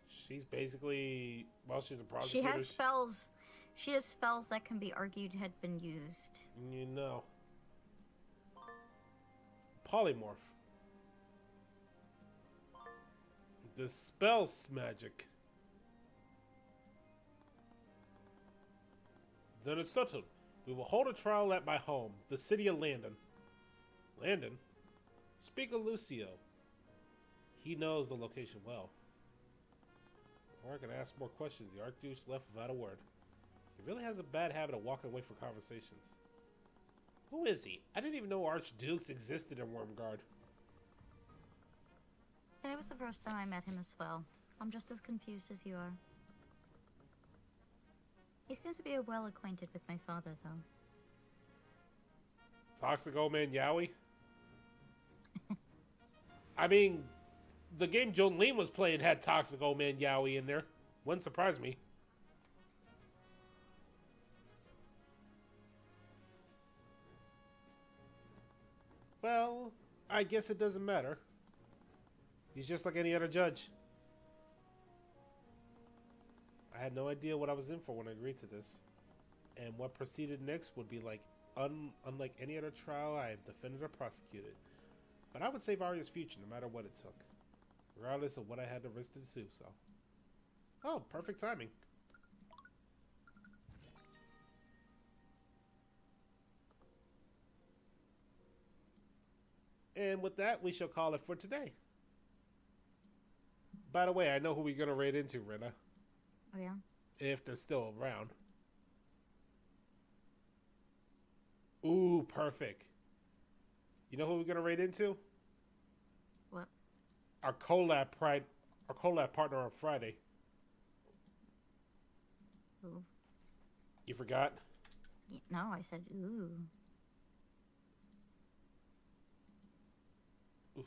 She's basically, well, she's a prosecutor. She has spells. She has spells that can be argued had been used. You know. Polymorph. Dispels magic. Then it's settled. We will hold a trial at my home, the city of Landon. Landon? Speak of Lucio. He knows the location well. Or I can ask more questions. The Archduke left without a word. He really has a bad habit of walking away from conversations. Who is he? I didn't even know Archdukes existed in Wormguard. And it was the first time I met him as well. I'm just as confused as you are. He seems to be well acquainted with my father, though. Toxic old man Yowie? I mean, the game Jolene was playing had Toxic old man Yowie in there. Wouldn't surprise me. Well, I guess it doesn't matter. He's just like any other judge. I had no idea what I was in for when I agreed to this. And what proceeded next would be like unlike any other trial I have defended or prosecuted. But I would save Arya's future no matter what it took. Regardless of what I had to risk to do so. Oh, perfect timing. And with that, we shall call it for today. By the way, I know who we're going to raid into, Rena. Oh, yeah? If they're still around. Ooh, perfect. You know who we're going to raid into? What? Our collab partner on Friday. Ooh. You forgot? No, I said ooh. Oof.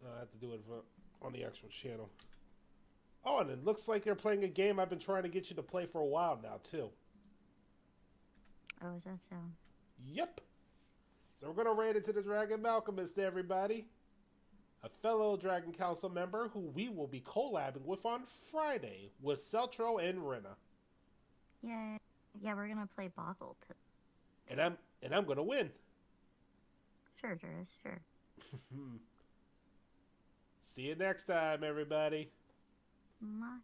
I have to do it on the actual channel. Oh, and it looks like you're playing a game I've been trying to get you to play for a while now, too. Oh, is that so? Yep. So we're going to raid into the Dragon Alchemist, everybody. A fellow Dragon Council member who we will be collabing with on Friday with Celtro and Rena. Yay. Yeah, we're going to play Boggle. And I'm going to win. Sure, Juris, sure. See you next time, everybody. Bye.